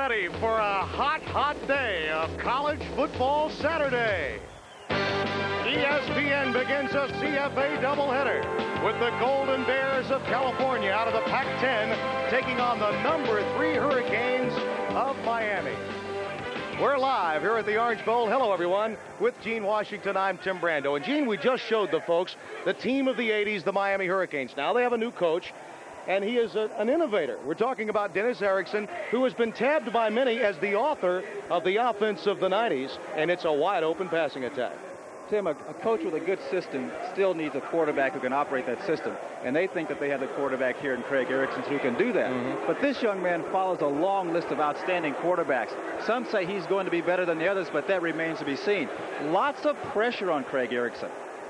ready for a hot, hot day of college football Saturday. ESPN begins a CFA doubleheader with the Golden Bears of California out of the Pac-10 taking on the number 3 Hurricanes of Miami. We're live here at the Orange Bowl. Hello, everyone. With Gene Washington, I'm Tim Brando. And, Gene, we just showed the folks the team of the 80s, the Miami Hurricanes. Now they have a new coach, and he is an innovator. We're talking about Dennis Erickson, who has been tabbed by many as the author of the offense of the 90s, and it's a wide-open passing attack. Tim, a coach with a good system still needs a quarterback who can operate that system. And they think that they have the quarterback here in Craig Erickson who can do that. But this young man follows a long list of outstanding quarterbacks. Some say he's going to be better than the others, but that remains to be seen. Lots of pressure on Craig Erickson.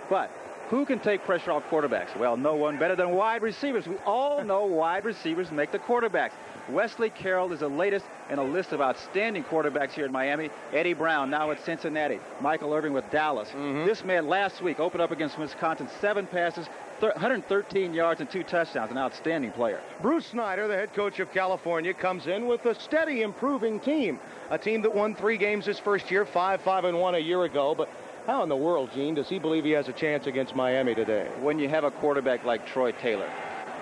But who can take pressure off quarterbacks? Well, no one better than wide receivers. We all know wide receivers make the quarterbacks. Wesley Carroll is the latest in a list of outstanding quarterbacks here in Miami. Eddie Brown now at Cincinnati. Michael Irvin with Dallas. This man last week opened up against Wisconsin, 7 passes, 113 yards and 2 touchdowns. An outstanding player. Bruce Snyder, the head coach of California, comes in with a steady improving team. A team that won 3 games his first year, 5-1 a year ago. But how in the world, Gene, does he believe he has a chance against Miami today? When you have a quarterback like Troy Taylor.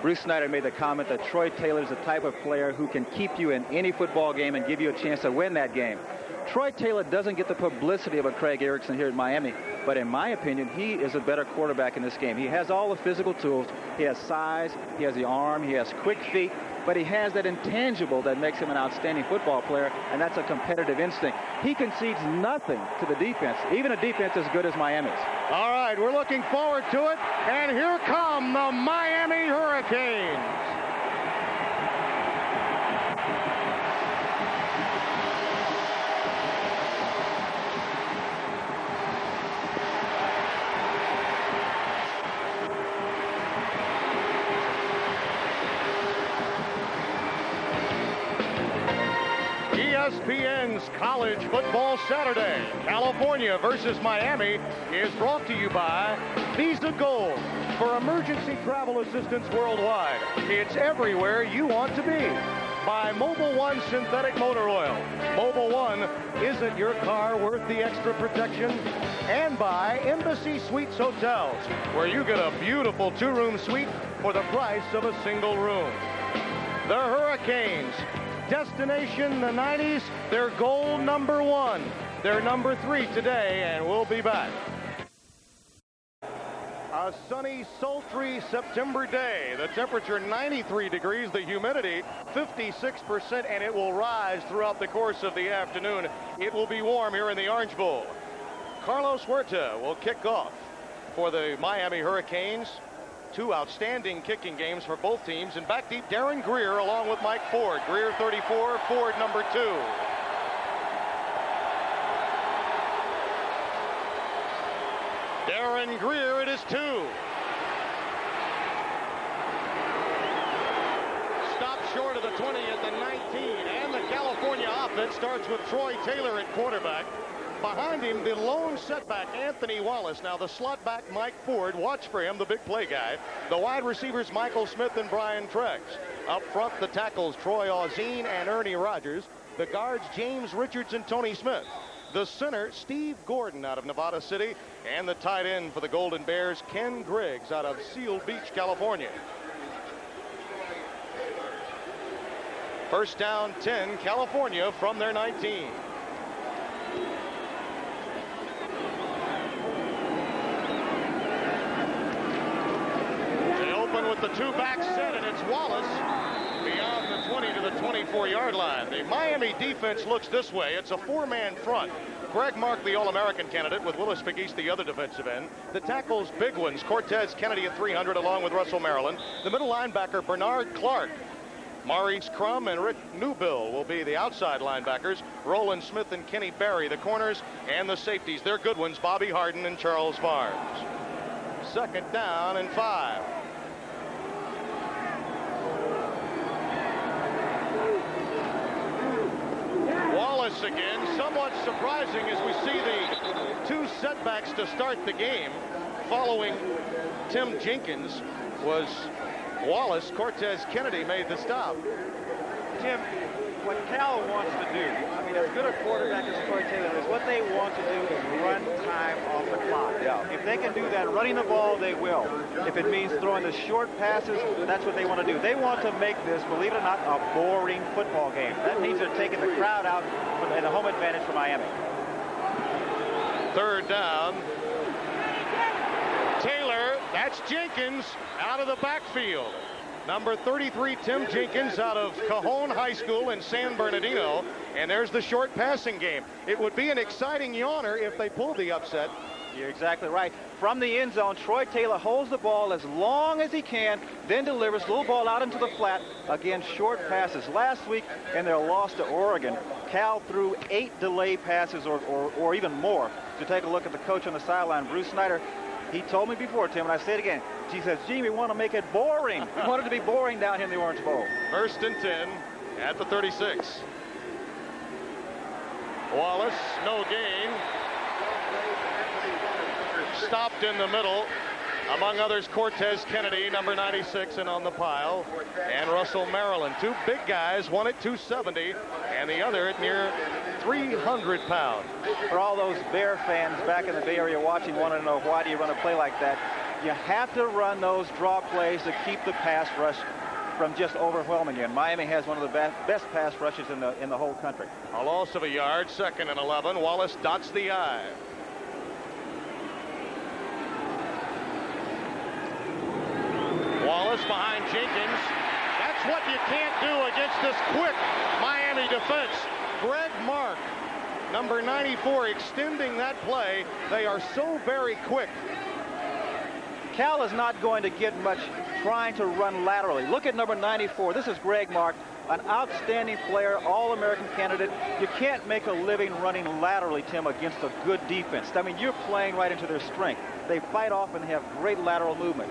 Bruce Snyder made the comment that Troy Taylor is the type of player who can keep you in any football game and give you a chance to win that game. Troy Taylor doesn't get the publicity of a Craig Erickson here in Miami, but in my opinion, he is a better quarterback in this game. He has all the physical tools. He has size, he has the arm, he has quick feet, but he has that intangible that makes him an outstanding football player, and that's a competitive instinct. He concedes nothing to the defense, even a defense as good as Miami's. All right, we're looking forward to it, and here come the Miami Hurricanes. ESPN's College Football Saturday, California versus Miami, is brought to you by Visa Gold for emergency travel assistance worldwide. It's everywhere you want to be. By Mobil 1 Synthetic Motor Oil. Mobil 1 isn't your car worth the extra protection. And by Embassy Suites Hotels, where you get a beautiful 2-room suite for the price of a single room. The Hurricanes. Destination the 90s, their goal number 1. They're number 3 today, and we'll be back. A sunny, sultry September day. The temperature 93 degrees, the humidity 56%, and it will rise throughout the course of the afternoon. It will be warm here in the Orange Bowl. Carlos Huerta will kick off for the Miami Hurricanes. 2 outstanding kicking games for both teams. And back deep, Darren Greer along with Mike Ford. Greer 34, Ford number 2. Darren Greer, it is 2. Stopped short of the 20 at the 19. And the California offense starts with Troy Taylor at quarterback. Behind him, the lone setback, Anthony Wallace. Now, the slot back, Mike Ford. Watch for him, the big play guy. The wide receivers, Michael Smith and Brian Treggs. Up front, the tackles, Troy Auzine and Ernie Rogers. The guards, James Richards and Tony Smith. The center, Steve Gordon out of Nevada City. And the tight end for the Golden Bears, Ken Griggs out of Seal Beach, California. First down, 10, California from their 19. With the 2-back set, and it's Wallace beyond the 20 to the 24-yard line. The Miami defense looks this way. It's a 4-man front. Greg Mark, the All-American candidate, with Willis McGeest, the other defensive end. The tackles, big ones. Cortez Kennedy at 300, along with Russell Maryland. The middle linebacker, Bernard Clark. Maurice Crum and Rick Newbill will be the outside linebackers. Roland Smith and Kenny Barry, the corners, and the safeties. They're good ones, Bobby Harden and Charles Barnes. Second down and 5. Wallace again, somewhat surprising as we see the 2 setbacks to start the game following Tim Jenkins was Wallace. Cortez Kennedy made the stop. Tim, what Cal wants to do, I mean, as good a quarterback as Troy Taylor is, what they want to do is run time off the clock. Yeah. If they can do that running the ball, they will. If it means throwing the short passes, that's what they want to do. They want to make this, believe it or not, a boring football game. That means they're taking the crowd out and the home advantage for Miami. Third down. Taylor, that's Jenkins out of the backfield. Number 33, Tim Jenkins, out of Cajon High School in San Bernardino. And there's the short passing game. It would be an exciting yawner if they pulled the upset. You're exactly right. From the end zone, Troy Taylor holds the ball as long as he can, then delivers the little ball out into the flat. Again, short passes. Last week in their loss to Oregon, Cal threw 8 delay passes or even more. To take a look at the coach on the sideline, Bruce Snyder, he told me before, Tim, and I say it again. He says, gee, we want to make it boring. We want it to be boring down here in the Orange Bowl. First and 10 at the 36. Wallace, no gain. Stopped in the middle. Among others, Cortez Kennedy, number 96, and on the pile. And Russell Maryland. 2 big guys, one at 270, and the other at near 300 pounds. For all those Bear fans back in the Bay Area watching, want to know why do you run a play like that? You have to run those draw plays to keep the pass rush from just overwhelming you. And Miami has one of the best pass rushes in the whole country. A loss of a yard, 2nd and 11. Wallace dots the I. Wallace behind Jenkins. That's what you can't do against this quick Miami defense. Greg Mark, number 94, extending that play. They are so very quick. Cal is not going to get much trying to run laterally. Look at number 94. This is Greg Mark, an outstanding player, All-American candidate. You can't make a living running laterally, Tim, against a good defense. I mean, you're playing right into their strength. They fight off and they have great lateral movement.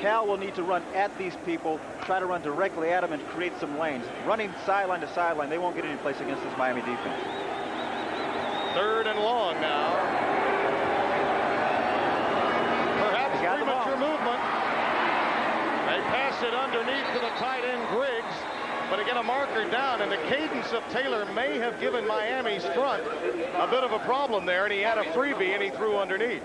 Cal will need to run at these people, try to run directly at them and create some lanes. Running sideline to sideline, they won't get any place against this Miami defense. 3rd and long now. Perhaps premature movement. They pass it underneath to the tight end Griggs, but again a marker down, and the cadence of Taylor may have given Miami's front a bit of a problem there, and he had a freebie and he threw underneath.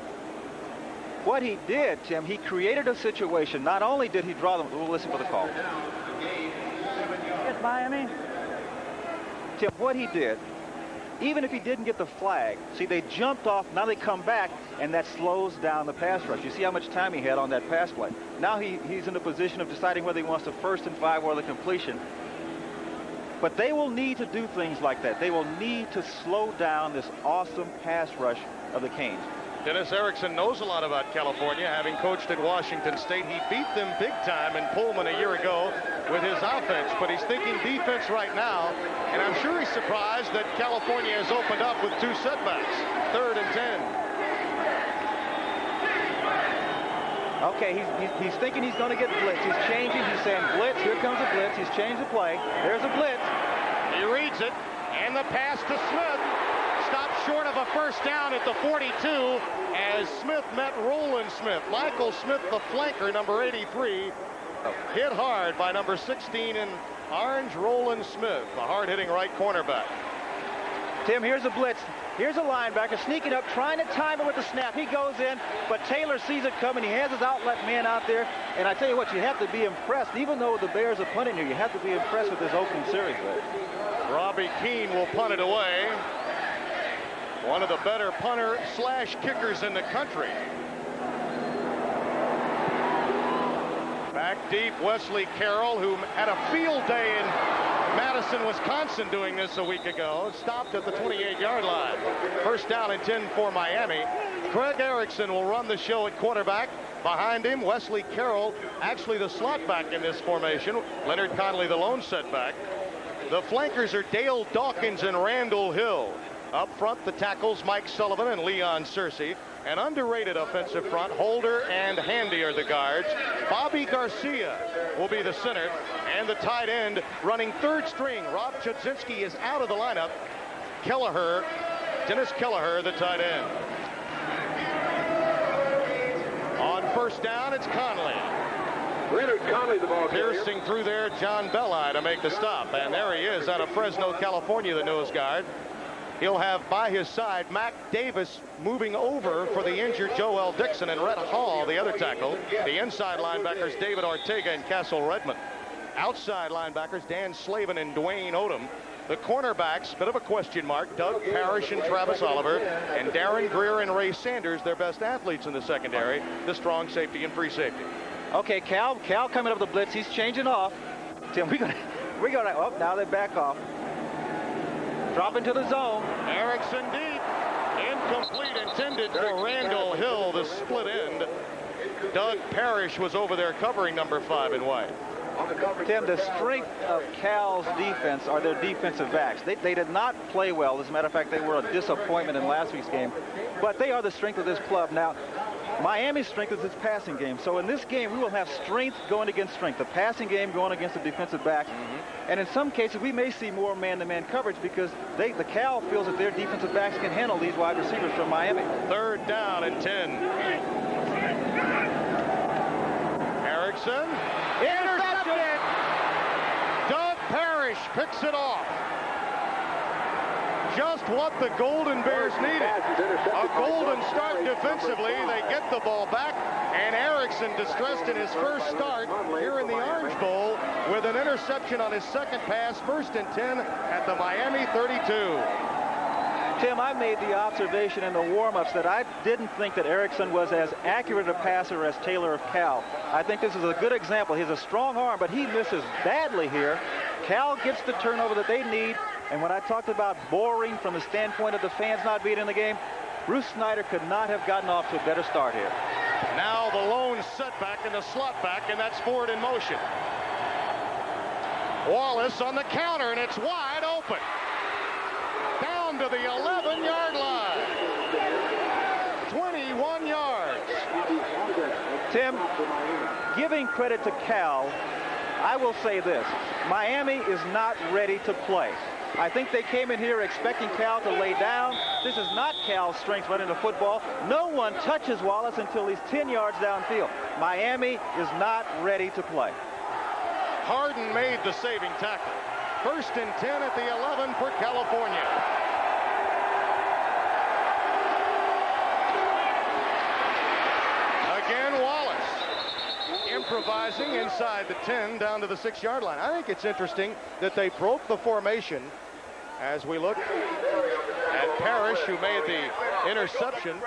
What he did, Tim, he created a situation. Not only did he draw them, we'll listen for the call. Yes, Miami. Tim, what he did, even if he didn't get the flag, see, they jumped off, now they come back, and that slows down the pass rush. You see how much time he had on that pass play. Now he's in the position of deciding whether he wants the 1st and 5 or the completion. But they will need to do things like that. They will need to slow down this awesome pass rush of the Canes. Dennis Erickson knows a lot about California, having coached at Washington State. He beat them big time in Pullman a year ago with his offense, but he's thinking defense right now, and I'm sure he's surprised that California has opened up with 2 setbacks. 3rd and 10. Okay, he's thinking he's going to get blitz. He's changing. He's saying blitz. Here comes a blitz. He's changed the play. There's a blitz. He reads it, and the pass to Smith. Stopped short of a 1st down at the 42 as Smith met Roland Smith. Michael Smith, the flanker, number 83, hit hard by number 16 in orange, Roland Smith, the hard-hitting right cornerback. Tim, here's a blitz. Here's a linebacker sneaking up, trying to time it with the snap. He goes in, but Taylor sees it coming. He has his outlet man out there. And I tell you what, you have to be impressed. Even though the Bears are punting you, you have to be impressed with this opening series. Robbie Keane will punt it away. One of the better punter/kickers in the country. Back deep, Wesley Carroll, who had a field day in Madison, Wisconsin doing this a week ago, stopped at the 28-yard line. 1st down and 10 for Miami. Craig Erickson will run the show at quarterback. Behind him, Wesley Carroll, actually the slot back in this formation. Leonard Connolly, the lone setback. The flankers are Dale Dawkins and Randall Hill. Up front, the tackles, Mike Sullivan and Leon Searcy. An underrated offensive front, Holder and Handy are the guards. Bobby Garcia will be the center, and the tight end running 3rd string. Rob Chudzinski is out of the lineup. Dennis Kelleher, the tight end. On 1st down, it's Conley. Leonard Conley, the ball carrier. Piercing through there, John Belli to make the stop. And there he is out of Fresno, California, the nose guard. He'll have by his side Mac Davis moving over for the injured Joel Dixon, and Rhett Hall, the other tackle. The inside linebackers, David Ortega and Castle Redmond. Outside linebackers, Dan Slavin and Dwayne Odom. The cornerbacks, bit of a question mark, Doug Parrish and Travis Oliver, and Darren Greer and Ray Sanders, their best athletes in the secondary, the strong safety and free safety. Okay, Cal coming up the blitz. He's changing off. Tim, we're gonna. Oh, now they back off. Drop into the zone. Erickson deep. Incomplete, intended for Randall Hill, the split end. Doug Parrish was over there covering number 5 in white. Tim, the strength of Cal's defense are their defensive backs. They did not play well. As a matter of fact, they were a disappointment in last week's game. But they are the strength of this club. Now, Miami's strength is its passing game. So in this game, we will have strength going against strength. The passing game going against the defensive backs. And in some cases, we may see more man-to-man coverage because the Cal feels that their defensive backs can handle these wide receivers from Miami. 3rd down and 10. Erickson. Intercepted. Doug Parrish picks it off. Just what the Golden Bears needed. A golden start defensively. They get the ball back, and Erickson, distressed in his first start here in the Orange Bowl, with an interception on his second pass. 1st and 10 at the Miami 32. Tim, I made the observation in the warm-ups that I didn't think that Erickson was as accurate a passer as Taylor of Cal. I think this is a good example. He has a strong arm, but he misses badly here. Cal gets the turnover that they need. And when I talked about boring from the standpoint of the fans not being in the game, Bruce Snyder could not have gotten off to a better start here. Now the lone setback in the slot back, and that's Ford in motion. Wallace on the counter, and it's wide open. Down to the 11-yard line. 21 yards. Tim, giving credit to Cal, I will say this. Miami is not ready to play. I think they came in here expecting Cal to lay down. This is not Cal's strength running the football. No one touches Wallace until he's 10 yards downfield. Miami is not ready to play. Harden made the saving tackle. 1st and 10 at the 11 for California. Again, Wallace improvising inside the 10 down to the 6-yard line. I think it's interesting that they broke the formation as we look at Parrish, who made the interception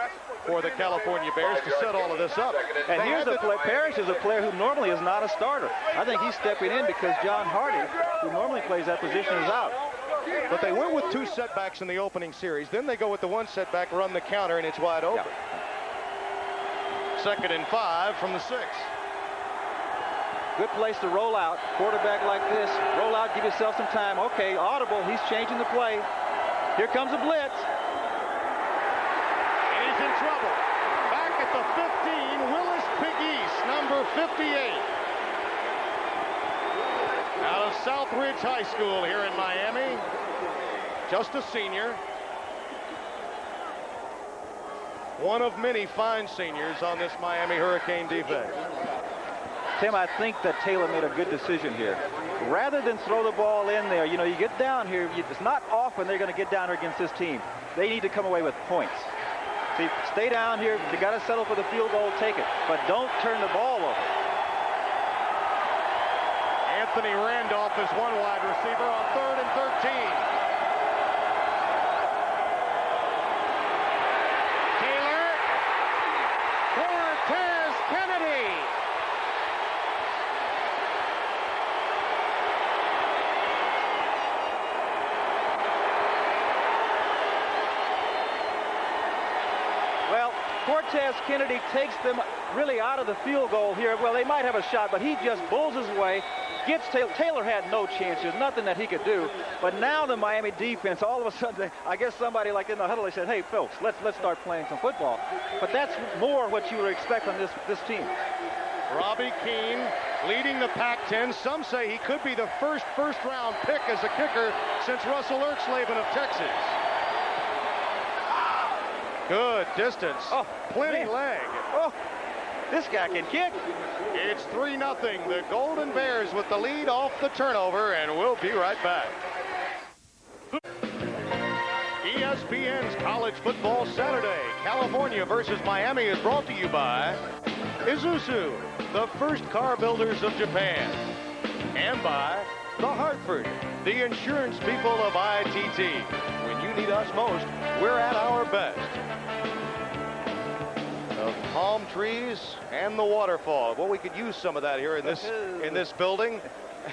for the California Bears to set all of this up. And here's the play. Parrish is a player who normally is not a starter. I think he's stepping in because John Hardy, who normally plays that position, is out. But they went with 2 setbacks in the opening series. Then they go with the 1 setback, run the counter, and it's wide open. Yeah. 2nd and 5 from the 6. Good place to roll out. Quarterback like this, roll out, give yourself some time. Okay, audible, he's changing the play. Here comes a blitz. And he's in trouble. Back at the 15, Willis Pegues, number 58. Out of Southridge High School here in Miami. Just a senior. One of many fine seniors on this Miami Hurricane defense. Tim, I think that Taylor made a good decision here. Rather than throw the ball in there, you get down here, it's not often they're going to get down here against this team. They need to come away with points. See, stay down here. You got to settle for the field goal, take it. But don't turn the ball over. Anthony Randolph is one wide receiver on 3rd and 13. Taylor. Cortez Kennedy. Cortez Kennedy takes them really out of the field goal here. Well, they might have a shot, but he just bulls his way, gets Taylor had no chance. There's nothing that he could do. But now the Miami defense, all of a sudden, I guess somebody like in the huddle, they said, hey, folks, let's start playing some football. But that's more what you would expect from this team. Robbie Keane leading the Pac-10. Some say he could be the first-round pick as a kicker since Russell Erxleben of Texas. Good distance. Oh, plenty leg. Oh. This guy can kick. It's 3-0. The Golden Bears with the lead off the turnover, and we'll be right back. ESPN's College Football Saturday, California versus Miami, is brought to you by Isuzu, the first car builders of Japan, and by The Hartford, the insurance people of ITT. When you need us most, we're at our best. The palm trees and the waterfall. Well, we could use some of that here in this building.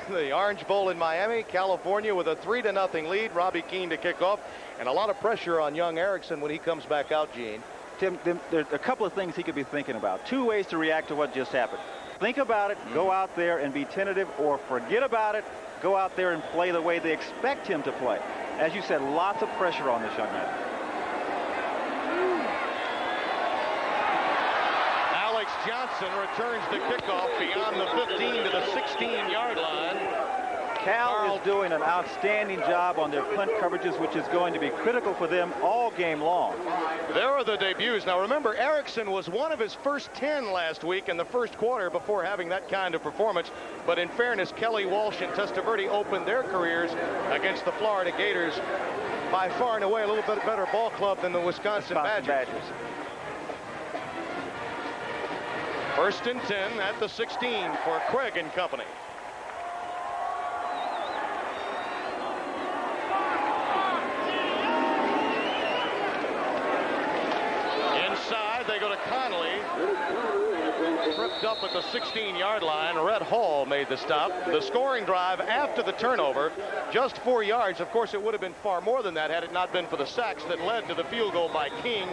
The Orange Bowl in Miami, California, with a 3-0 lead. Robbie Keane to kick off, and a lot of pressure on young Erickson when he comes back out, Gene. Tim, there's a couple of things he could be thinking about. Two ways to react to what just happened. Think about it, go out there and be tentative, or forget about it, go out there and play the way they expect him to play. As you said, lots of pressure on this young man. Johnson returns the kickoff beyond the 15 to the 16-yard line. Cal is doing an outstanding job on their punt coverages, which is going to be critical for them all game long. There are the debuts. Now remember, Erickson was one of his first 10 last week in the first quarter before having that kind of performance. But in fairness, Kelly Walsh and Testaverde opened their careers against the Florida Gators, by far and away a little bit better ball club than the Wisconsin Badgers. First and 10 at the 16 for Craig and company. Inside, they go to Conley. Tripped up at the 16-yard line. Rhett Hall made the stop. The scoring drive after the turnover, just 4 yards. Of course, it would have been far more than that had it not been for the sacks that led to the field goal by King.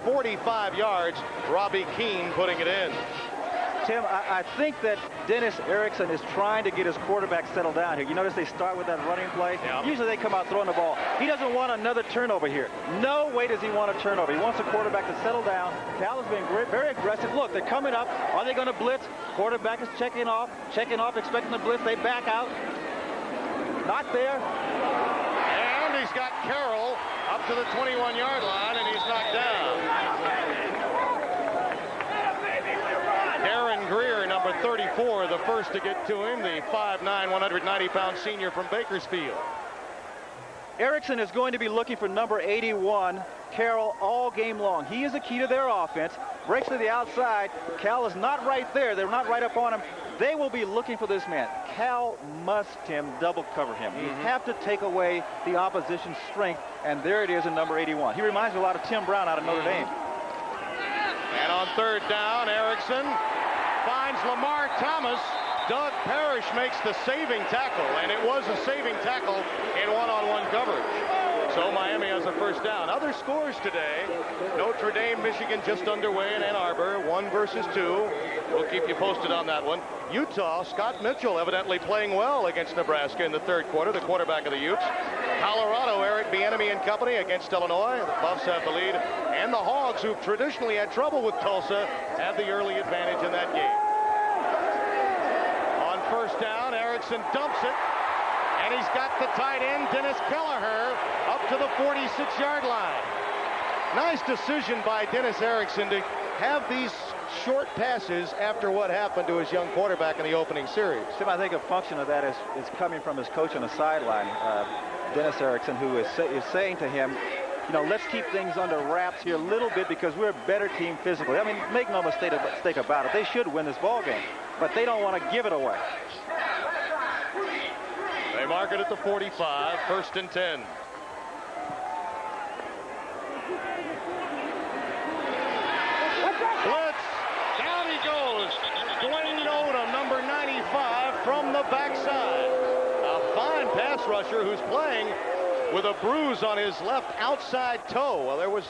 45 yards, Robbie Keane putting it in. Tim, I think that Dennis Erickson is trying to get his quarterback settled down here. You notice they start with that running play. Yep. Usually they come out throwing the ball. He doesn't want another turnover here. No way does he want a turnover. He wants the quarterback to settle down. Cal has been very aggressive. Look, they're coming up. Are they going to blitz? Quarterback is checking off, expecting the blitz. They back out. Not there. And he's got Carroll up to the 21-yard line, and he's knocked down. Aaron Greer, number 34, the first to get to him, the 5'9", 190-pound senior from Bakersfield. Erickson is going to be looking for number 81, Carroll, all game long. He is the key to their offense. Breaks to the outside. Cal is not right there. They're not right up on him. They will be looking for this man. Cal must, Tim, double cover him. You have to take away the opposition's strength, and there it is in number 81. He reminds me a lot of Tim Brown out of Notre Dame. And on third down, Erickson finds Lamar Thomas. Doug Parrish makes the saving tackle, and it was a saving tackle in one-on-one coverage. So Miami has a first down. Other scores today: Notre Dame, Michigan just underway in Ann Arbor, 1 versus 2. We'll keep you posted on that one. Utah, Scott Mitchell evidently playing well against Nebraska in the third quarter, the quarterback of the Utes. Colorado, Eric Bieniemy and company against Illinois. The Buffs have the lead. And the Hogs, who've traditionally had trouble with Tulsa, have the early advantage in that game. On first down, Erickson dumps it. And he's got the tight end, Dennis Kelleher, up to the 46-yard line. Nice decision by Dennis Erickson to have these short passes after what happened to his young quarterback in the opening series. Tim, I think a function of that is coming from his coach on the sideline, Dennis Erickson, who is saying to him, you know, let's keep things under wraps here a little bit because we're a better team physically. I mean, make no mistake about it. They should win this ball game, but they don't want to give it away. They mark it at the 45, first and 10. Blitz, down he goes. Dwayne Odom, number 95, from the backside. A fine pass rusher who's playing with a bruise on his left outside toe. Well, there was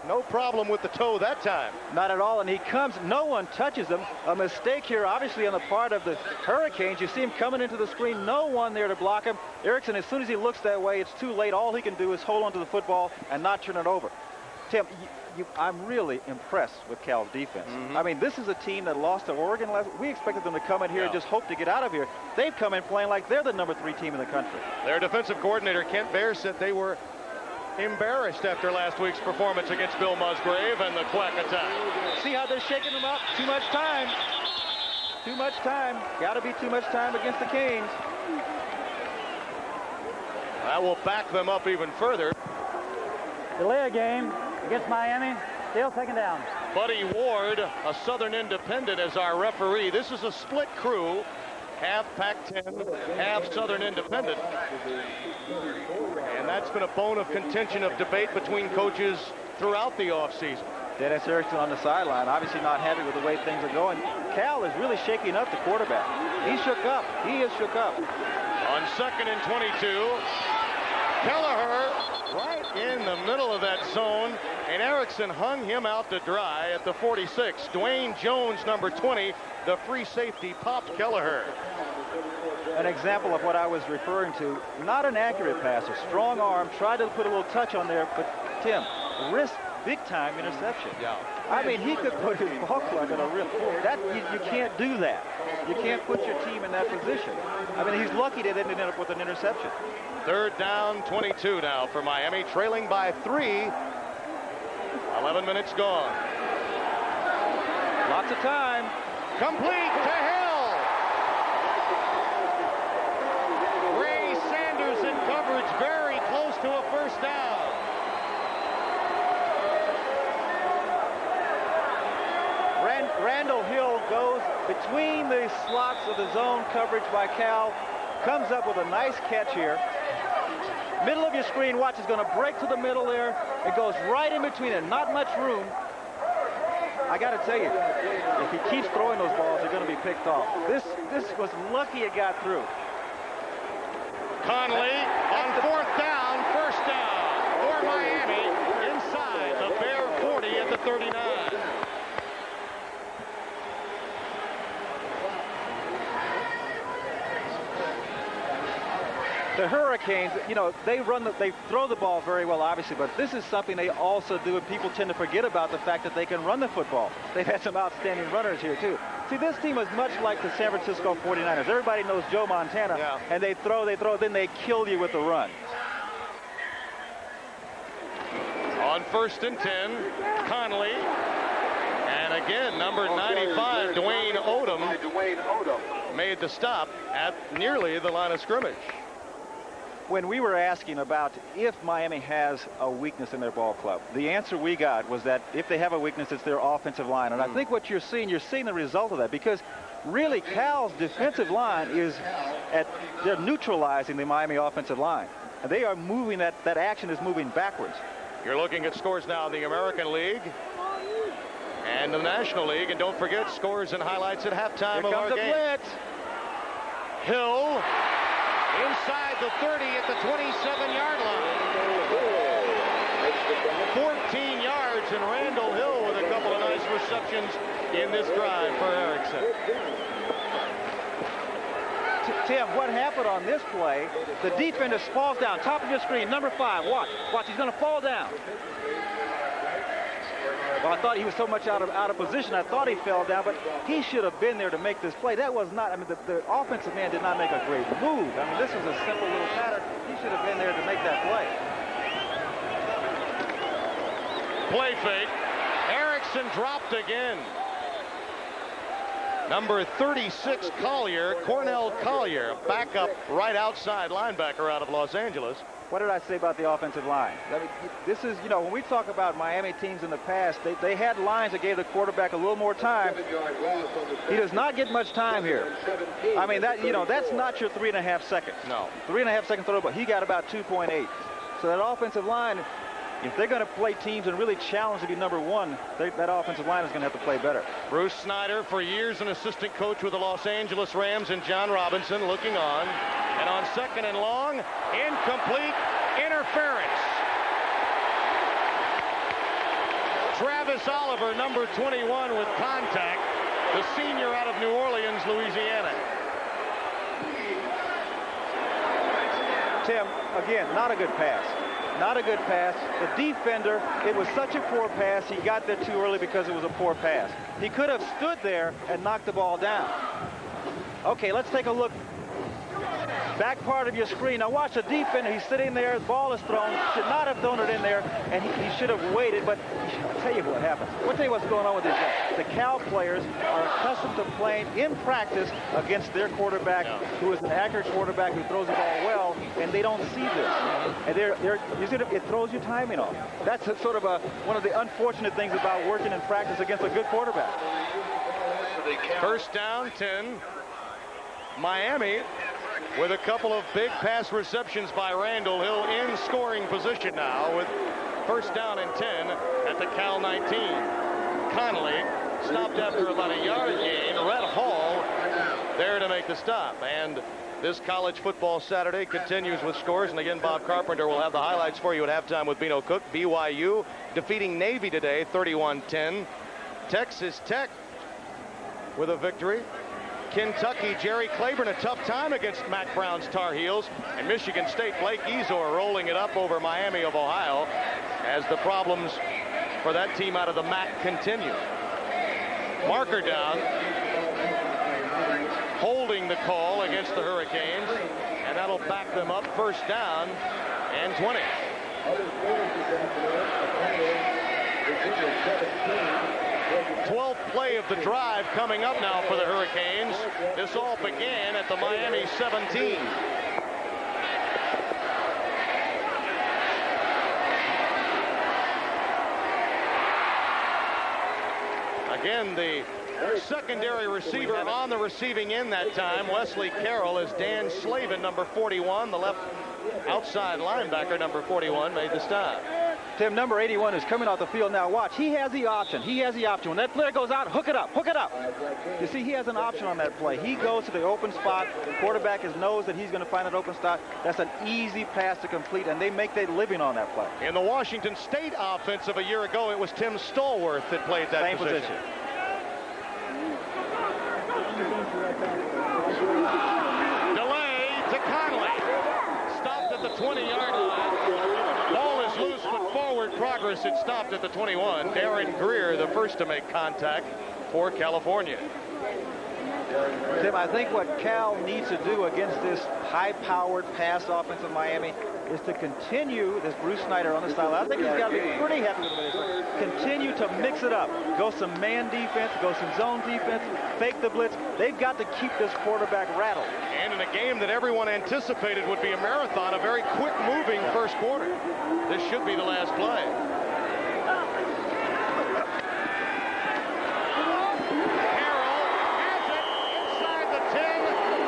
no problem with the toe that time. Not at all, and he comes, no one touches him. A mistake here, obviously, on the part of the Hurricanes. You see him coming into the screen, no one there to block him. Erickson, as soon as he looks that way, it's too late. All he can do is hold on to the football and not turn it over. Tim, I'm really impressed with Cal's defense. I mean, this is a team that lost to Oregon last week. We expected them to come in here and just hope to get out of here. They've come in playing like they're the number 3 team in the country. Their defensive coordinator, Kent Baer, said they were embarrassed after last week's performance against Bill Musgrave and the Quack attack. See how they're shaking him up? Too much time. Too much time. Got to be too much time against the Canes. That will back them up even further. Delay a game against Miami. Still second down. Buddy Ward, a Southern Independent, as our referee. This is a split crew. Half Pac-10, half Southern Independent. And that's been a bone of contention of debate between coaches throughout the offseason. Dennis Erickson on the sideline, obviously not happy with the way things are going. Cal is really shaking up the quarterback. He shook up. He is shook up. On 2nd and 22, Kelleher right in the middle of that zone, and Erickson hung him out to dry at the 46. Dwayne Jones, number 20, the free safety, popped Kelleher. An example of what I was referring to. Not an accurate passer. Strong arm. Tried to put a little touch on there, but Tim, risked big-time interception. Yeah. I mean, he could put his ball club in a real... You can't do that. You can't put your team in that position. I mean, he's lucky they didn't end up with an interception. 3rd down, 22 now for Miami, trailing by 3. 11 minutes gone. Lots of time. Complete to Hill. Ray Sanders in coverage, very close to a first down. Randall Hill goes between the slots of the zone coverage by Cal, comes up with a nice catch here. Middle of your screen, watch, is going to break to the middle there. It goes right in between it, not much room. I got to tell you, if he keeps throwing those balls, they're going to be picked off. This was lucky it got through. Conley on 4th down, first down for Miami inside the Bear 40 at the 39. The Hurricanes, you know, they throw the ball very well, obviously, but this is something they also do, and people tend to forget about the fact that they can run the football. They've had some outstanding runners here, too. See, this team is much like the San Francisco 49ers. Everybody knows Joe Montana, yeah. And they throw, then they kill you with the run. On 1st and 10, Conley. And again, number 95, Dwayne Odom, made the stop at nearly the line of scrimmage. When we were asking about if Miami has a weakness in their ball club, the answer we got was that if they have a weakness, it's their offensive line. And I think what you're seeing the result of that, because really Cal's defensive line they're neutralizing the Miami offensive line. And they are moving, that action is moving backwards. You're looking at scores now in the American League and the National League. And don't forget scores and highlights at halftime of our game. Here comes a blitz. Hill inside the 30 at the 27-yard line. 14 yards, and Randall Hill with a couple of nice receptions in this drive for Erickson. Tim, what happened on this play, the defender falls down, top of your screen, number 5, watch, he's going to fall down. Well, I thought he was so much out of position, I thought he fell down, but he should have been there to make this play. That was not, I mean, the offensive man did not make a great move. I mean, this was a simple little pattern. He should have been there to make that play. Play fake. Erickson dropped again. Number 36, Cornell Collier, backup right outside linebacker out of Los Angeles. What did I say about the offensive line? I mean, this is, you know, when we talk about Miami teams in the past, they had lines that gave the quarterback a little more time. He does not get much time here. I mean, that's not your 3.5 seconds. No. 3.5 second throw, but he got about 2.8. So that offensive line, if they're going to play teams and really challenge to be number 1, that offensive line is going to have to play better. Bruce Snyder, for years an assistant coach with the Los Angeles Rams, and John Robinson looking on. And on 2nd and long, incomplete, interference. Travis Oliver, number 21, with contact. The senior out of New Orleans, Louisiana. Tim, again, not a good pass. Not a good pass. The defender, it was such a poor pass, he got there too early because it was a poor pass. He could have stood there and knocked the ball down. Okay, let's take a look. back part of your screen. Now watch the defender. He's sitting there. The ball is thrown. Should not have thrown it in there, and he should have waited. But I'll tell you what happens. I'll tell you what's going on with these guys. The Cal players are accustomed to playing in practice against their quarterback, who is an accurate quarterback who throws the ball well, and they don't see this. And it throws your timing off. That's sort of one of the unfortunate things about working in practice against a good quarterback. First down, 10. Miami with a couple of big pass receptions by Randall Hill in scoring position now with first down and 10 at the Cal 19. Connolly stopped after about a yard gain. Rhett Hall there to make the stop. And this college football Saturday continues with scores. And again, Bob Carpenter will have the highlights for you at halftime with Bino Cook. BYU defeating Navy today, 31-10. Texas Tech with a victory. Kentucky, Jerry Claiborne, a tough time against Mac Brown's Tar Heels. And Michigan State, Blake Ezor rolling it up over Miami of Ohio as the problems for that team out of the MAC continue. Marker down, holding the call against the Hurricanes, and that'll back them up first down and 20. 12th play of the drive coming up now for the Hurricanes. This all began at the Miami 17. Again, the secondary receiver on the receiving end that time, Wesley Carroll, is Dan Slavin, number 41. The left outside linebacker, number 41, made the stop. Tim, number 81 is coming off the field now. Watch, he has the option. When that player goes out, hook it up. You see, he has an option on that play. He goes to the open spot. The quarterback knows that he's going to find an open spot. That's an easy pass to complete, and they make their living on that play. In the Washington State offense of a year ago, it was Tim Stallworth that played that position. Delay to Connolly. Stopped at the 20-yard line. Ball is loose, but forward progress. It stopped at the 21. Darren Greer, the first to make contact for California. Tim, I think what Cal needs to do against this high-powered pass offense of Miami is to continue this Bruce Snyder on the sideline. I think he's got to be pretty happy with this. Continue to mix it up. Go some man defense, go some zone defense, fake the blitz. They've got to keep this quarterback rattled. And in a game that everyone anticipated would be a marathon, a very quick-moving first quarter. This should be the last play. Carroll has it inside the 10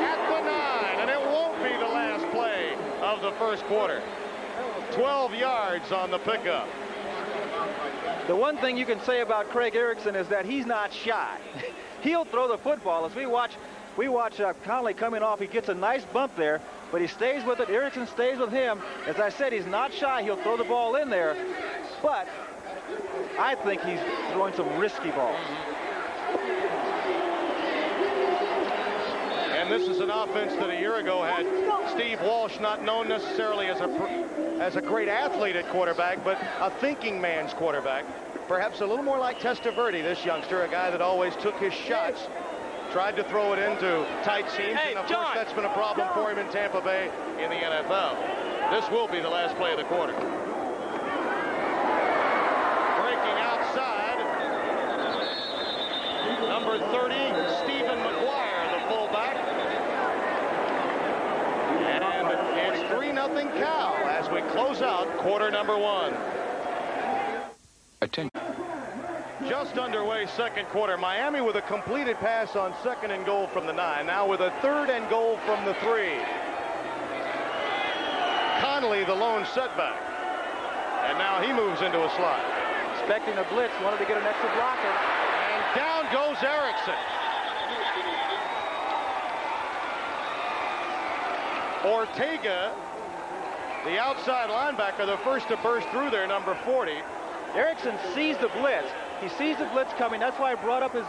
at the 9, and it won't be the last play of the first quarter. 12 yards on the pickup. The one thing you can say about Craig Erickson is that he's not shy. He'll throw the football. As we watch Connolly coming off, he gets a nice bump there, but he stays with it. Erickson stays with him. As I said, he's not shy. He'll throw the ball in there, but I think he's throwing some risky balls. And this is an offense that a year ago had Steve Walsh, not known necessarily as a great athlete at quarterback, but a thinking man's quarterback. Perhaps a little more like Testaverde, this youngster, a guy that always took his shots, tried to throw it into tight seams, and of course that's been a problem for him in Tampa Bay in the NFL. This will be the last play of the quarter. Breaking outside, number 30, Stephen McGuire, the fullback. And it's 3-0 Cal as we close out quarter number 1. Just underway second quarter. Miami with a completed pass on 2nd and goal from the 9. Now with a 3rd and goal from the 3. Connolly the lone setback. And now he moves into a slot. Expecting a blitz, wanted to get an extra blocker. And down goes Erickson. Ortega, the outside linebacker, the first to burst through there, number 40. Erickson sees the blitz. He sees the blitz coming. That's why he brought up his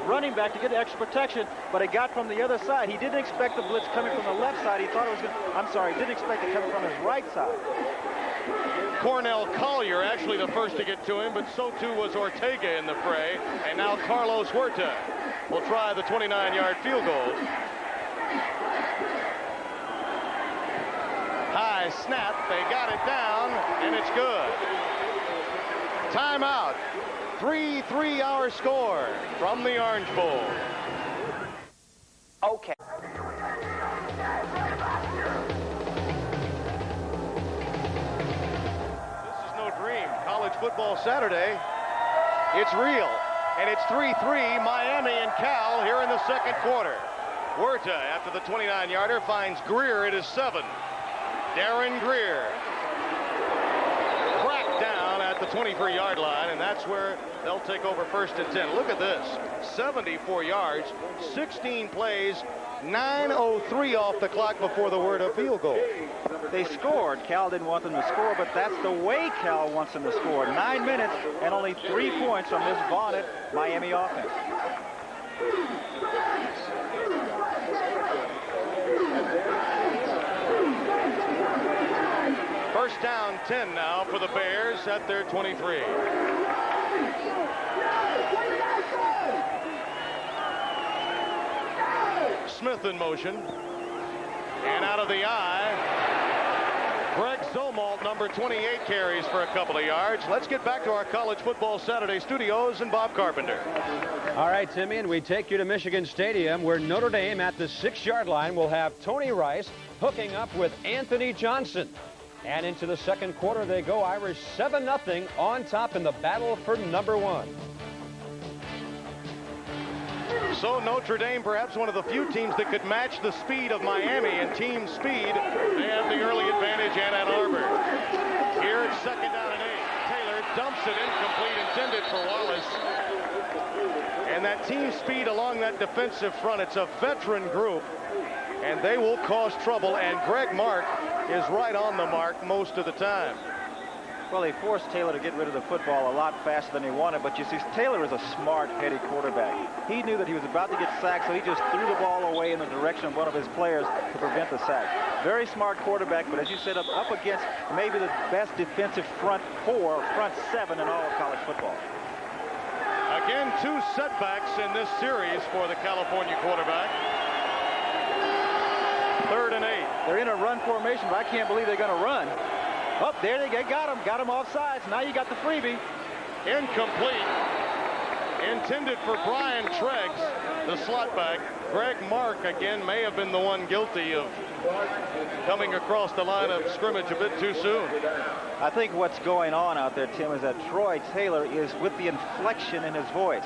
running back to get the extra protection, but it got from the other side. He didn't expect the blitz coming from the left side. He thought it was he didn't expect it coming from his right side. Cornell Collier actually the first to get to him, but so too was Ortega in the fray. And now Carlos Huerta will try the 29-yard field goal. snap. They got it down, and it's good. Timeout. 3-3 our score from the Orange Bowl. Okay. This is no dream. College football Saturday. It's real. And it's 3-3 Miami and Cal here in the second quarter. Huerta, after the 29-yarder, finds Greer. It is 7. Darren Greer. Cracked down at the 23-yard line, and that's where they'll take over first and 10. Look at this. 74 yards, 16 plays, 9:03 off the clock before the word of field goal. They scored. Cal didn't want them to score, but that's the way Cal wants them to score. 9 minutes and only 3 points from this vaunted Miami offense. First down 10 now for the Bears at their 23. Smith in motion. And out of the eye, Greg Zomalt, number 28, carries for a couple of yards. Let's get back to our College Football Saturday studios and Bob Carpenter. All right, Timmy, and we take you to Michigan Stadium, where Notre Dame at the 6-yard line will have Tony Rice hooking up with Anthony Johnson. And into the second quarter they go. Irish 7-0 on top in the battle for number 1. So Notre Dame, perhaps one of the few teams that could match the speed of Miami in team speed. They have the early advantage at Ann Arbor. Here it's second down and 8. Taylor dumps it incomplete, intended for Wallace. And that team speed along that defensive front, it's a veteran group, and they will cause trouble. And Greg Mark is right on the mark most of the time. Well, they forced Taylor to get rid of the football a lot faster than he wanted, but you see, Taylor is a smart, heady quarterback. He knew that he was about to get sacked, so he just threw the ball away in the direction of one of his players to prevent the sack. Very smart quarterback, but as you said, up against maybe the best defensive front 4 or front 7 in all of college football. Again, 2 setbacks in this series for the California quarterback. 3rd and 8. They're in a run formation, but I can't believe they're going to run. Oh, there they got him off sides. Now you got the freebie. Incomplete. Intended for Brian Treggs, the slot back. Greg Mark, again, may have been the one guilty of coming across the line of scrimmage a bit too soon. I think what's going on out there, Tim, is that Troy Taylor is with the inflection in his voice.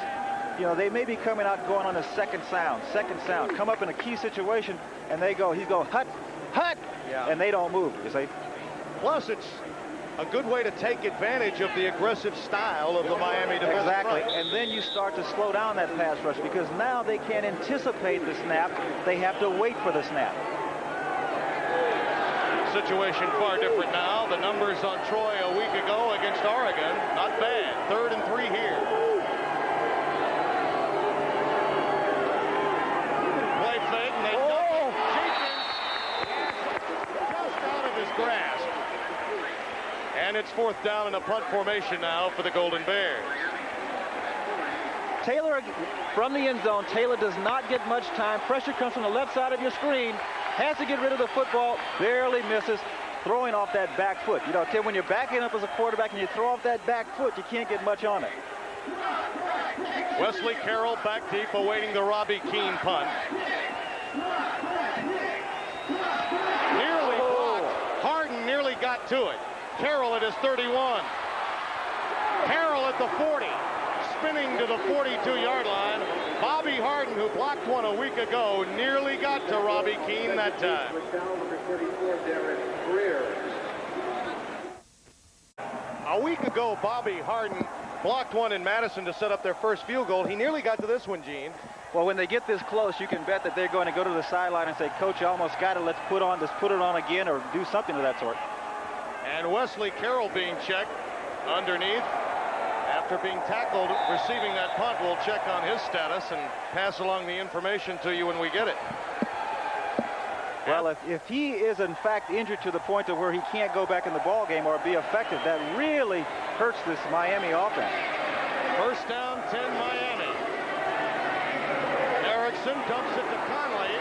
You know, they may be coming out going on a second sound, come up in a key situation, and he's going, hut, Yeah. and they don't move, you see. Plus, it's a good way to take advantage of the aggressive style of the Miami defense. Exactly, front. and then you start to slow down that pass rush because now they can't anticipate the snap. They have to wait for the snap. Situation far different now. The numbers on Troy a week ago against Oregon, not bad. 3rd and 3 here. Play fake, and they just out of his grasp. And it's 4th down in a punt formation now for the Golden Bears. Taylor from the end zone. Taylor does not get much time. Pressure comes from the left side of your screen. Has to get rid of the football. Barely misses. Throwing off that back foot. You know, Tim, when you're backing up as a quarterback and you throw off that back foot, you can't get much on it. Wesley Carroll back deep, awaiting the Robbie Keane punt. Nearly blocked. Harden nearly got to it. Carroll at his 31. Carroll at the 40. Spinning to the 42-yard line. Bobby Harden, who blocked one a week ago, nearly got to Robbie Keane that time. A week ago, Bobby Harden blocked one in Madison to set up their first field goal. He nearly got to this one, Gene. Well, when they get this close, you can bet that they're going to go to the sideline and say, Coach, you almost got it. Let's put it on again, or do something of that sort. And Wesley Carroll being checked underneath. After being tackled, receiving that punt, we'll check on his status and pass along the information to you when we get it. Well, if he is in fact injured to the point of where he can't go back in the ball game or be effective, that really hurts this Miami offense. First down, 10 Miami. Erickson dumps it to Conley.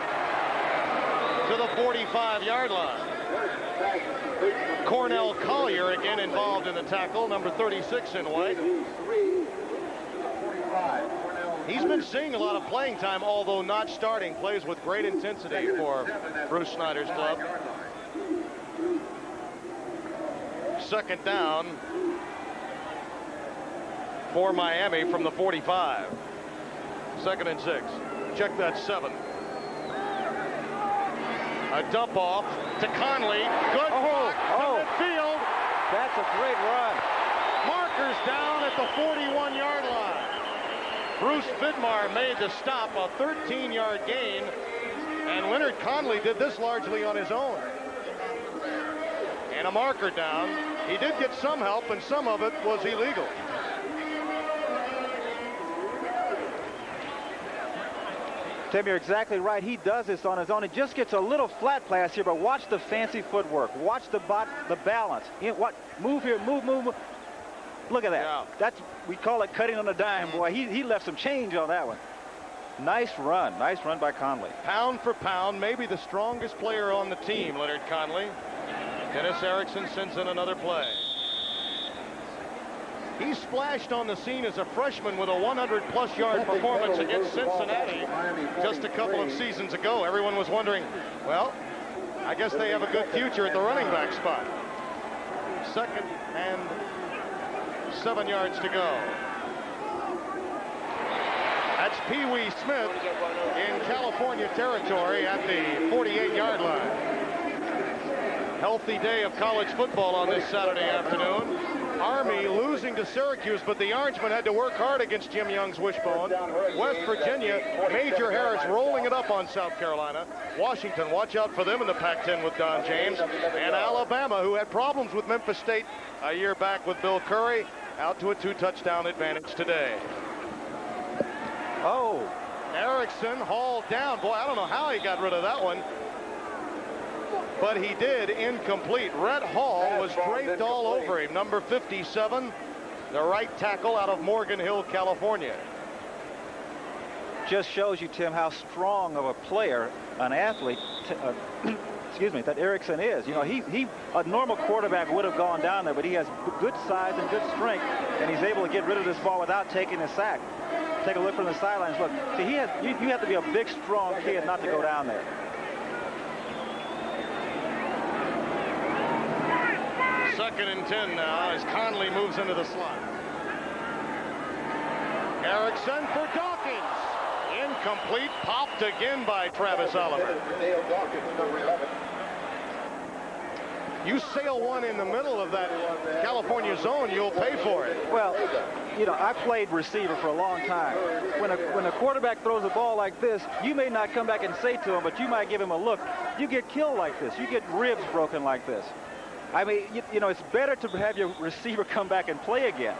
to the 45-yard line. Cornell Collier again involved in the tackle, number 36 in white. He's been seeing a lot of playing time, although not starting. Plays with great intensity for Bruce Snyder's club. Second down for Miami from the 45. 2nd and 6. Check that 7. A dump off to Conley. Good block to midfield. That's a great run. Marker's down at the 41-yard line. Bruce Vidmar made the stop, a 13-yard gain, and Leonard Conley did this largely on his own. And a marker down. He did get some help, and some of it was illegal. Tim, you're exactly right. He does this on his own. He just gets a little flat pass here, but watch the fancy footwork. Watch the balance. Move here, move. Look at that. Yeah. We call it cutting on a dime, boy. He left some change on that one. Nice run by Conley. Pound for pound, maybe the strongest player on the team, Leonard Conley. Dennis Erickson sends in another play. He splashed on the scene as a freshman with a 100-plus yard performance against Cincinnati just a couple of seasons ago. Everyone was wondering, well, I guess they have a good future at the running back spot. 2nd and 7 yards to go. That's Pee Wee Smith in California territory at the 48-yard line. Healthy day of college football on this Saturday afternoon. Army losing to Syracuse, but the Orangemen had to work hard against Jim Young's wishbone. West Virginia, Major Harris rolling it up on South Carolina. Washington, watch out for them in the Pac-10 with Don James. And Alabama, who had problems with Memphis State a year back with Bill Curry, out to a 2-touchdown advantage today. Oh. Erickson hauled down. Boy, I don't know how he got rid of that one. But he did. Incomplete. Rhett Hall was draped all over him. Number 57, the right tackle out of Morgan Hill, California. Just shows you, Tim, how strong of a player, an athlete, that Erickson is. You know, a normal quarterback would have gone down there, but he has good size and good strength, and he's able to get rid of this ball without taking a sack. Take a look from the sidelines. Look, see, you have to be a big, strong kid not to go down there. Second and 10 now as Conley moves into the slot. Erickson for Dawkins. Incomplete. Popped again by Travis Oliver. You sail one in the middle of that California zone, you'll pay for it. Well, you know, I played receiver for a long time. When a quarterback throws a ball like this, you may not come back and say to him, but you might give him a look. You get killed like this. You get ribs broken like this. I mean, you know, it's better to have your receiver come back and play again.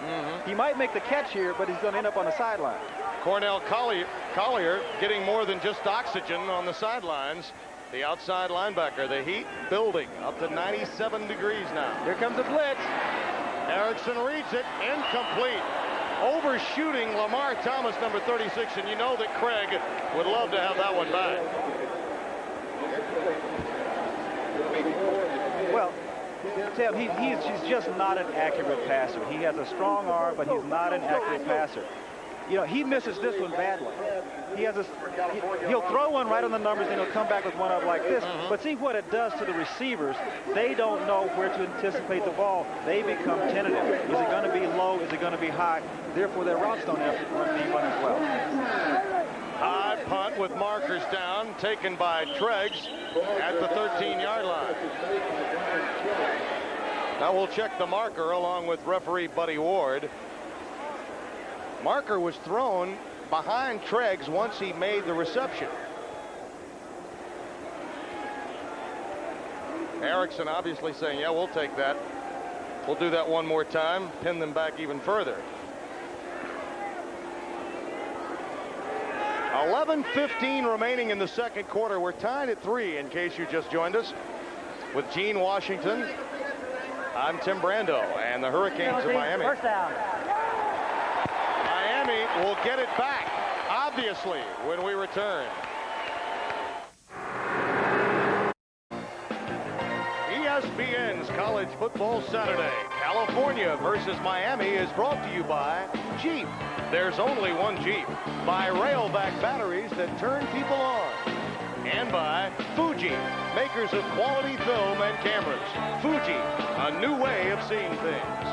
He might make the catch here, but he's going to end up on the sideline. Cornell Collier getting more than just oxygen on the sidelines. The outside linebacker, the heat building up to 97 degrees now. Here comes the blitz. Erickson reads it, incomplete. Overshooting Lamar Thomas, number 36, and you know that Craig would love to have that one back. Well, Tim, he's just not an accurate passer. He has a strong arm, but he's not an accurate passer. You know, he misses this one badly. He'll throw one right on the numbers, and he'll come back with one up like this. But see what it does to the receivers. They don't know where to anticipate the ball. They become tentative. Is it going to be low? Is it going to be high? Therefore, their routes don't have to be run as well. High punt with markers down, taken by Treggs at the 13-yard line. Now we'll check the marker along with referee Buddy Ward. Marker was thrown behind Treggs once he made the reception. Erickson obviously saying, yeah, we'll take that. We'll do that one more time, pin them back even further. 11:15 remaining in the second quarter. We're tied at 3 in case you just joined us. With Gene Washington, I'm Tim Brando, and the Hurricanes of Miami. First down. Miami will get it back, obviously, when we return. ESPN's College Football Saturday. California versus Miami is brought to you by Jeep. There's only one Jeep. By Railback batteries that turn people on. And by Fuji, makers of quality film and cameras. Fuji, a new way of seeing things.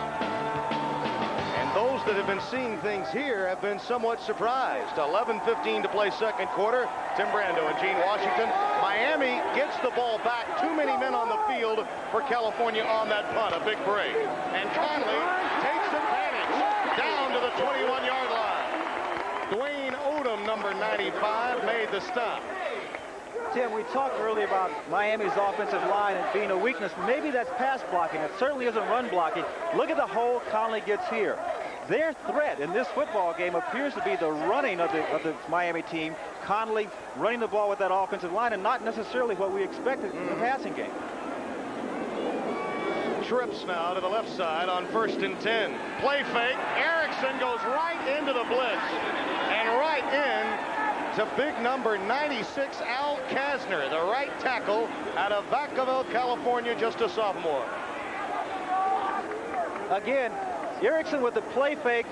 And those that have been seeing things here have been somewhat surprised. 11:15 to play second quarter. Tim Brando and Gene Washington. Miami gets the ball back. Too many men on the field for California on that punt. A big break. And Conley takes advantage down to the 21-yard line. Dwayne Odom, number 95, made the stop. Tim, we talked earlier about Miami's offensive line and being a weakness. Maybe that's pass blocking. It certainly isn't run blocking. Look at the hole Conley gets here. Their threat in this football game appears to be the running of the Miami team. Conley running the ball with that offensive line, and not necessarily what we expected in the passing game. Trips now to the left side on 1st and 10. Play fake. Erickson goes right into the blitz and right in to big number 96, Al Kasner, the right tackle out of Vacaville, California, just a sophomore. Again, Erickson with the play fake.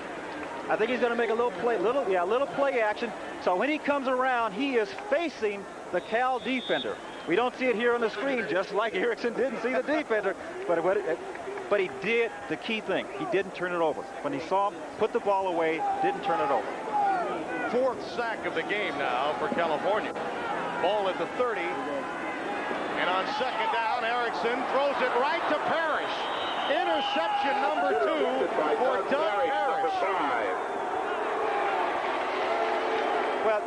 I think he's going to make a little play action. So when he comes around, he is facing the Cal defender. We don't see it here on the screen, just like Erickson didn't see the defender. But he did the key thing. He didn't turn it over. When he saw him put the ball away, didn't turn it over. 4th sack of the game now for California. Ball at the 30. And on 2nd down, Erickson throws it right to Parrish. Interception number 2 for Doug Parrish. Well,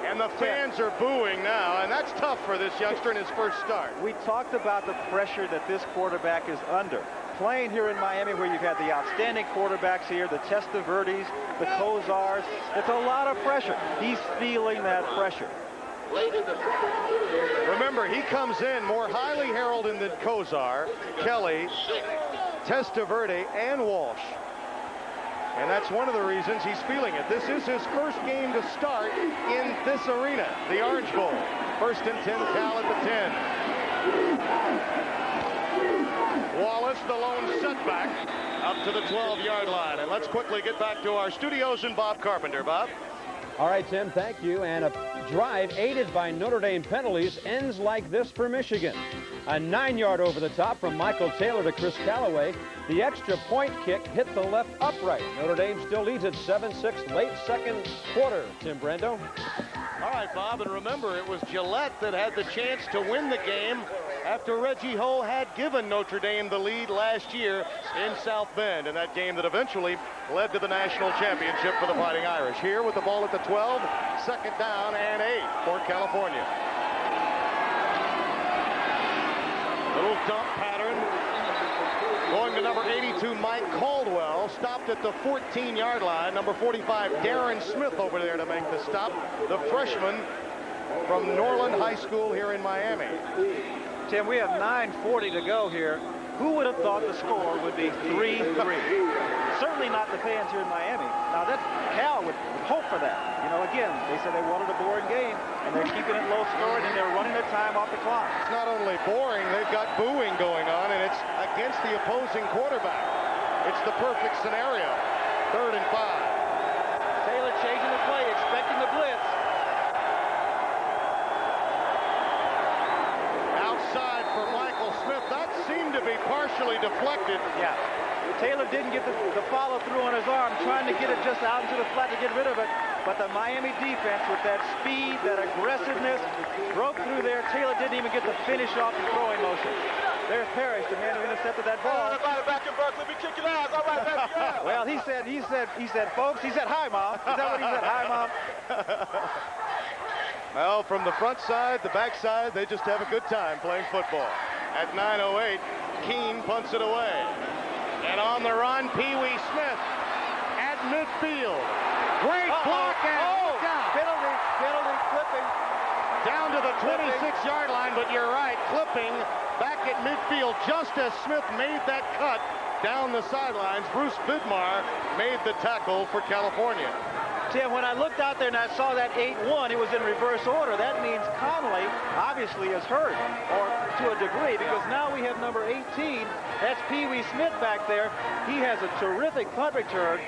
and the fans are booing now, and that's tough for this youngster in his first start. We talked about the pressure that this quarterback is under. Playing here in Miami, where you've had the outstanding quarterbacks here, the Testaverdes, the Kozars, it's a lot of pressure. He's feeling that pressure. Remember, he comes in more highly heralded than Kozar, Kelly, Testaverde, and Walsh. And that's one of the reasons he's feeling it. This is his first game to start in this arena, the Orange Bowl. 1st and 10, Cal at the 10. Wallace, the lone setback, up to the 12-yard line. And let's quickly get back to our studios and Bob Carpenter. Bob? All right, Tim, thank you. And a drive aided by Notre Dame penalties ends like this for Michigan. A 9-yard over the top from Michael Taylor to Chris Callaway. The extra point kick hit the left upright. Notre Dame still leads at 7-6 late second quarter. Tim Brando. All right, Bob, and remember, it was Gillette that had the chance to win the game after Reggie Ho had given Notre Dame the lead last year in South Bend in that game that eventually led to the national championship for the Fighting Irish. Here with the ball at the 12, 2nd down and 8 for California. Little dump pattern going to number 82, Mike Caldwell, stopped at the 14-yard line. Number 45, Darren Smith over there to make the stop. The freshman from Norland High School here in Miami. Tim, we have 9:40 to go here. Who would have thought the score would be 3-3? Certainly not the fans here in Miami. Now, that Cal would hope for that. You know, again, they said they wanted a boring game, and they're keeping it low scoring, and they're running their time off the clock. It's not only boring, they've got booing going on, and it's against the opposing quarterback. It's the perfect scenario. 3rd and 5. Taylor changing the play, expecting the blitz. Outside for Michael Smith. That seemed to be partially deflected. Yeah. Taylor didn't get the follow through on his arm, trying to get it just out into the flat to get rid of it. But the Miami defense, with that speed, that aggressiveness, broke through there. Taylor didn't even get the finish off the throwing motion. There's Parrish, the man who intercepted that ball. Back in Berkeley, be kicking ass. All right, let's go. Well, he said, folks, he said, hi, Mom. Is that what he said? Hi, Mom. Well, from the front side, the back side, they just have a good time playing football. At 9:08, Keene punts it away. And on the run, Pee Wee Smith at midfield. Great block and penalty, clipping. Down to the 26-yard line, but you're right, clipping back at midfield just as Smith made that cut down the sidelines. Bruce Vidmar made the tackle for California. Tim, when I looked out there and I saw that 8-1, it was in reverse order. That means Conley obviously is hurt, or to a degree, because now we have number 18. That's Pee Wee Smith back there. He has a terrific punt return.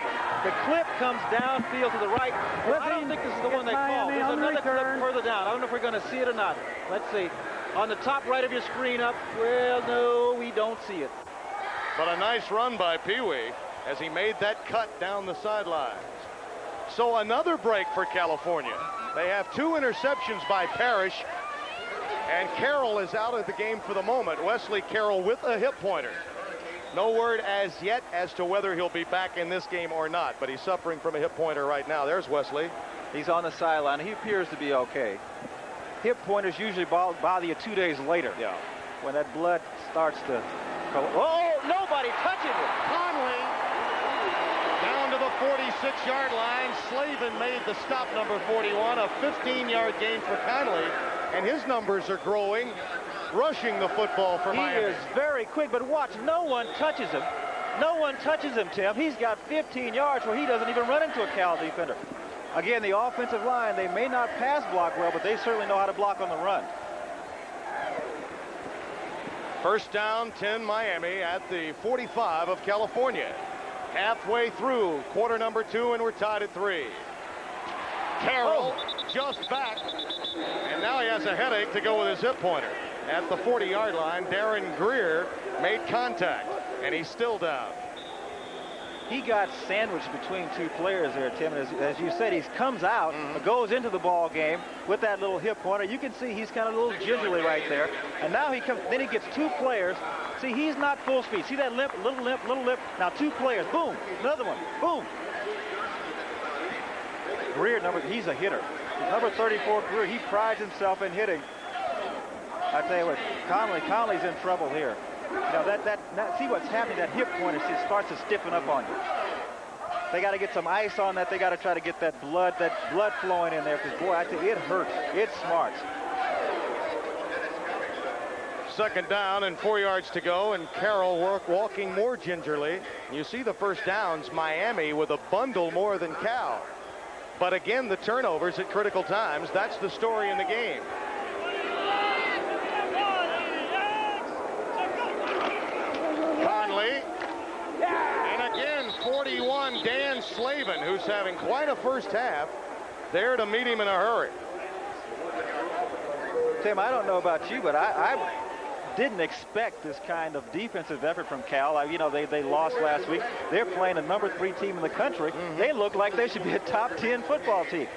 The clip comes downfield to the right. Well, I don't think this is the one they called. There's another clip further down. I don't know if we're going to see it or not. Let's see. On the top right of your screen up. Well, no, we don't see it. But a nice run by Pee Wee as he made that cut down the sidelines. So another break for California. They have 2 interceptions by Parrish, and Carroll is out of the game for the moment. Wesley Carroll with a hip pointer. No word as yet as to whether he'll be back in this game or not, but he's suffering from a hip pointer right now. There's Wesley. He's on the sideline. He appears to be okay. Hip pointers usually bother you 2 days later. Yeah. When that blood starts to go. Oh, nobody touching it. Conley down to the 46-yard line. Slavin made the stop, number 41. A 15-yard gain for Conley, and his numbers are growing, rushing the football for Miami. He is very quick, but watch, no one touches him. No one touches him, Tim. He's got 15 yards where he doesn't even run into a Cal defender. Again, the offensive line, they may not pass block well, but they certainly know how to block on the run. First down, 10 Miami at the 45 of California. Halfway through quarter number 2, and we're tied at 3. Carroll just back, and now he has a headache to go with his hip pointer. At the 40-yard line, Darren Greer made contact, and he's still down. He got sandwiched between 2 players there, Tim. As you said, he comes out, goes into the ball game with that little hip pointer. You can see he's kind of a little gingerly right there. And now he comes, then he gets 2 players. See, he's not full speed. See that limp, little limp, little limp. Now 2 players, boom, another one, boom. Greer, he's a hitter. Number 34, Greer, he prides himself in hitting. I tell you what, Conley's in trouble here. You know, see what's happening, that hip pointer starts to stiffen up on you. They got to get some ice on that. They got to try to get that blood flowing in there, because, boy, I tell you, it hurts. It smarts. Second down and 4 yards to go, and Carroll walking more gingerly. You see the first downs, Miami with a bundle more than Cal. But again, the turnovers at critical times, that's the story in the game. Conley, and again 41, Dan Slavin, who's having quite a first half, there to meet him in a hurry. Tim, I don't know about you, but I didn't expect this kind of defensive effort from Cal. You know, they lost last week. They're playing a number 3 team in the country. They look like they should be a top 10 football team.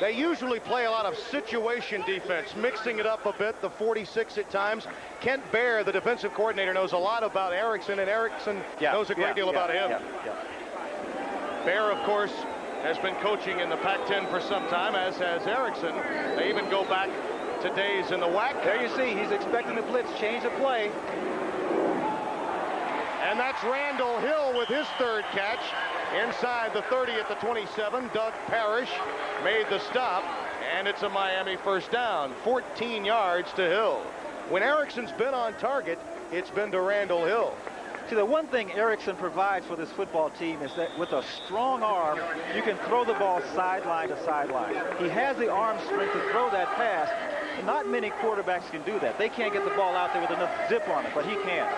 They usually play a lot of situation defense, mixing it up a bit, the 46 at times. Kent Baer, the defensive coordinator, knows a lot about Erickson, and Erickson knows a great deal about him. Baer, of course, has been coaching in the Pac-10 for some time, as has Erickson. They even go back to days in the WAC. There you see, he's expecting the blitz, change the play. And that's Randall Hill with his 3rd catch. Inside the 30 at the 27, Doug Parrish made the stop, and it's a Miami first down, 14 yards to Hill. When Erickson's been on target, it's been to Randall Hill. See, the one thing Erickson provides for this football team is that with a strong arm, you can throw the ball sideline to sideline. He has the arm strength to throw that pass. Not many quarterbacks can do that. They can't get the ball out there with enough zip on it, but he can.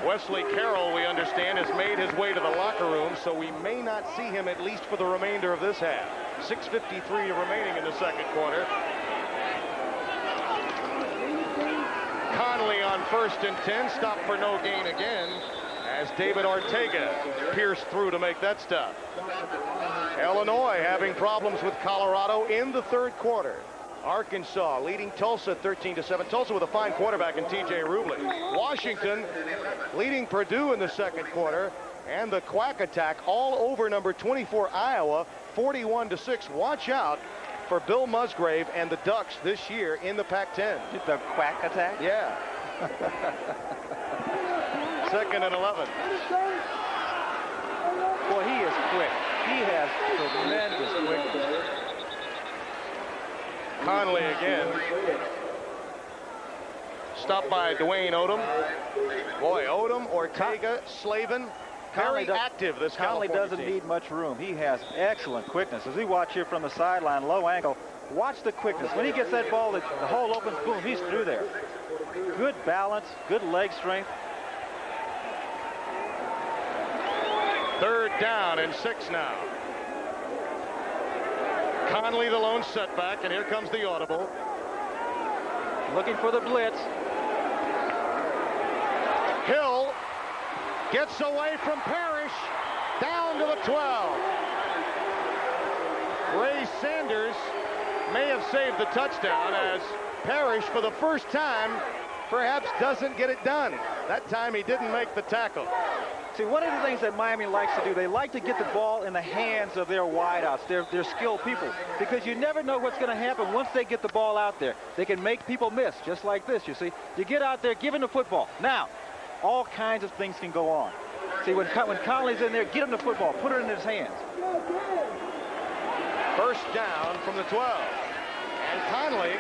Wesley Carroll, we understand, has made his way to the locker room, so we may not see him at least for the remainder of this half. 6:53 remaining in the second quarter. Conley on 1st and 10, stop for no gain again, as David Ortega pierced through to make that stop. Illinois having problems with Colorado in the 3rd quarter. Arkansas leading Tulsa 13-7. Tulsa with a fine quarterback in T.J. Rubley. Washington leading Purdue in the 2nd quarter. And the Quack attack all over number 24 Iowa 41-6. Watch out for Bill Musgrave and the Ducks this year in the Pac-10. The Quack attack? Yeah. 2nd and 11. Boy, he is quick. He has tremendous quickness. Conley again. Stopped by Dwayne Odom. Boy, Odom, Ortega, Slavin, very active this Conley California doesn't team. need much room. He has excellent quickness. As we watch here from the sideline, low angle, Watch the quickness. When he gets that ball, the hole opens, boom, he's through there. Good balance, good leg strength. 3rd down and 6 now. Conley the lone setback, and here comes the audible. Looking for the blitz. Hill gets away from Parrish, down to the 12. Ray Sanders may have saved the touchdown as Parrish, for the first time, perhaps doesn't get it done. That time he didn't make the tackle. See, one of the things that Miami likes to do, they like to get the ball in the hands of their wideouts, their skilled people, because you never know what's going to happen once they get the ball out there. They can make people miss, just like this, you see. You get out there, give him the football. Now, all kinds of things can go on. See, when Conley's in there, get him the football, put it in his hands. 1st down from the 12. And Conley,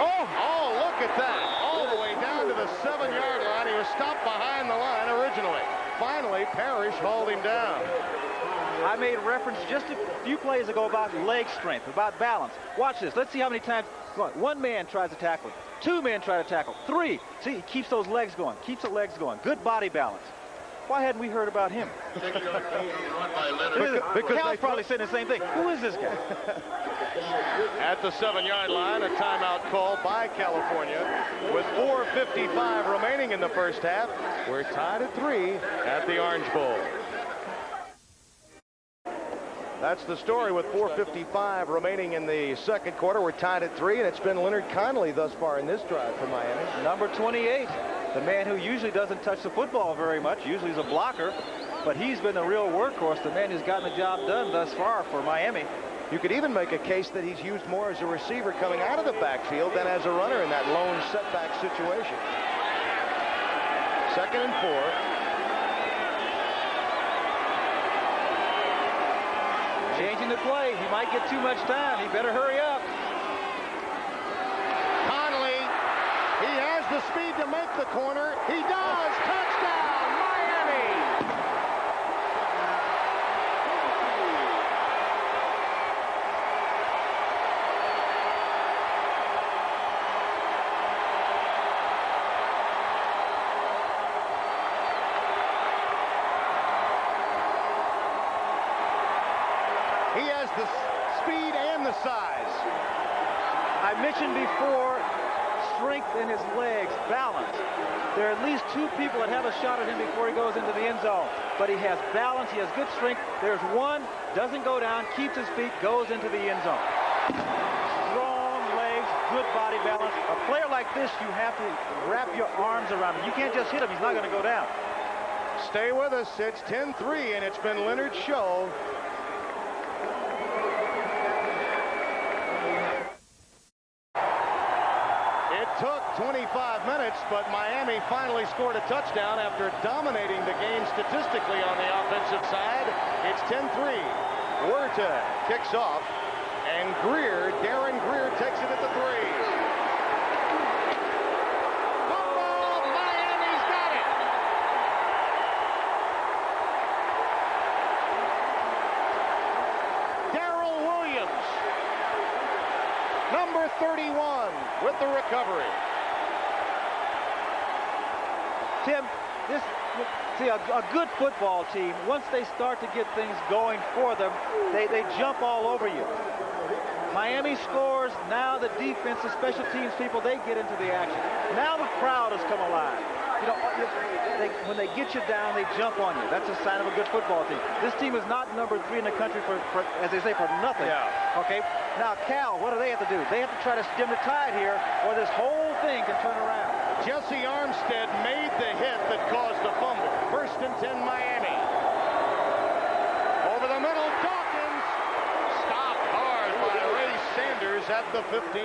oh, look at that. All the way down to the 7-yard line. He was stopped behind the line originally. Finally, Parrish hauled him down. I made reference just a few plays ago about leg strength, about balance. Watch this. Let's see how many times. One man tries to tackle him. 2 men try to tackle. 3. See, he keeps those legs going. Keeps the legs going. Good body balance. Why hadn't we heard about him? Because Cal's probably saying the same thing. Who is this guy? At the 7-yard line, a timeout call by California. With 4:55 remaining in the first half, we're tied at 3 at the Orange Bowl. That's the story with 4:55 remaining in the second quarter. We're tied at 3, and it's been Leonard Conley thus far in this drive for Miami. Number 28, the man who usually doesn't touch the football very much. Usually he's a blocker, but he's been the real workhorse, the man who's gotten the job done thus far for Miami. You could even make a case that he's used more as a receiver coming out of the backfield than as a runner in that lone setback situation. 2nd and 4. Changing the play. He might get too much time. He better hurry up. Conley, he has the speed to make the corner. He does. Touchdown, Miami! He has the speed and the size. I mentioned before strength in his legs, balance. There are at least 2 people that have a shot at him before he goes into the end zone. But he has balance, he has good strength. There's one, doesn't go down, keeps his feet, goes into the end zone. Strong legs, good body balance. A player like this, you have to wrap your arms around him. You can't just hit him, he's not going to go down. Stay with us, it's 10-3, and it's been Leonard's show. Took 25 minutes, but Miami finally scored a touchdown after dominating the game statistically on the offensive side. It's 10-3. Huerta kicks off, and Darren Greer takes it at the 3. Football, Miami's got it. Darrell Williams, number 31, with the recovery. Tim, a good football team, once they start to get things going for them, they jump all over you. Miami scores. Now the defense, the special teams people, they get into the action. Now the crowd has come alive. You know, when they get you down, they jump on you. That's a sign of a good football team. This team is not number 3 in the country for as they say, for nothing. Yeah. Okay. Now, Cal, what do they have to do? They have to try to stem the tide here, or this whole thing can turn around. Jesse Armstead made the hit that caused the fumble. 1st and 10, Miami. Over the middle, Dawkins. Stopped hard by Ray Sanders at the 15.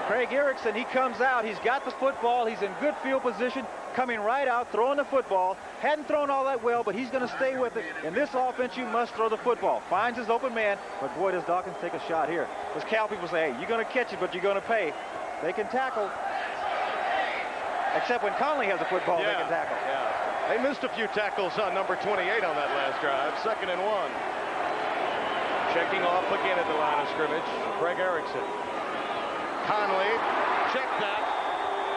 Craig Erickson, he comes out. He's got the football. He's in good field position, coming right out, throwing the football. Hadn't thrown all that well, but he's going to stay with it. In this offense, you must throw the football. Finds his open man, but boy, does Dawkins take a shot here. As Cal people say, hey, you're going to catch it, but you're going to pay. They can tackle. Except when Conley has the football, they can tackle. Yeah. They missed a few tackles on number 28 on that last drive. 2nd and 1. Checking off again at the line of scrimmage, Craig Erickson. Conley, check that.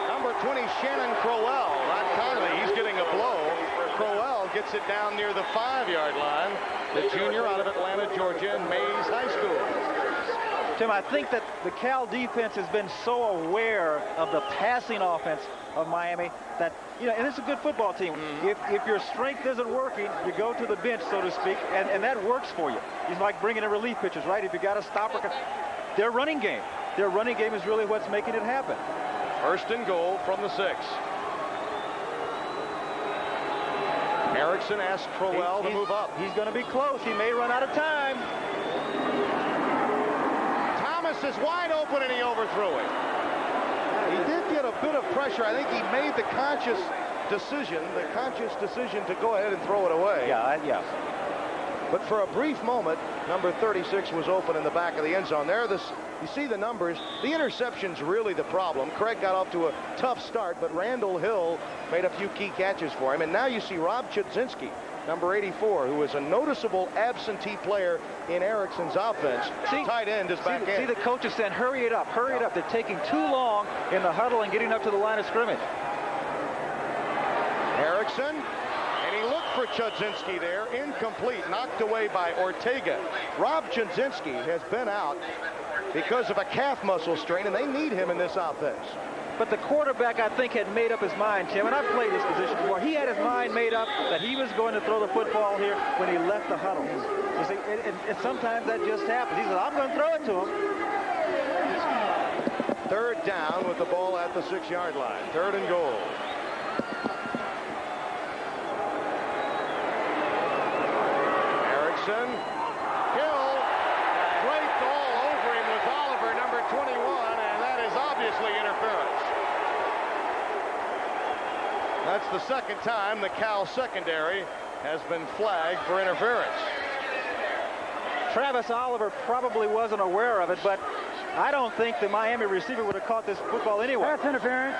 Number 20, Shannon Crowell. Not Conley, he's getting a blow. Crowell gets it down near the 5-yard line. The junior out of Atlanta, Georgia, and Mays High School. Tim, I think that the Cal defense has been so aware of the passing offense of Miami that, and it's a good football team. If your strength isn't working, you go to the bench, so to speak, and that works for you. It's like bringing in relief pitchers, right? If you got a stopper, their running game is really what's making it happen. First and goal from the 6. Erickson asks Crowell to move up. He's going to be close. He may run out of time. Thomas is wide open and he overthrew it. He did get a bit of pressure. I think he made the conscious decision to go ahead and throw it away. Yeah. But for a brief moment, number 36 was open in the back of the end zone. You see the numbers. The interception's really the problem. Craig got off to a tough start, but Randall Hill made a few key catches for him. And now you see Rob Chudzinski, number 84, who is a noticeable absentee player in Erickson's offense. Tight end is back in. See the coaches saying, hurry it up, hurry it up. They're taking too long in the huddle and getting up to the line of scrimmage. Erickson, and he looked for Chudzinski there. Incomplete, knocked away by Ortega. Rob Chudzinski has been out because of a calf muscle strain, and they need him in this offense. But the quarterback, I think, had made up his mind, Tim, and I've played this position before. He had his mind made up that he was going to throw the football here when he left the huddle. You see, and sometimes that just happens. He said, I'm going to throw it to him. Third down with the ball at the 6-yard line. Third and goal. Erickson. Hill draped all over him with Oliver, number 21, and that is obviously interference. That's the second time the Cal secondary has been flagged for interference. Travis Oliver probably wasn't aware of it, but I don't think the Miami receiver would have caught this football anyway. That's interference.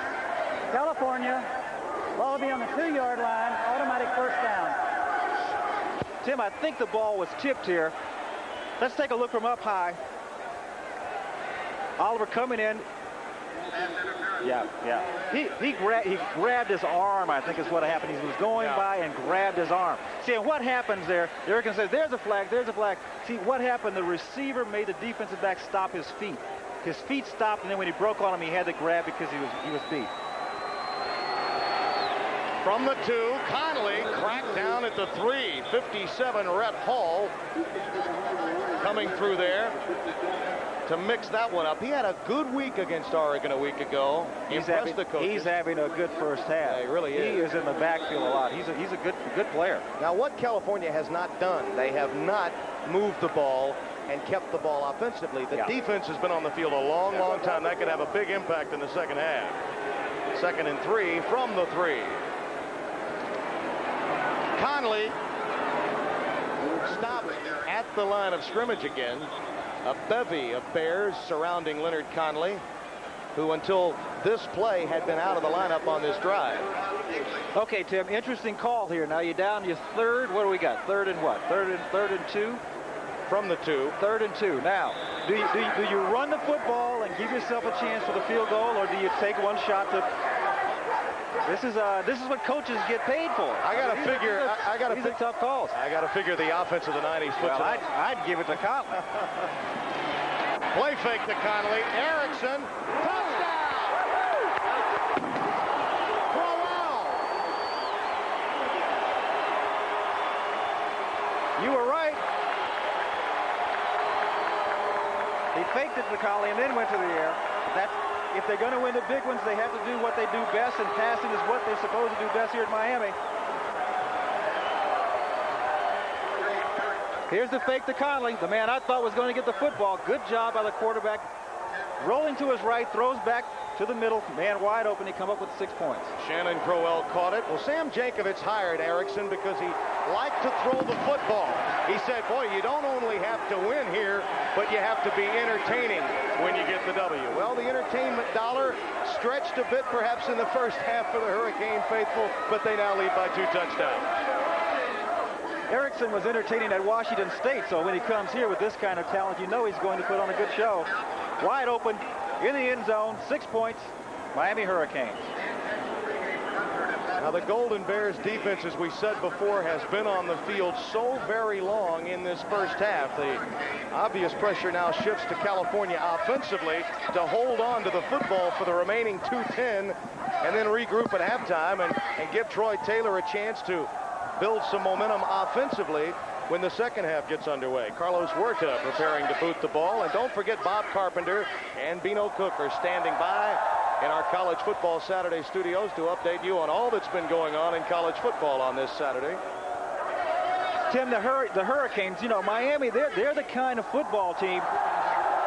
California. Ball will be on the 2-yard line. Automatic first down. Tim, I think the ball was tipped here. Let's take a look from up high. Oliver coming in. Yeah. He grabbed his arm, I think is what happened. He was going by and grabbed his arm. See, and what happens there, Erickson says, there's a flag, there's a flag. See, what happened, the receiver made the defensive back stop his feet. His feet stopped, and then when he broke on him, he had to grab because he was beat. From the 2, Conley cracked down at the 3. 57, Rhett Hall coming through there to mix that one up. He had a good week against Oregon a week ago. He's having a good first half. Yeah, he really is. He is in the backfield a lot. He's a good player. Now, what California has not done, they have not moved the ball and kept the ball offensively. The defense has been on the field a long time. That could have a big impact in the second half. 2nd and 3 from the 3. Conley stopped at the line of scrimmage again. A bevy of Bears surrounding Leonard Conley, who until this play had been out of the lineup on this drive. Okay, Tim, interesting call here. Now you're down to your third. What do we got? Third and what? Third and 2? From the 2. 3rd and 2. Now, do you run the football and give yourself a chance for the field goal, or do you take one shot to... This is what coaches get paid for. These are tough calls. I got to figure the offense of the 90s puts it up. I'd give it to Conley. Play fake to Conley. Erickson. Touchdown! Crowell. You were right. He faked it to Conley and then went to the air. If they're going to win the big ones, they have to do what they do best, and passing is what they're supposed to do best here at Miami. Here's the fake to Conley, the man I thought was going to get the football. Good job by the quarterback. Rolling to his right, throws back to the middle. Man wide open, he come up with 6 points. Shannon Crowell caught it. Well, Sam Jankovich hired Erickson because he liked to throw the football. He said, boy, you don't only have to win here, but you have to be entertaining when you get the W. Well, the entertainment dollar stretched a bit perhaps in the first half for the Hurricane faithful, but they now lead by 2 touchdowns. Erickson was entertaining at Washington State, so when he comes here with this kind of talent, you know he's going to put on a good show. Wide open, in the end zone, 6 points, Miami Hurricanes. Now the Golden Bears defense, as we said before, has been on the field so very long in this first half. The obvious pressure now shifts to California offensively to hold on to the football for the remaining 2:10 and then regroup at halftime and give Troy Taylor a chance to build some momentum offensively when the second half gets underway. Carlos Huerta preparing to boot the ball, and don't forget Bob Carpenter and Bino Cook are standing by in our College Football Saturday studios to update you on all that's been going on in college football on this Saturday. Tim, the Hurricanes, you know, Miami, they're the kind of football team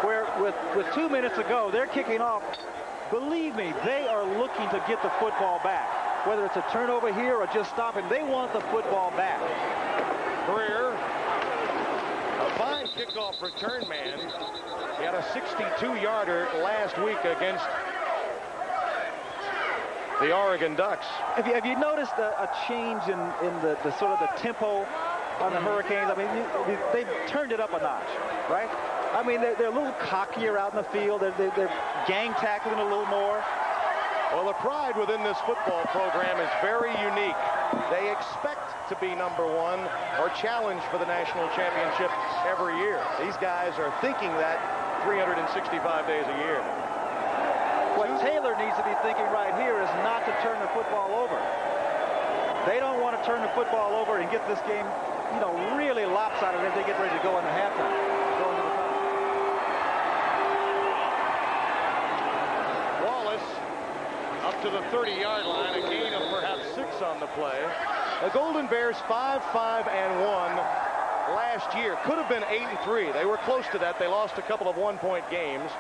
where with 2 minutes to go, they're kicking off. Believe me, they are looking to get the football back. Whether it's a turnover here or just stopping, they want the football back. Greer, a fine kickoff return man. He had a 62-yarder last week against the Oregon Ducks. Have you noticed a change in the sort of the tempo on the Hurricanes? I mean, they've turned it up a notch, right? I mean, they're a little cockier out in the field. They're gang tackling a little more. Well, the pride within this football program is very unique. They expect to be number one or challenge for the national championship every year. These guys are thinking that 365 days a year. What Taylor needs to be thinking right here is not to turn the football over. They don't want to turn the football over and get this game, you know, really lopsided as they get ready to go into halftime. Go into the final. Wallace up to the 30-yard line, a gain of perhaps 6 on the play. The Golden Bears 5-5-1 last year. Could have been 8-3. They were close to that. They lost a couple of one-point games.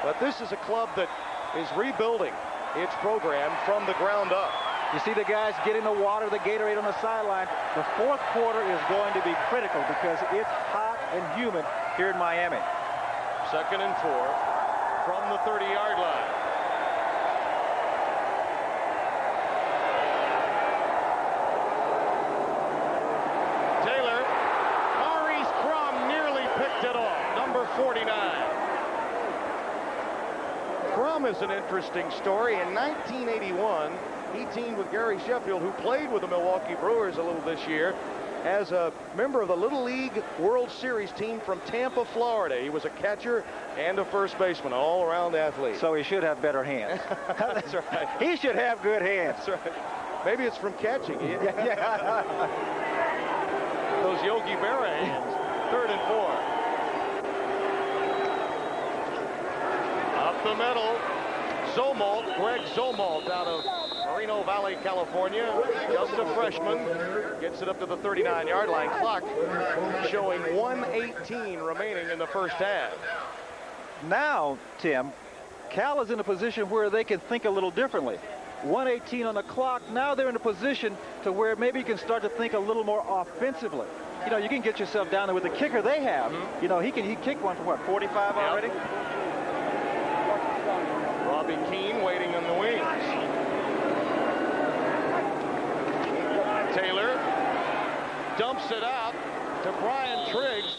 But this is a club that is rebuilding its program from the ground up. You see the guys getting the water, the Gatorade on the sideline. The fourth quarter is going to be critical because it's hot and humid here in Miami. 2nd and 4 from the 30-yard line. Taylor, Maurice Crum nearly picked it off. Number 49. Crum is an interesting story. In 1981, he teamed with Gary Sheffield, who played with the Milwaukee Brewers a little this year, as a member of the Little League World Series team from Tampa, Florida. He was a catcher and a first baseman, all-around athlete. So he should have better hands. That's right. He should have good hands. That's right. Maybe it's from catching. Yeah. Those Yogi Berra hands. 3rd and 4. Up the middle, Zomolt, Greg Zomolt out of Moreno Valley, California. Just a freshman. Gets it up to the 39-yard line. Clock showing 1:18 remaining in the first half. Now, Tim, Cal is in a position where they can think a little differently. 1:18 on the clock. Now they're in a position to where maybe you can start to think a little more offensively. You know, you can get yourself down there with the kicker they have. You know, he kicked one from what, 45 already? Robbie Keane waiting in the wings. Taylor dumps it out to Brian Triggs,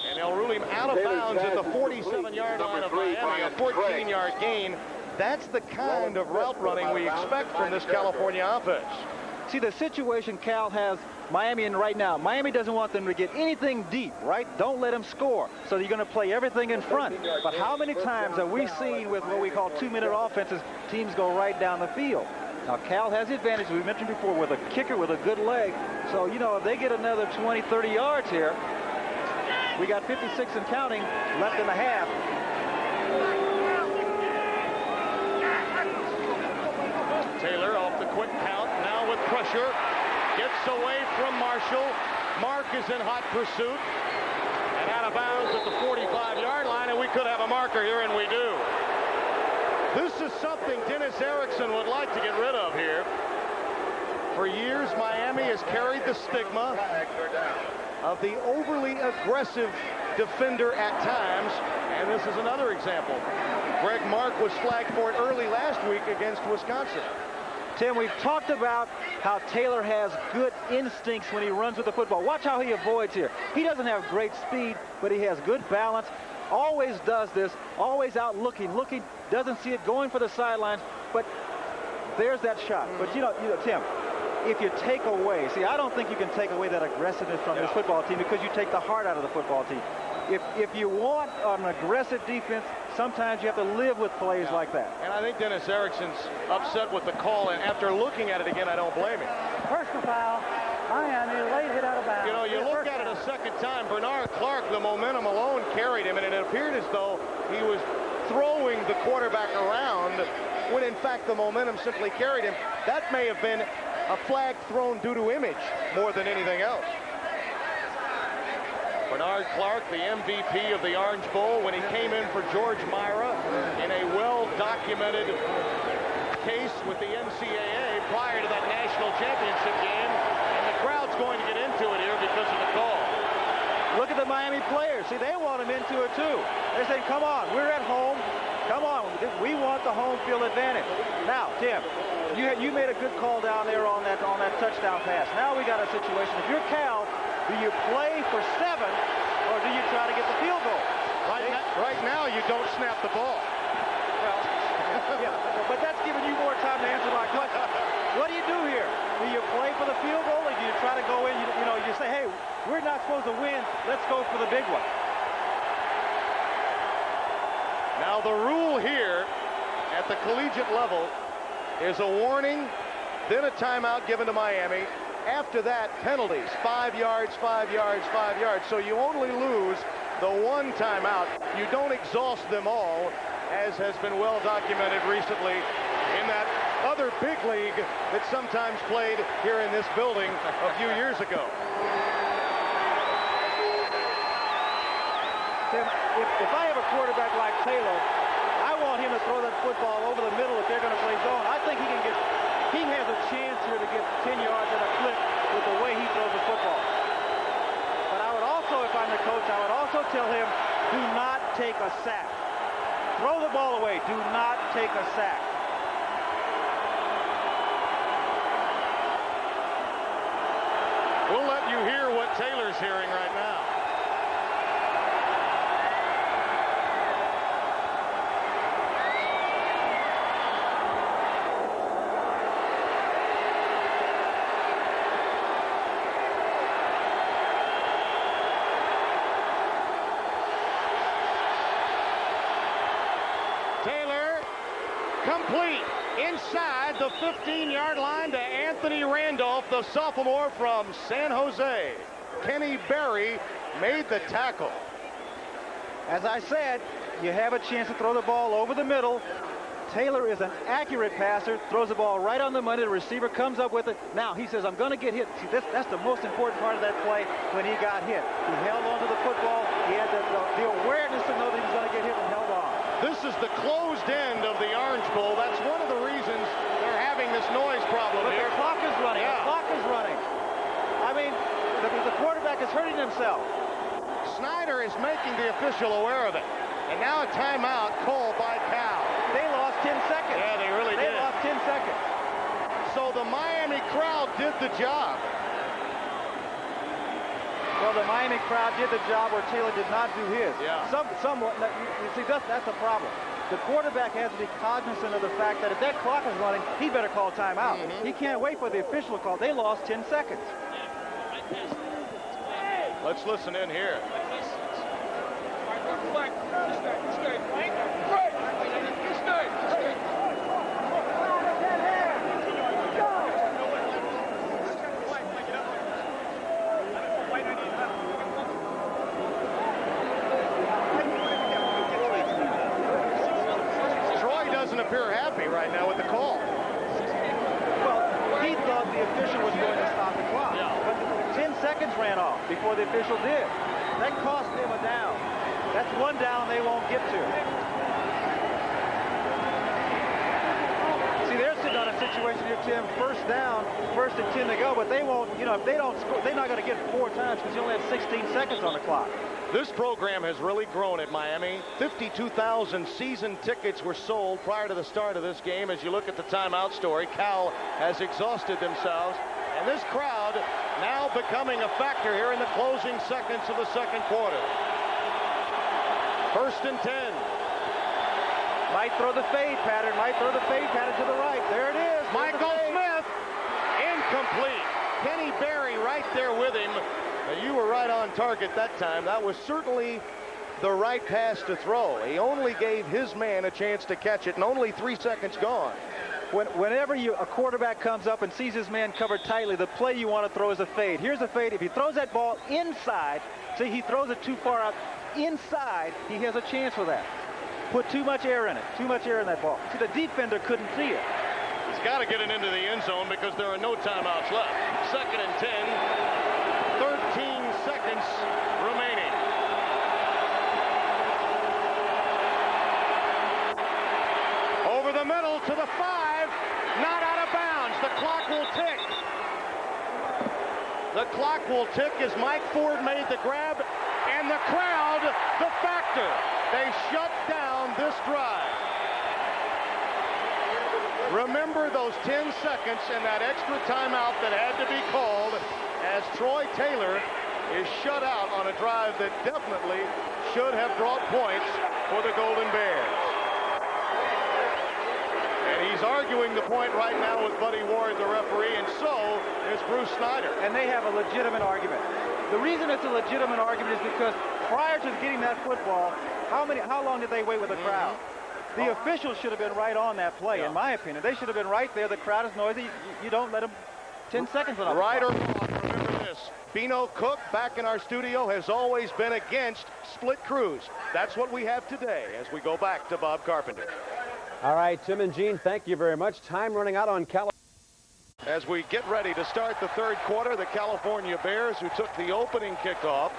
and they'll rule him out of bounds at the 47-yard line of Miami, a 14-yard gain. That's the kind of route running we expect from this California offense. See, the situation Cal has Miami in right now, Miami doesn't want them to get anything deep, right? Don't let them score. So you're going to play everything in front. But how many times have we seen with what we call 2-minute offenses, teams go right down the field? Now, Cal has the advantage, we mentioned before, with a kicker with a good leg. So, you know, if they get another 20, 30 yards here, we got 56 and counting left in the half. Taylor off the quick count, now with pressure. Gets away from Marshall. Mark is in hot pursuit. And out of bounds at the 45-yard line, and we could have a marker here, and we do. This is something Dennis Erickson would like to get rid of here. For years, Miami has carried the stigma of the overly aggressive defender at times, and this is another example. Greg Mark was flagged for it early last week against Wisconsin. Tim, we've talked about how Taylor has good instincts when he runs with the football. Watch how he avoids here. He doesn't have great speed, but he has good balance. Always does this, always out looking, doesn't see it, going for the sidelines, but there's that shot. But you know, Tim, if you take away, see, I don't think you can take away that aggressiveness from this football team because you take the heart out of the football team. If you want an aggressive defense, sometimes you have to live with plays like that. And I think Dennis Erickson's upset with the call, and after looking at it again, I don't blame him. Personal foul. Miami late hit out of bounds. You know, you look at it a second time, Bernard Clark, the momentum alone carried him, and it appeared as though he was throwing the quarterback around when, in fact, the momentum simply carried him. That may have been a flag thrown due to image more than anything else. Bernard Clark, the MVP of the Orange Bowl, when he came in for George Myra in a well-documented case with the NCAA prior to that national championship game. And the crowd's going to get into it here because of the call. Look at the Miami players. See, they want him into it too. They're saying, come on, we're at home. Come on, we want the home field advantage. Now, Tim, you made a good call down there on that touchdown pass. Now we got a situation. If you're Cal, do you play for 7 or do you try to get the field goal? Right now, you don't snap the ball. Well, yeah, but that's giving you more time to answer my question. What do you do here? Do you play for the field goal or do you try to go in? You say, hey, we're not supposed to win. Let's go for the big one. Now, the rule here at the collegiate level is a warning, then a timeout given to Miami. After that, penalties, 5 yards, 5 yards, 5 yards. So you only lose the one timeout. You don't exhaust them all, as has been well documented recently in that other big league that sometimes played here in this building a few years ago. Tim, if I have a quarterback like Taylor, I want him to throw that football over the middle if they're going to play zone. I think he has a chance here to get 10 yards at a clip with the way he throws the football. But I would also, if I'm the coach, I would also tell him, do not take a sack. Throw the ball away. Do not take a sack. We'll let you hear what Taylor's hearing right now. Complete inside the 15-yard line to Anthony Randolph, the sophomore from San Jose. Kenny Berry made the tackle. As I said, you have a chance to throw the ball over the middle. Taylor is an accurate passer, throws the ball right on the money. The receiver comes up with it. Now he says, I'm going to get hit. See, that's the most important part of that play when he got hit. He held on to the football. He had the awareness to know that he was going to get hit and held on. This is the closed end of the Orange Bowl. That's one of the reasons they're having this noise problem but here. The clock is running. Yeah. The clock is running. I mean, the quarterback is hurting himself. Snyder is making the official aware of it. And now a timeout called by Cal. They lost 10 seconds. Yeah, they really did. They lost 10 seconds. So the Miami crowd did the job. Well, the Miami crowd did the job where Taylor did not do his. Yeah. Somewhat. You see, that's the problem. The quarterback has to be cognizant of the fact that if that clock is running, he better call timeout. He can't wait for the official call. They lost 10 seconds. Let's listen in here. Appear happy right now with the call. Well, he thought the official was going to stop the clock. Yeah. But 10 seconds ran off before the official did. That cost them a down. That's one down they won't get to. See, they're sitting on a situation here, Tim. First 1st and 10 to go, but they won't, you know, if they don't score, they're not going to get 4 times because you only have 16 seconds on the clock. This program has really grown at Miami. 52,000 season tickets were sold prior to the start of this game. As you look at the timeout story, Cal has exhausted themselves. And this crowd now becoming a factor here in the closing seconds of the second quarter. 1st and 10. Might throw the fade pattern, to the right. There it is. Michael Smith, incomplete. Kenny Berry right there with him. Now, you were right on target that time. That was certainly the right pass to throw. He only gave his man a chance to catch it, and only 3 seconds gone. Whenever a quarterback comes up and sees his man covered tightly, the play you want to throw is a fade. Here's a fade. If he throws that ball inside, see, he throws it too far out inside, he has a chance for that. Put too much air in it. Too much air in that ball. See, the defender couldn't see it. He's got to get it into the end zone because there are no timeouts left. 2nd and 10. 13 seconds remaining. Over the middle to the 5. Not out of bounds. The clock will tick. The clock will tick as Mike Ford made the grab, and the crowd, the factor. They shut down this drive. Remember those 10 seconds and that extra timeout that had to be called as Troy Taylor is shut out on a drive that definitely should have brought points for the Golden Bears. And he's arguing the point right now with Buddy Ward, the referee, and so is Bruce Snyder. And they have a legitimate argument. The reason it's a legitimate argument is because prior to getting that football, how long did they wait with the crowd? The officials should have been right on that play, in my opinion. They should have been right there. The crowd is noisy. You don't let them 10 seconds on the right or wrong, remember this. Bino Cook back in our studio has always been against split crews. That's what we have today as we go back to Bob Carpenter. All right, Tim and Gene, thank you very much. Time running out on California. As we get ready to start the third quarter, the California Bears, who took the opening kickoff,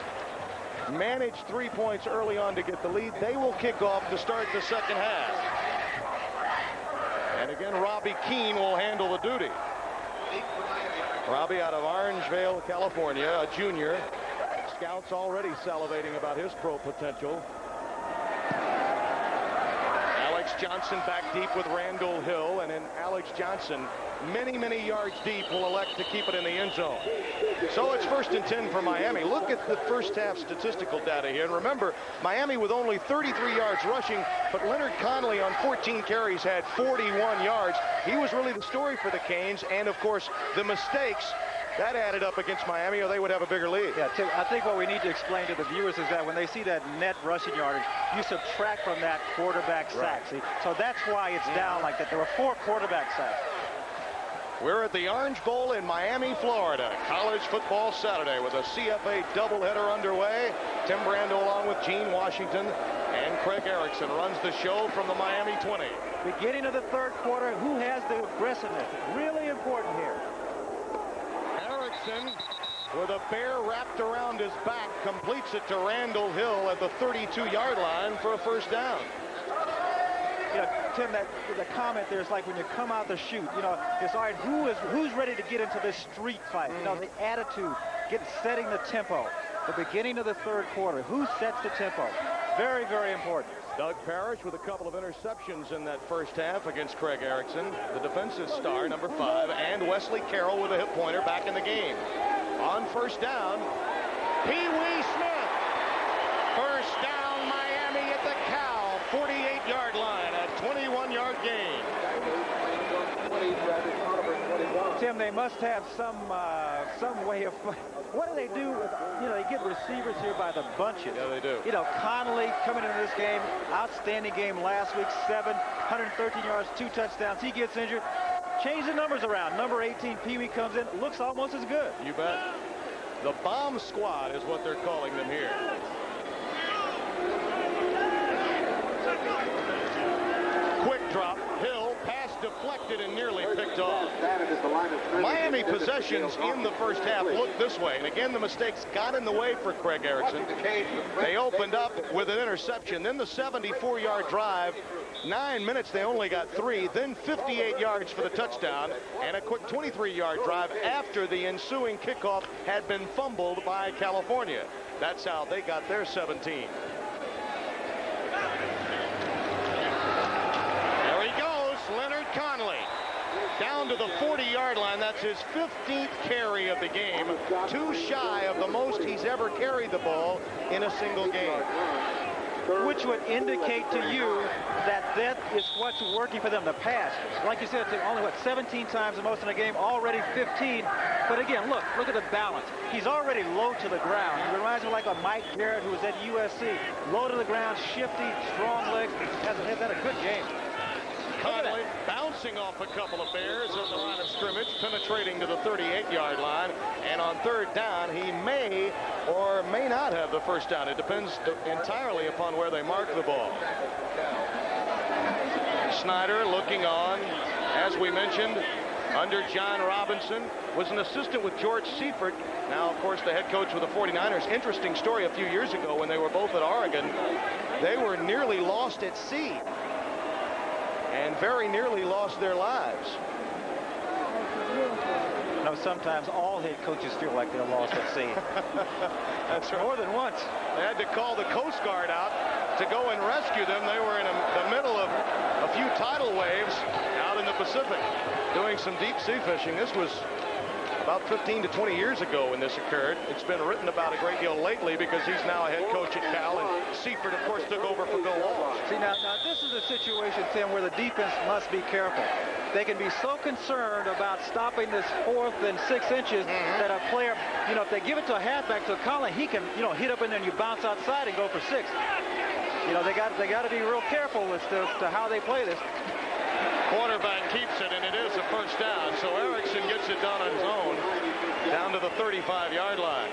managed 3 points early on to get the lead. They will kick off to start the second half. And again, Robbie Keane will handle the duty. Robbie out of Orangevale, California, a junior. Scouts already salivating about his pro potential. Alex Johnson back deep with Randall Hill, and then Alex Johnson many yards deep will elect to keep it in the end zone. So it's 1st and 10 for Miami. Look at the first half statistical data here. And remember, Miami with only 33 yards rushing, but Leonard Connolly on 14 carries had 41 yards. He was really the story for the Canes, and of course the mistakes that added up against Miami, or they would have a bigger lead. Yeah, Tim, I think what we need to explain to the viewers is that when they see that net rushing yardage, you subtract from that quarterback sack. See? So that's why it's down like that. There were 4 quarterback sacks. We're at the Orange Bowl in Miami, Florida. College football Saturday with a CFA doubleheader underway. Tim Brando along with Gene Washington and Craig Erickson runs the show from the Miami 20. Beginning of the third quarter, who has the aggressiveness? Really important here. Erickson with a bear wrapped around his back completes it to Randall Hill at the 32-yard line for a first down. You know, Tim, the comment there is like when you come out the chute, you know, it's all right, who's ready to get into this street fight? You know, the attitude, setting the tempo. The beginning of the third quarter, who sets the tempo? Very, very important. Doug Parrish with a couple of interceptions in that first half against Craig Erickson, the defensive star, number 5, and Wesley Carroll with a hip pointer back in the game. On first down, Pee Wee Smith. First down, Miami at the Cal, 48-yard line, a 21-yard gain. Tim, they must have some way of. What do they do with, you know, they get receivers here by the bunches. Yeah, they do. You know, Connolly coming into this game, outstanding game last week, 113 yards, 2 touchdowns. He gets injured. Change the numbers around. Number 18, Pee Wee comes in, looks almost as good. You bet. The bomb squad is what they're calling them here. Quick drop. Hill, pass deflected and nearly picked off. Miami possessions in the first half looked this way. And again, the mistakes got in the way for Craig Erickson. They opened up with an interception. Then the 74-yard drive 9 minutes, they only got 3, then 58 yards for the touchdown, and a quick 23-yard drive after the ensuing kickoff had been fumbled by California. That's how they got their 17. There he goes, Leonard Conley. Down to the 40-yard line. That's his 15th carry of the game. Too shy of the most he's ever carried the ball in a single game. Which would indicate to you that is what's working for them, the pass. Like you said, it's only, 17 times the most in a game, already 15. But again, look at the balance. He's already low to the ground. He reminds me like a Mike Garrett who was at USC. Low to the ground, shifty, strong legs. Has had a good game. Conley bouncing off a couple of Bears on the line of scrimmage, penetrating to the 38-yard line. And on third down, he may or may not have the first down. It depends entirely upon where they mark the ball. Snyder looking on, as we mentioned, under John Robinson, was an assistant with George Seifert. Now, of course, the head coach with the 49ers. Interesting story a few years ago when they were both at Oregon. They were nearly lost at sea and very nearly lost their lives. You know, sometimes all head coaches feel like they're lost at sea. That's right. More than once. They had to call the Coast Guard out to go and rescue them. They were in the middle of a few tidal waves out in the Pacific doing some deep sea fishing. This was about 15 to 20 years ago when this occurred. It's been written about a great deal lately because he's now a head coach at Cal, and Seifert, of course, took over for Bill Walsh. See, now this is a situation, Tim, where the defense must be careful. They can be so concerned about stopping this 4th and 6 inches that a player, you know, if they give it to a halfback, to Conley, he can, you know, hit up in there and you bounce outside and go for 6. You know, they got to be real careful as to how they play this. Quarterback keeps it, and it is a first down. So Erickson gets it done on his own, down to the 35-yard line.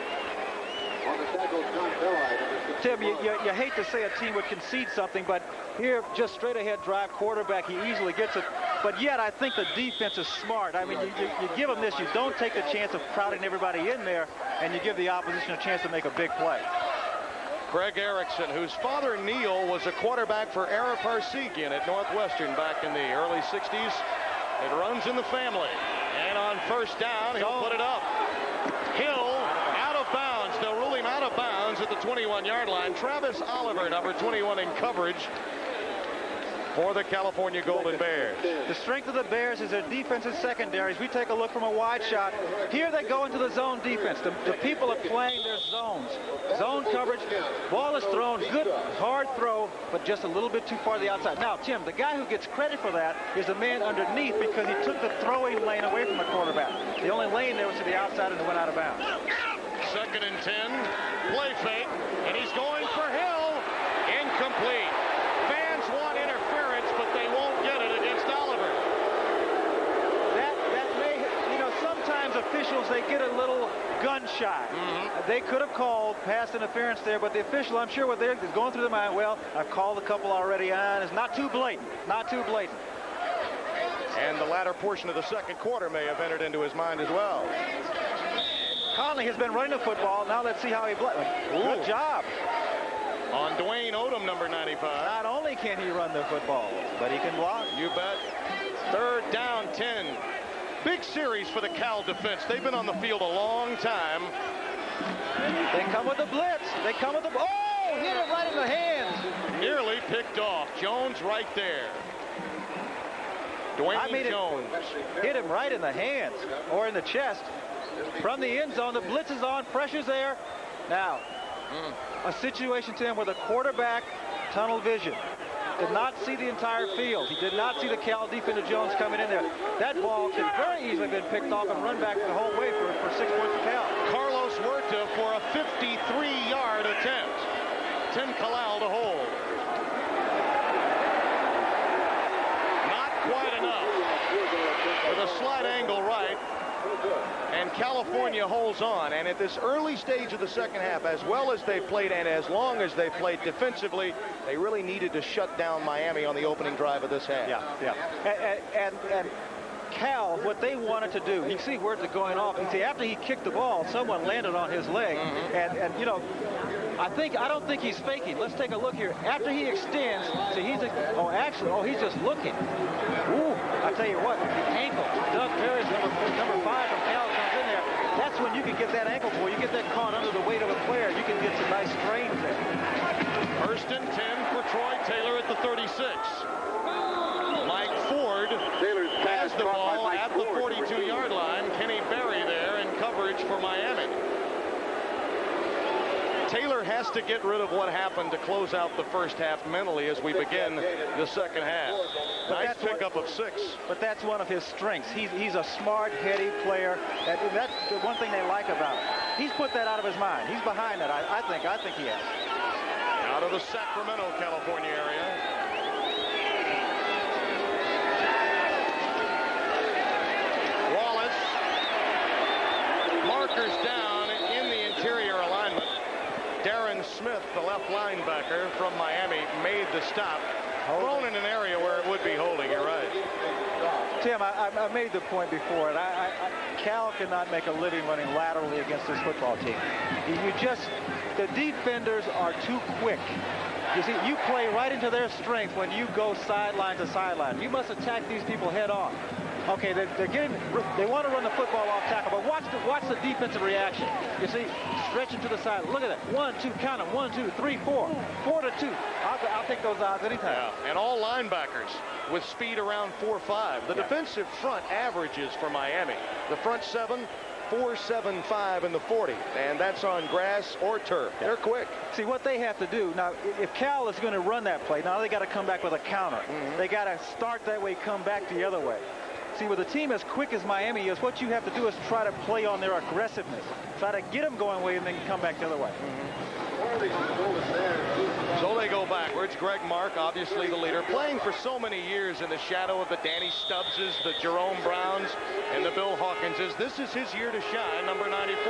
Tim, you hate to say a team would concede something, but here, just straight ahead drive quarterback, he easily gets it. But yet, I think the defense is smart. I mean, you give them this, you don't take the chance of crowding everybody in there, and you give the opposition a chance to make a big play. Greg Erickson, whose father Neil was a quarterback for Ara Parsegian at Northwestern back in the early 60s. It runs in the family. And on first down, he'll put it up. Hill out of bounds. They'll rule him out of bounds at the 21-yard line. Travis Oliver, number 21 in coverage for the California Golden Bears. The strength of the Bears is their defensive secondaries. We take a look from a wide shot. Here they go into the zone defense. The people are playing their zones. Zone coverage. Ball is thrown. Good, hard throw, but just a little bit too far to the outside. Now, Tim, the guy who gets credit for that is the man underneath because he took the throwing lane away from the quarterback. The only lane there was to the outside and it went out of bounds. 2nd and 10. Play fake. And he's going for Hill. Incomplete. Fans want interference, but they won't get it against Oliver. That may, you know, sometimes officials, they get a little gun shy. They could have called pass interference there, but the official, I'm sure what they're going through their mind, well, I've called a couple already on. It's not too blatant. Not too blatant. And the latter portion of the second quarter may have entered into his mind as well. Conley has been running the football. Now let's see how he plays. Good job. On Dwayne Odom, number 95. Not only can he run the football, but he can block. You bet. 3rd down, 10. Big series for the Cal defense. They've been on the field a long time. They come with the blitz. They come with the... Oh, hit it right in the hands. Nearly picked off. Jones right there. Dwayne Jones. Hit him right in the hands or in the chest. From the end zone, the blitz is on. Pressure's there. Now, a situation, Tim, where the quarterback, tunnel vision, did not see the entire field. He did not see the Cal defender Jones coming in there. That ball could very easily have been picked off and run back the whole way for 6 points for Cal. Carlos Huerta for a 53-yard attempt. Tim Kalal to hold. Not quite enough. With a slight angle right. And California holds on. And at this early stage of the second half, as well as they played and as long as they played defensively, they really needed to shut down Miami on the opening drive of this half. Yeah. And Cal, what they wanted to do, you see words are going off. You see, after he kicked the ball, someone landed on his leg. And you know, I don't think he's faking. Let's take a look here. After he extends, see, he's just looking. Ooh, I tell you what, the ankle. Doug Perry's number 5 from Cal comes in there. That's when you can get that ankle pull. You get that caught under the weight of a player. You can get some nice strains there. First and 10 for Troy Taylor at the 36. Mike Ford has the ball at the 42-yard line. Kenny Berry there in coverage for Miami. Taylor has to get rid of what happened to close out the first half mentally as we begin the second half. Nice pickup of 6. But that's one of his strengths. He's a smart, heady player. That's the one thing they like about him. He's put that out of his mind. He's behind that. I think he has. Out of the Sacramento, California area. Wallace. Markers down in the interior alignment. Darren Smith, the left linebacker from Miami, made the stop. Thrown in an area where it would be holding. You're right. Tim, I made the point before, and Cal cannot make a living running laterally against this football team. The defenders are too quick. You see, you play right into their strength when you go sideline to sideline. You must attack these people head on. Okay, they want to run the football off tackle, but watch the defensive reaction. You see, stretching to the side. Look at that. 1, 2, count them. 1, 2, 3, 4. 4 to 2. I'll take those odds anytime. Yeah, and all linebackers with speed around 4.5. The defensive front averages for Miami. The front 7, 4.75 in the 40, and that's on grass or turf. They're quick. See, what they have to do now, if Cal is going to run that play, now they got to come back with a counter. They got to start that way, come back the other way. See, with a team as quick as Miami is, what you have to do is try to play on their aggressiveness. Try to get them going away and then come back the other way. So they go backwards. Greg Mark, obviously the leader, playing for so many years in the shadow of the Danny Stubbses, the Jerome Browns, and the Bill Hawkinses. This is his year to shine, number 94.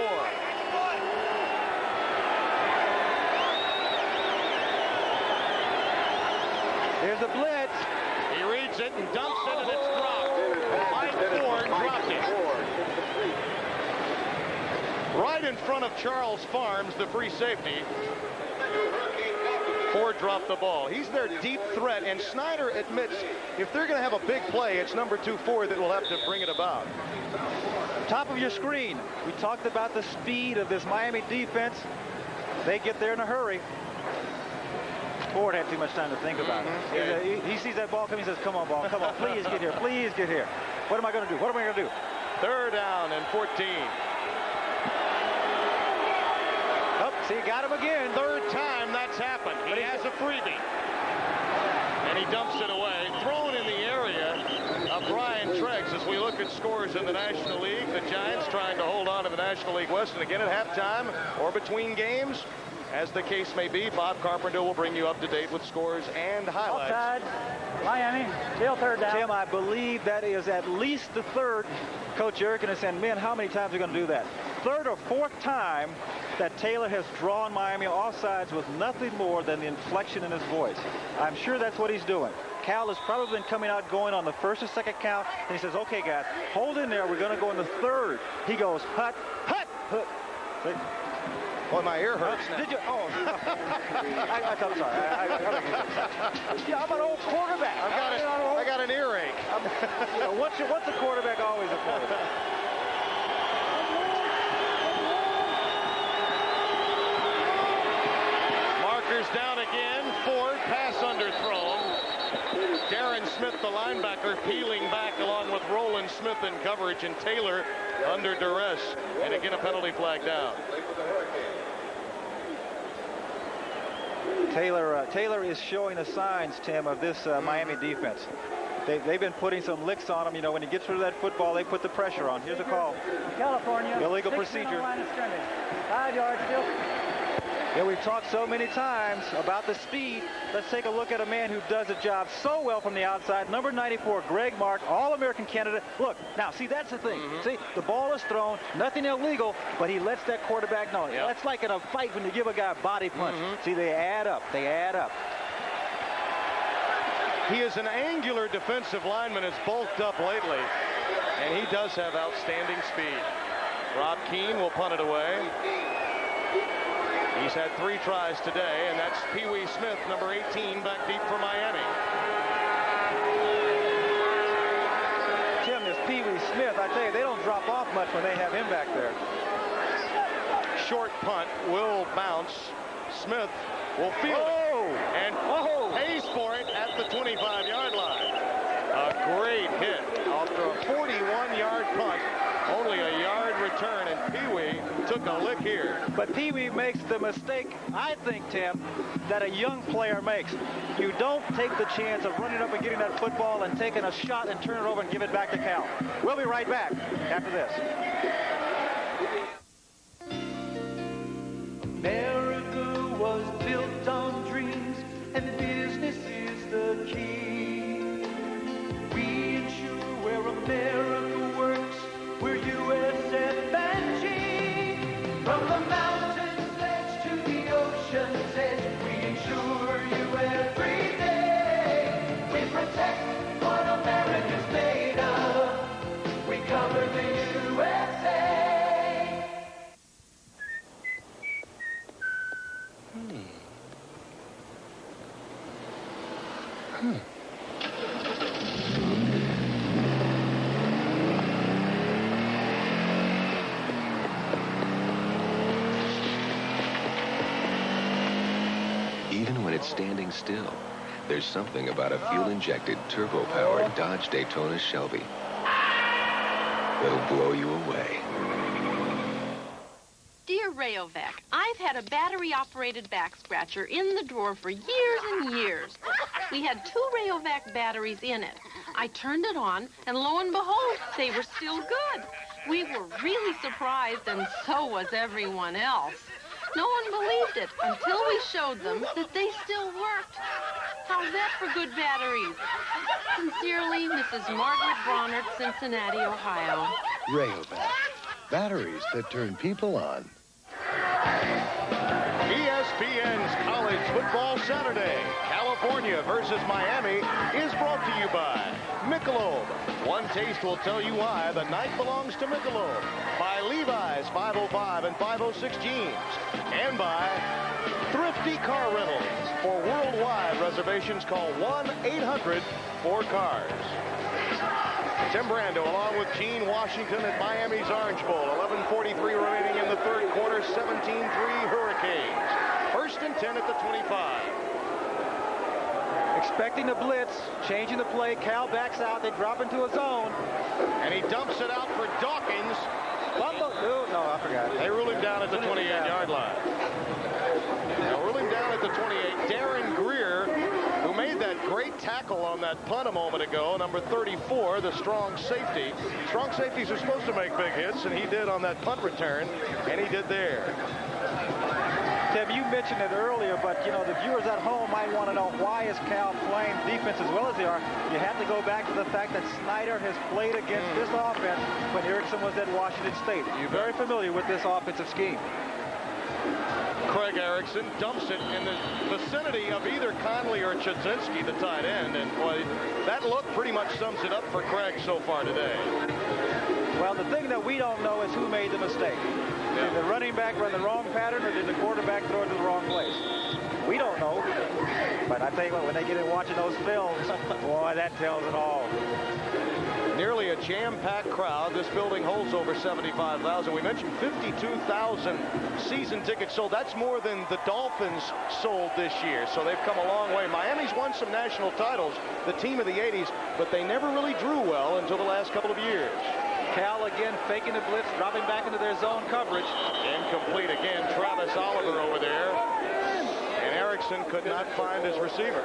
There's a blitz. He reads it and dumps it, and it's dropped. Mike Ford dropped it. Right in front of Charles Farms, the free safety. Ford dropped the ball. He's their deep threat, and Snyder admits if they're going to have a big play, it's number 2 Ford that will have to bring it about. Top of your screen, we talked about the speed of this Miami defense. They get there in a hurry. Ford had too much time to think about it. He sees that ball coming, he says, come on, ball, come on, please get here, please get here. What am I going to do? What am I going to do? 3rd down and 14. Oh, see, got him again. 3rd time that's happened. He has a freebie. And he dumps it away. Thrown in the area of Brian Treggs. As we look at scores in the National League, the Giants trying to hold on to the National League West. And again at halftime or between games, as the case may be, Bob Carpenter will bring you up to date with scores and highlights. Offside. Miami, still 3rd down. Tim, I believe that is at least the 3rd. Coach Erickson has said, man, how many times are we going to do that? 3rd or 4th time that Taylor has drawn Miami offsides with nothing more than the inflection in his voice. I'm sure that's what he's doing. Cal has probably been coming out going on the 1st or 2nd count, and he says, okay, guys, hold in there. We're going to go in the 3rd. He goes, hut, hut, hut. See? Boy, my ear hurts now. Did you? Oh, I'm sorry. Yeah, I'm an old quarterback. I got an earache. What's a quarterback always a quarterback? Markers down again. Ford, pass underthrown. Darren Smith, the linebacker, peeling back along with Roland Smith in coverage, and Taylor under duress. And again, a penalty flag down. Taylor is showing the signs, Tim, of this Miami defense. They've been putting some licks on him. You know, when he gets rid of that football, they put the pressure on. Here's a call. California. Illegal procedure. 5 yards still. Yeah, we've talked so many times about the speed. Let's take a look at a man who does the job so well from the outside. Number 94, Greg Mark, All-American candidate. Look, now, see, that's the thing. See, the ball is thrown, nothing illegal, but he lets that quarterback know. Yep. That's like in a fight when you give a guy a body punch. See, they add up. They add up. He is an angular defensive lineman, has bulked up lately. And he does have outstanding speed. Rob Keane will punt it away. He's had 3 tries today, and that's Pee Wee Smith, number 18, back deep for Miami. Tim, this Pee Wee Smith, I tell you, they don't drop off much when they have him back there. Short punt will bounce. Smith will field it and pays for it at the 25-yard line. A great hit after a 41-yard punt. Only a yard return, and Pee Wee took a lick here. But Pee Wee makes the mistake, I think, Tim, that a young player makes. You don't take the chance of running up and getting that football and taking a shot and turn it over and give it back to Cal. We'll be right back after this. America was built on dreams, and business is the key. We ensure where America works, we're USF and G. From the mountains edge to the ocean's edge, we insure you every day. We protect what America's made of. We cover the USA. Even when it's standing still, there's something about a fuel-injected, turbo-powered Dodge Daytona Shelby that'll blow you away. Dear Rayovac, I've had a battery-operated back scratcher in the drawer for years and years. We had 2 Rayovac batteries in it. I turned it on, and lo and behold, they were still good. We were really surprised, and so was everyone else. No one believed it until we showed them that they still worked. How's that for good batteries? Sincerely, Mrs. Margaret Bronert, Cincinnati, Ohio. Rayovac. Batteries that turn people on. ESPN's College Football Saturday, California versus Miami, is brought to you by Michelob. One taste will tell you why the night belongs to Michelob. By Levi's 505 and 506 jeans. And by Thrifty Car Rentals. For worldwide reservations, call 1-800-4CARS. Tim Brando along with Gene Washington at Miami's Orange Bowl. 11:43 remaining in the third quarter. 17-3 Hurricanes. First and 10 at the 25. Expecting the blitz, changing the play. Cal backs out. They drop into a zone. And he dumps it out for Dawkins. No, I forgot. They rule him down at the 28-yard line. Now rule him down at the 28. Darren Greer, who made that great tackle on that punt a moment ago, number 34, the strong safety. Strong safeties are supposed to make big hits, and he did on that punt return, and he did there. Tim, you mentioned it earlier, but, you know, the viewers at home might want to know, why is Cal playing defense as well as they are? You have to go back to the fact that Snyder has played against this offense when Erickson was at Washington State. You're very familiar with this offensive scheme. Craig Erickson dumps it in the vicinity of either Conley or Chudzinski, the tight end, and boy, that look pretty much sums it up for Craig so far today. Well, the thing that we don't know is who made the mistake. Did the running back run the wrong pattern, or did the quarterback throw it to the wrong place? We don't know. But I tell you what, when they get in watching those films, boy, that tells it all. Nearly a jam-packed crowd. This building holds over 75,000. We mentioned 52,000 season tickets sold. That's more than the Dolphins sold this year. So they've come a long way. Miami's won some national titles, the team of the 80s, but they never really drew well until the last couple of years. Cal again faking the blitz, dropping back into their zone coverage. Incomplete again. Travis Oliver over there. And Erickson could not find his receiver.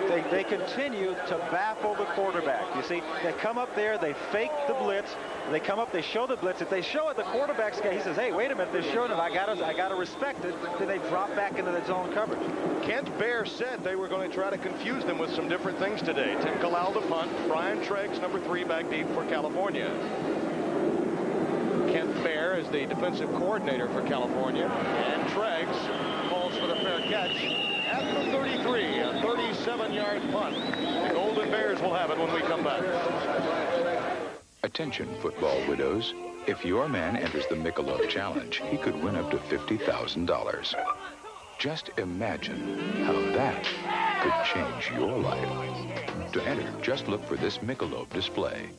They continue to baffle the quarterback. You see, they come up there, they fake the blitz. They come up, they show the blitz. If they show it, the quarterback's guy, he says, hey, wait a minute, they're showing it. I gotta respect it. Then they drop back into the zone coverage. Kent Baer said they were going to try to confuse them with some different things today. Tim Kalal the punt. Brian Treggs, number 3, back deep for California. Kent Baer is the defensive coordinator for California. And Treggs calls for the fair catch. at the 33, a 37-yard punt. The Golden Bears will have it when we come back. Attention, football widows. If your man enters the Michelob Challenge, he could win up to $50,000. Just imagine how that could change your life. To enter, just look for this Michelob display.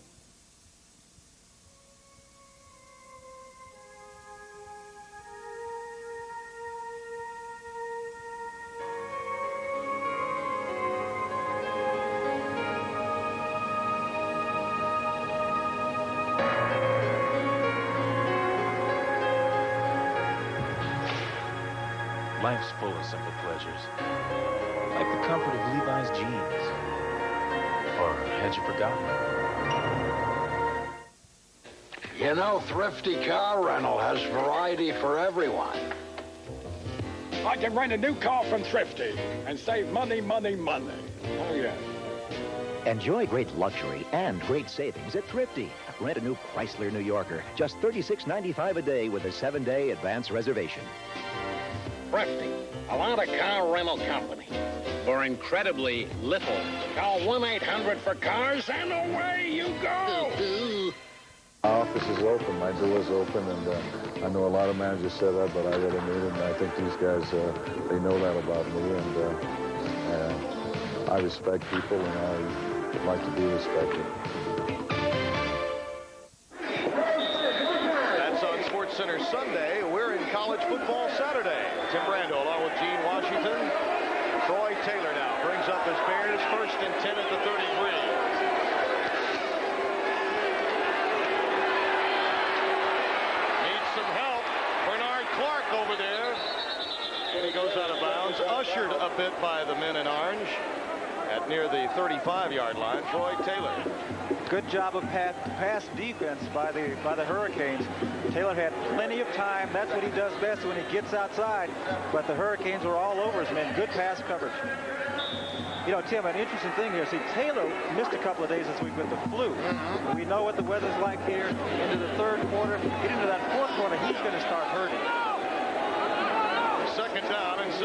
Life's full of simple pleasures, like the comfort of Levi's jeans. Or had you forgotten? You know, Thrifty Car Rental has variety for everyone. I can rent a new car from Thrifty and save money, money, money. Oh, yeah. Enjoy great luxury and great savings at Thrifty. Rent a new Chrysler New Yorker, just $36.95 a day with a 7-day advance reservation. Thrifty, a lot of car rental company. For incredibly little. Call 1-800-for-cars and away you go. My office is open, my door is open, and I know a lot of managers say that, but I really mean it, and I think these guys, they know that about me, and I respect people, and I would like to be respected. That's on SportsCenter Sunday. We're in college football Saturday. Tim Brando along with Gene Washington. Troy Taylor now brings up his Bears, 1st and 10 at the 33. Needs some help. Bernard Clark over there. And he goes out of bounds. Ushered a bit by the men in orange at near the 35-yard line. Troy Taylor. Good job of pass defense by the Hurricanes. Taylor had plenty of time. That's what he does best when he gets outside. But the Hurricanes were all over his men. Good pass coverage. You know, Tim, an interesting thing here. See, Taylor missed a couple of days this week with the flu. We know what the weather's like here. Into the 3rd quarter. Get into that 4th quarter, he's going to start hurting. 2nd down and 6.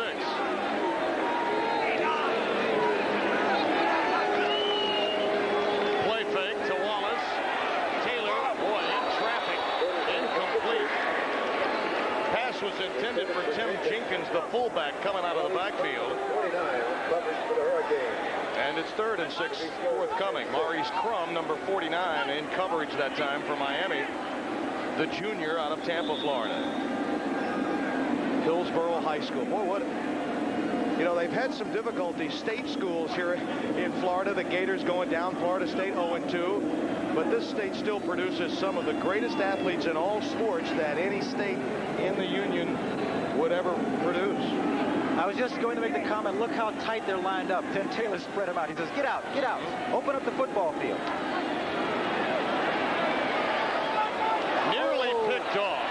Was intended for Tim Jenkins, the fullback, coming out of the backfield. 29, coverage for the Hurricanes. And it's 3rd and 6 forthcoming. Maurice Crum, number 49, in coverage that time for Miami. The junior out of Tampa, Florida. Hillsborough High School. Boy, what... You know, they've had some difficulty. State schools here in Florida. The Gators going down. Florida State 0-2. But this state still produces some of the greatest athletes in all sports that any state in the Union would ever produce. I was just going to make the comment, look how tight they're lined up. Then Taylor spread them out. He says, get out, get out. Open up the football field. Nearly picked off.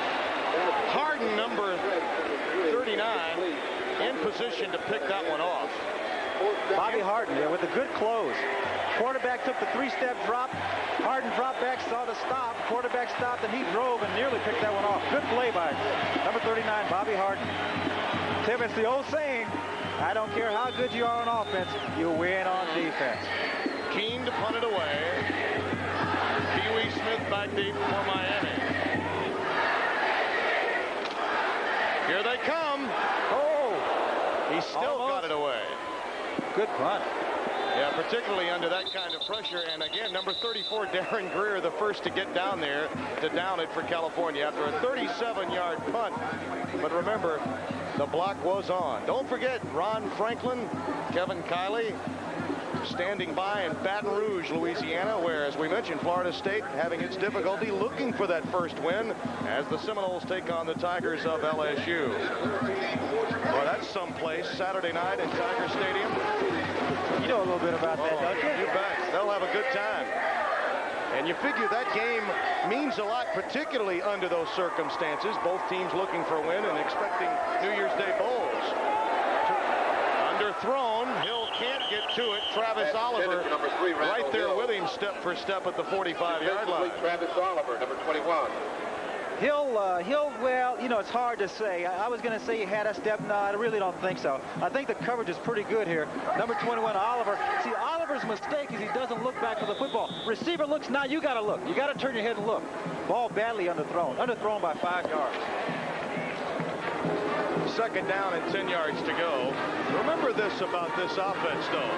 Harden, number 39, in position to pick that one off. Bobby Harden there with a good close. Quarterback took the 3-step drop. Harden dropped back, saw the stop. Quarterback stopped, and he drove and nearly picked that one off. Good play by number 39, Bobby Harden. Tim, it's the old saying, I don't care how good you are on offense, you win on defense. Keen to punt it away. Pee-wee Smith back deep for Miami. Here they come. Oh! He still got it away. Good punt. Yeah, particularly under that kind of pressure. And again, number 34, Darren Greer, the first to get down there to down it for California after a 37-yard punt. But remember, the block was on. Don't forget Ron Franklin, Kevin Kiley, standing by in Baton Rouge, Louisiana, where, as we mentioned, Florida State having its difficulty looking for that first win as the Seminoles take on the Tigers of LSU. Well, that's someplace Saturday night in Tiger Stadium. You know a little bit about that, don't you? You bet. They'll have a good time. And you figure that game means a lot, particularly under those circumstances. Both teams looking for a win and expecting New Year's Day bowls. Underthrown. Hill can't get to it. Travis Oliver right there with him step for step at the 45-yard line. Travis Oliver, number 21. Well, you know, it's hard to say. I was going to say he had a step. No, I really don't think so. I think the coverage is pretty good here. Number 21, Oliver. See, Oliver's mistake is he doesn't look back for the football. Receiver looks, now you got to look. You got to turn your head and look. Ball badly underthrown. Underthrown by 5 yards. Second down and 10 yards to go. Remember this about this offense, though.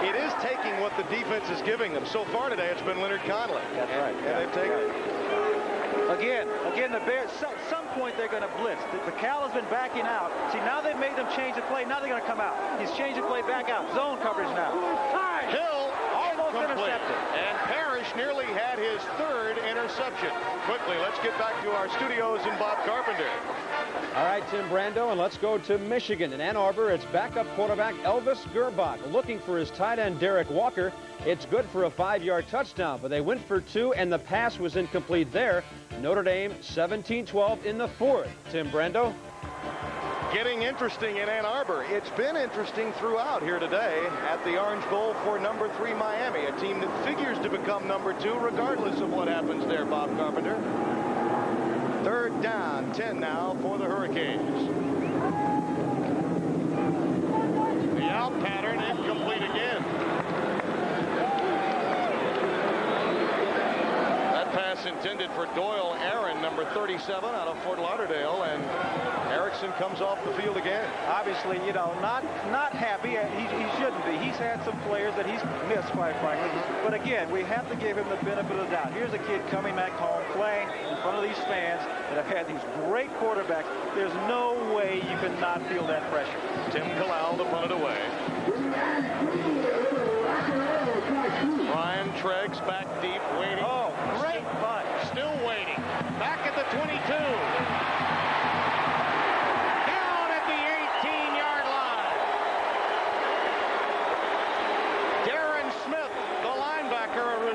It is taking what the defense is giving them. So far today, it's been Leonard Conley. That's right. And they've taken it. Again, the Bears, at some point they're going to blitz. The Cal has been backing out. See, now they've made them change the play. Now they're going to come out. He's changed the play back out. Zone coverage now. Hill almost intercepted. And Parrish nearly had his 3rd interception. Quickly, let's get back to our studios and Bob Carpenter. All right, Tim Brando, and let's go to Michigan. In Ann Arbor, it's backup quarterback Elvis Gerbach looking for his tight end Derek Walker. It's good for a 5-yard touchdown, but they went for 2, and the pass was incomplete there. Notre Dame 17-12 in the 4th. Tim Brando. Getting interesting in Ann Arbor. It's been interesting throughout here today at the Orange Bowl for number 3 Miami, a team that figures to become number 2 regardless of what happens there, Bob Carpenter. 3rd down, 10 now for the Hurricanes. The out pattern incomplete again. That pass intended for Doyle Aaron, number 37 out of Fort Lauderdale, and Erickson comes off the field again. Obviously, you know, not happy. He shouldn't be. He's had some players that he's missed, quite frankly. But again, we have to give him the benefit of the doubt. Here's a kid coming back home, playing in front of these fans that have had these great quarterbacks. There's no way you can not feel that pressure. Tim Kalal to punt it away. Brian Treggs back deep, waiting. Oh, great punt. Still waiting. Back at the 22.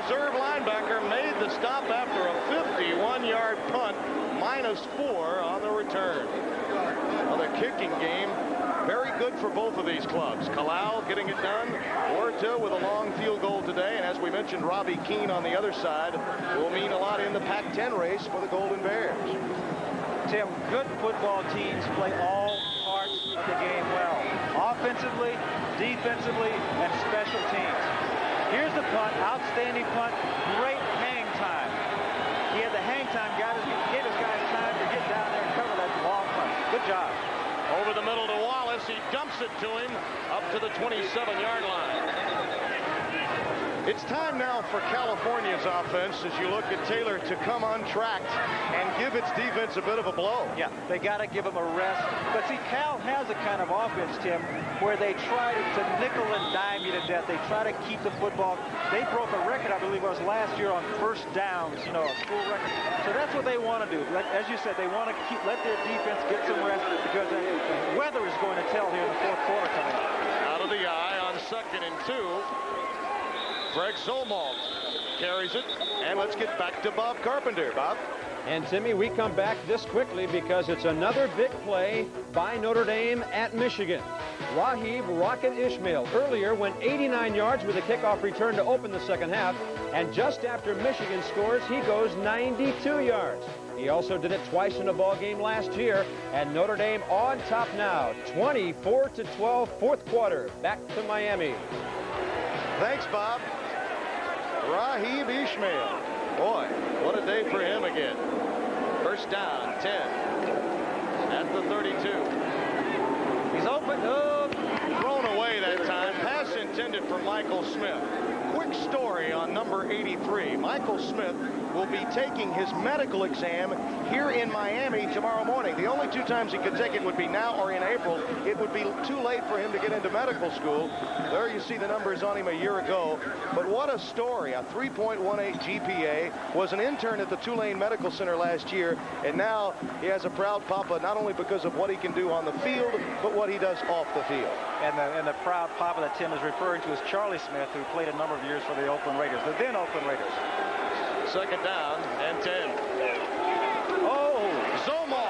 Reserve linebacker made the stop after a 51-yard punt, -4 on the return. Well, the kicking game, very good for both of these clubs. Kalal getting it done. Huerta with a long field goal today. And as we mentioned, Robbie Keane on the other side will mean a lot in the Pac-10 race for the Golden Bears. Tim, good football teams play all parts of the game well. Offensively, defensively, and special teams. Here's the punt, outstanding punt, great hang time. He had the hang time, gave his guys time to get down there and cover that long punt. Good job. Over the middle to Wallace, he dumps it to him up to the 27-yard line. It's time now for California's offense, as you look at Taylor, to come untracked and give its defense a bit of a blow. Yeah, they got to give him a rest. But see, Cal has a kind of offense, Tim, where they try to nickel and dime you to death. They try to keep the football. They broke a record, I believe it was last year, on first downs, you know, a school record. So that's what they want to do. As you said, they want to let their defense get some rest because the weather is going to tell here in the 4th quarter coming up. Out of the eye on 2nd and 2. Greg Zolmalt carries it, and let's get back to Bob Carpenter. Bob? And, Timmy, we come back this quickly because it's another big play by Notre Dame at Michigan. Rahib Rocket Ishmael earlier went 89 yards with a kickoff return to open the second half, and just after Michigan scores, he goes 92 yards. He also did it twice in a ball game last year, and Notre Dame on top now, 24-12, 4th quarter. Back to Miami. Thanks, Bob. Rahib Ishmael. Boy, what a day for him again. First down, 10. At the 32. He's open. Thrown away that time. Pass intended for Michael Smith. Quick story on number 83. Michael Smith will be taking his medical exam here in Miami tomorrow morning. The only 2 times he could take it would be now or in April. It would be too late for him to get into medical school. There you see the numbers on him a year ago. But what a story. A 3.18 GPA. Was an intern at the Tulane Medical Center last year. And now he has a proud papa, not only because of what he can do on the field, but what he does off the field. And the proud papa that Tim is referring to is Charlie Smith, who played a number of years for the Oakland Raiders, the then Oakland Raiders. Second down and 10. Oh, Zolmalt.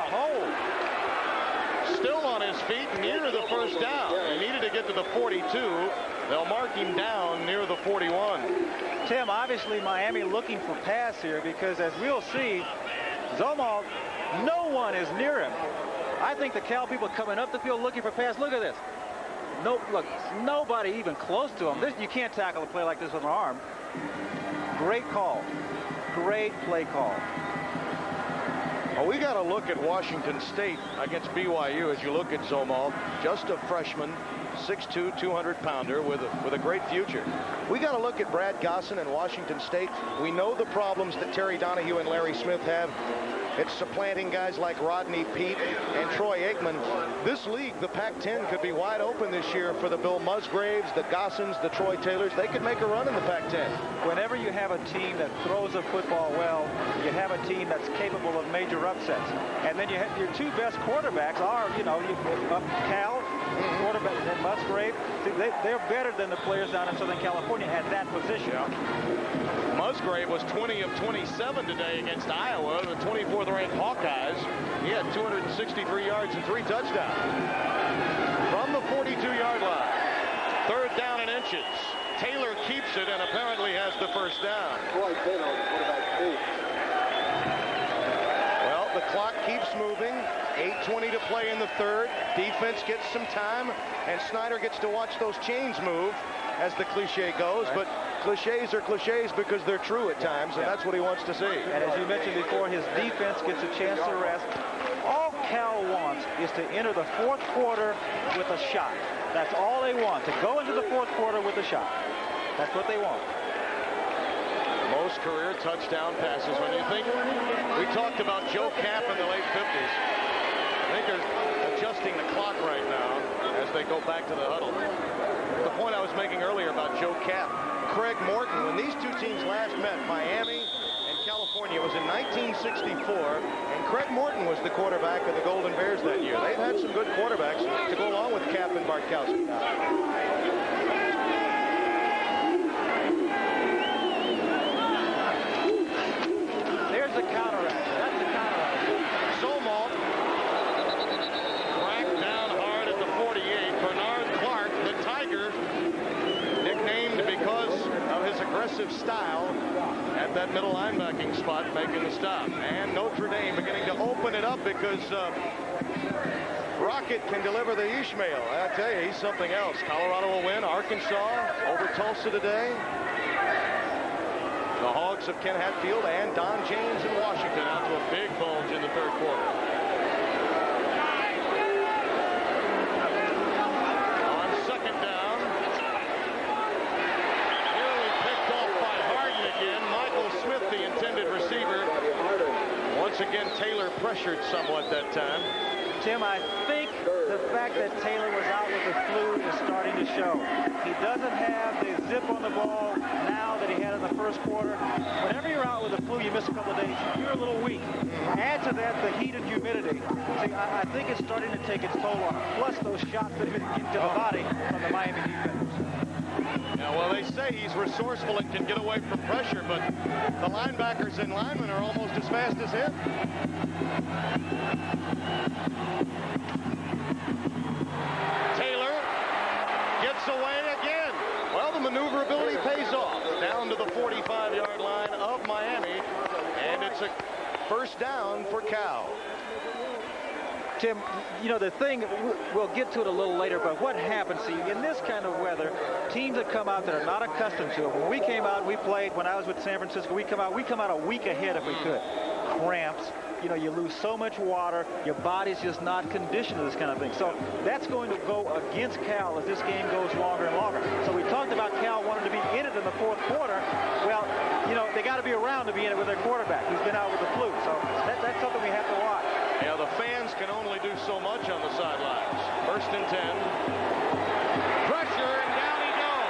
Still on his feet near the first down. He needed to get to the 42. They'll mark him down near the 41. Tim, obviously Miami looking for pass here because, as we'll see, Zomald, no one is near him. I think the Cal people coming up the field looking for pass. Look at this. No, look, nobody even close to him. You can't tackle a play like this with an arm. Great call. Great play call. Well, we got to look at Washington State against BYU as you look at Zomald, just a freshman, 6'2", 200-pounder with a great future. We got to look at Brad Gosson and Washington State. We know the problems that Terry Donahue and Larry Smith have. It's supplanting guys like Rodney Peete and Troy Aikman. This league, the Pac-10, could be wide open this year for the Bill Musgraves, the Gossons, the Troy Taylors. They could make a run in the Pac-10. Whenever you have a team that throws the football well, you have a team that's capable of major upsets. And then you have your two best quarterbacks are, Cal, quarterback, and Musgrave. They're better than the players down in Southern California at that position. Yeah. Musgrave was 20 of 27 today against Iowa, the 24th-ranked Hawkeyes. He had 263 yards and 3 touchdowns. From the 42-yard line, 3rd down and inches. Taylor keeps it and apparently has the first down. Well, the clock keeps moving. 8:20 to play in the 3rd. Defense gets some time, and Snyder gets to watch those chains move, as the cliche goes. But cliches are cliches because they're true at times, and that's what he wants to see. And as you mentioned before, his defense gets a chance to rest. All Cal wants is to enter the 4th quarter with a shot. That's all they want, to go into the 4th quarter with a shot. That's what they want. Most career touchdown passes. When you think, we talked about Joe Kapp in the late 50s. I think they're adjusting the clock right now as they go back to the huddle. The point I was making earlier about Joe Kapp, Craig Morton, when these two teams last met, Miami and California, it was in 1964, and Craig Morton was the quarterback of the Golden Bears that year. They've had some good quarterbacks to go along with Kapp and Bartkowski. There's the counteract. That's the counteract. Zomald cracked down hard at the 48. Bernard Clark, the Tiger, nicknamed because of his aggressive style at that middle linebacking spot, making the stop. And Notre Dame beginning to open it up because Rocket can deliver the Ishmael. I tell you, he's something else. Colorado will win. Arkansas over Tulsa today. The Hogs of Ken Hatfield and Don James in Washington out to a big bulge in the 3rd quarter. On 2nd down, nearly picked off by Harden again. Michael Smith, the intended receiver. Once again, Taylor pressured somewhat that time. Tim, I think the fact that Taylor was out with the flu is starting to show. He doesn't have the zip on the ball now that he had in the 1st quarter. Whenever you're out with the flu, you miss a couple of days, you're a little weak. Add to that the heat and humidity. See, I think it's starting to take its toll on him. Plus those shots that have been getting to the body from the Miami defense. Yeah, well, they say he's resourceful and can get away from pressure, but the linebackers and linemen are almost as fast as him. Taylor gets away again. Well, the maneuverability pays off. Down to the 45-yard line of Miami, and it's a 1st down for Cal. Tim, the thing, we'll get to it a little later, but what happens, see, in this kind of weather, teams that come out that are not accustomed to it. When we came out, we played, when I was with San Francisco, we come out a week ahead if we could. Cramps, you lose so much water, your body's just not conditioned to this kind of thing. So that's going to go against Cal as this game goes longer and longer. So we talked about Cal wanting to be in it in the 4th quarter. Well, they got to be around to be in it with their quarterback who's been out with the flu. So that's something we have to watch. Yeah, the fans can only do so much on the sidelines. 1st and 10. Pressure, and down he goes.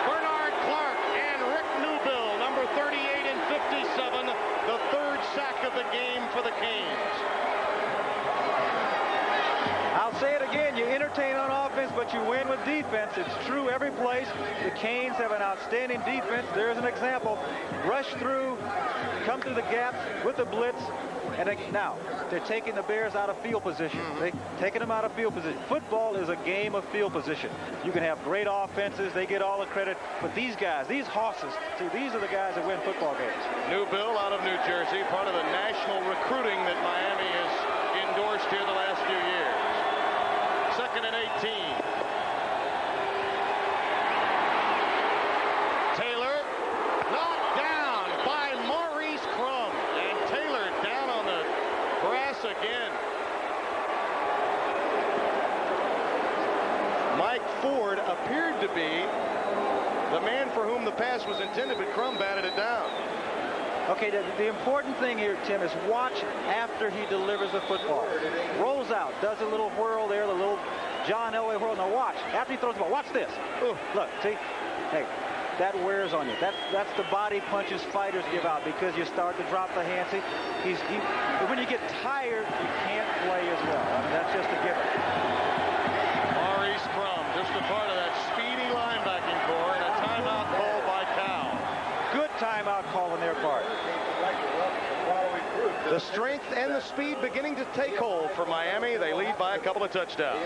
Bernard Clark and Rick Newbill, number 38 and 57, the 3rd sack of the game for the Canes. I'll say it again, you entertain on offense, but you win with defense. It's true every place. The Canes have an outstanding defense. There's an example. Rush through, come through the gaps with the blitz. And now, they're taking the Bears out of field position. They're taking them out of field position. Football is a game of field position. You can have great offenses. They get all the credit. But these guys, these horses, see, these are the guys that win football games. Newbill out of New Jersey, part of the National speed. The man for whom the pass was intended, but Crum batted it down. Okay, the important thing here, Tim, is watch after he delivers the football. Rolls out, does a little whirl there, the little John Elway whirl. Now watch, after he throws the ball, watch this. Ooh, look, see? Hey, that wears on you. That's the body punches fighters give out because you start to drop the hands. See, when you get tired, you can't play as well. I mean, that's just a given. Maurice Crum, just a part of that speedy linebacking core, and a timeout call by Cal. Good timeout call on their part. The strength and the speed beginning to take hold for Miami. They lead by a couple of touchdowns.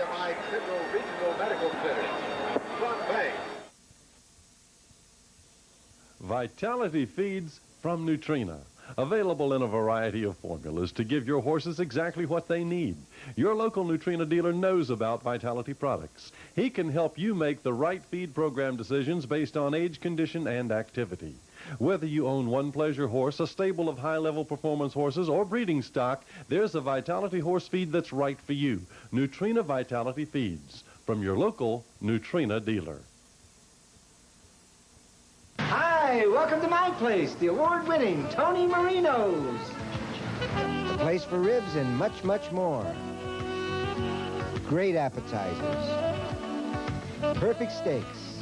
Vitality Feeds from Nutrena. Available in a variety of formulas to give your horses exactly what they need. Your local Nutrena dealer knows about Vitality products. He can help you make the right feed program decisions based on age, condition, and activity. Whether you own one pleasure horse, a stable of high-level performance horses, or breeding stock, there's a Vitality horse feed that's right for you. Nutrena Vitality Feeds from your local Nutrena dealer. Hi, welcome to my place, the award-winning Tony Marino's. A place for ribs and much, much more. Great appetizers. Perfect steaks.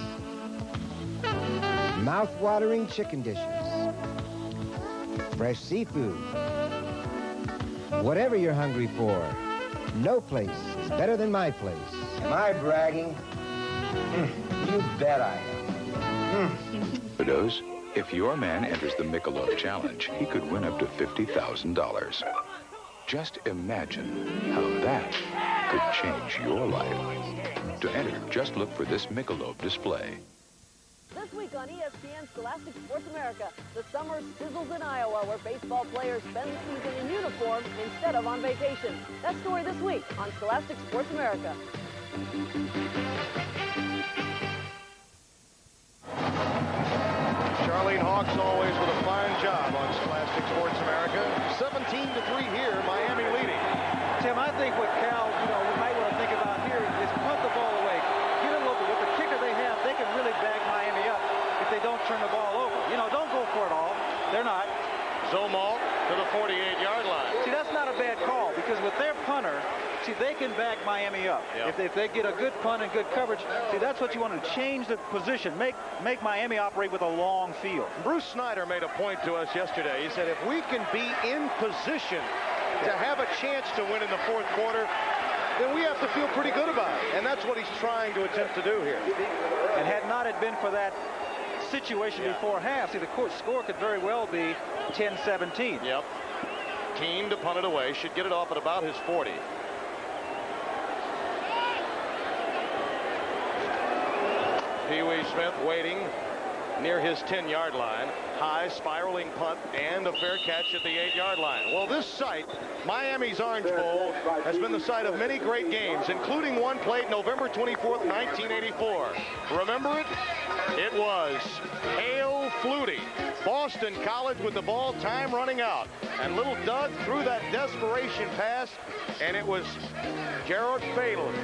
Mouth-watering chicken dishes. Fresh seafood. Whatever you're hungry for, no place is better than my place. Am I bragging? You bet I am. Kiddos, if your man enters the Michelob Challenge, he could win up to $50,000. Just imagine how that could change your life. To enter, just look for this Michelob display. This week on ESPN Scholastic Sports America, the summer sizzles in Iowa where baseball players spend the season in uniform instead of on vacation. That story this week on Scholastic Sports America. Charlene Hawks always with a fine job on Scholastic Sports America. 17-3 here, Miami leading. Tim, I think what Cal, we might want to think about here is punt the ball away. Get a little bit. With the kicker they have, they can really bag Miami up if they don't turn the ball over. Don't go for it all. They're not. Zomal to the 48-yard line. See, that's not a bad call because with their punter, see, they can back Miami up. Yep. If they get a good punt and good coverage, see, that's what you want to change the position. Make Miami operate with a long field. Bruce Snyder made a point to us yesterday. He said if we can be in position to have a chance to win in the fourth quarter, then we have to feel pretty good about it. And that's what he's trying to attempt to do here. And had not it been for that situation before half, see, the score could very well be 10-17. Yep. Keen to punt it away. Should get it off at about his 40. Pee Wee Smith waiting near his 10-yard line. High spiraling punt and a fair catch at the 8-yard line. Well, this site, Miami's Orange Bowl, has been the site of many great games, including one played November 24th, 1984. Remember it? It was Hail Flutie. Boston College with the ball, time running out. And little Doug threw that desperation pass, and it was Jared Phelan.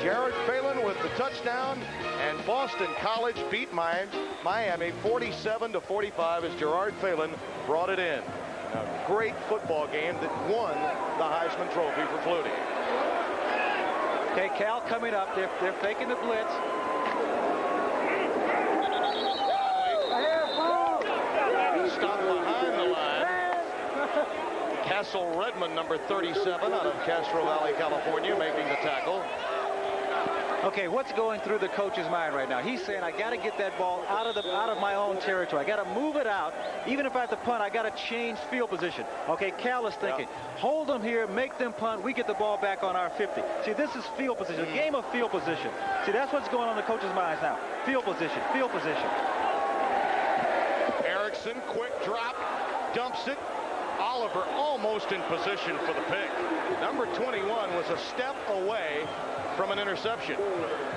Jared Phelan with the touchdown, and Boston College beat Miami 47-45 as Gerard Phelan brought it in. A great football game that won the Heisman Trophy for Flutie. Okay, Cal coming up. They're faking the blitz. Stop behind the line. Castle Redmond, number 37, out of Castro Valley, California, making the tackle. Okay, what's going through the coach's mind right now? He's saying, I got to get that ball out of my own territory. I got to move it out. Even if I have to punt, I got to change field position. Okay, Cal is thinking, hold them here, make them punt. We get the ball back on our 50. See, this is field position, a game of field position. See, that's what's going on in the coach's minds now. Field position, field position. Erickson, quick drop, dumps it. Oliver almost in position for the pick. Number 21 was a step away from an interception.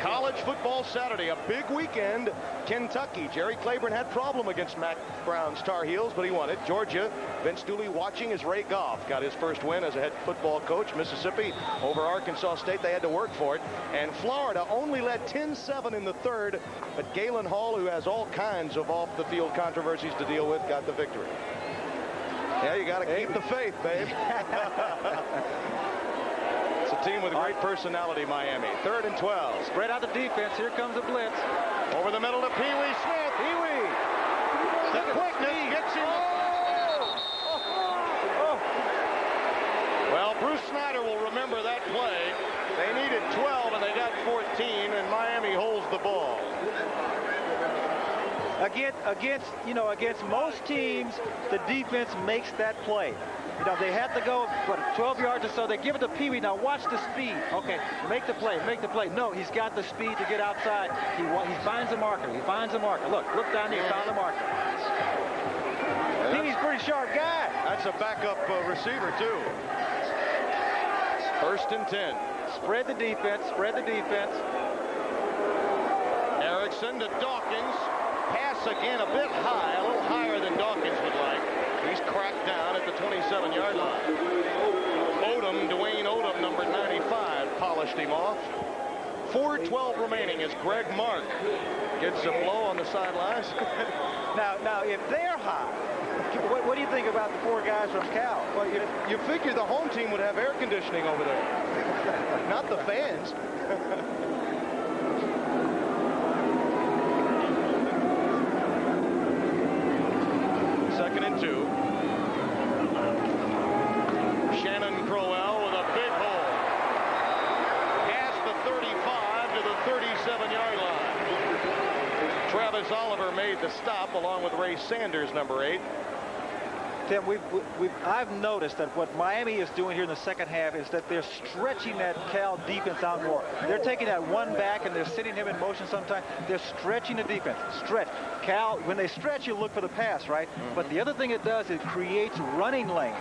College football Saturday, a big weekend. Kentucky. Jerry Claiborne had problem against Mac Brown's Tar Heels, but he won it. Georgia, Vince Dooley watching as Ray Goff got his first win as a head football coach. Mississippi over Arkansas State. They had to work for it. And Florida only led 10-7 in the third, but Galen Hall, who has all kinds of off-the-field controversies to deal with, got the victory. Yeah, you got to keep the faith, babe. It's a team with great personality, Miami. 3rd and 12. Spread out the defense. Here comes a blitz. Over the middle to Pee Wee Smith. Pee Wee. The quickness gets him. Well, Bruce Snyder will remember that play. They needed 12 and they got 14, and Miami holds the ball. Against most teams, the defense makes that play. They have to go, 12 yards or so. They give it to Pee Wee. Now watch the speed. Okay, make the play. No, he's got the speed to get outside. He finds a marker. Look down there. He found the marker. Pee Wee's a pretty sharp guy. That's a backup receiver, too. 1st and 10. Spread the defense. Erickson to Dawkins. Pass again a bit high, a little higher than Dawkins would like. He's cracked down at the 27-yard line. Dwayne Odom, number 95, polished him off. 4:12 remaining as Greg Mark gets a blow on the sidelines. Now, if they're high, what do you think about the 4 guys from Cal? Well, you figure the home team would have air conditioning over there, not the fans. 2nd and 2. Shannon Crowell with a big hole. Past the 35 to the 37-yard line. Travis Oliver made the stop along with Ray Sanders, number 8. Tim, I've noticed that what Miami is doing here in the second half is that they're stretching that Cal defense out more. They're taking that one back and they're sitting him in motion sometimes. They're stretching the defense. Stretch. Cal, when they stretch, you look for the pass, right? But the other thing it does, it creates running lanes.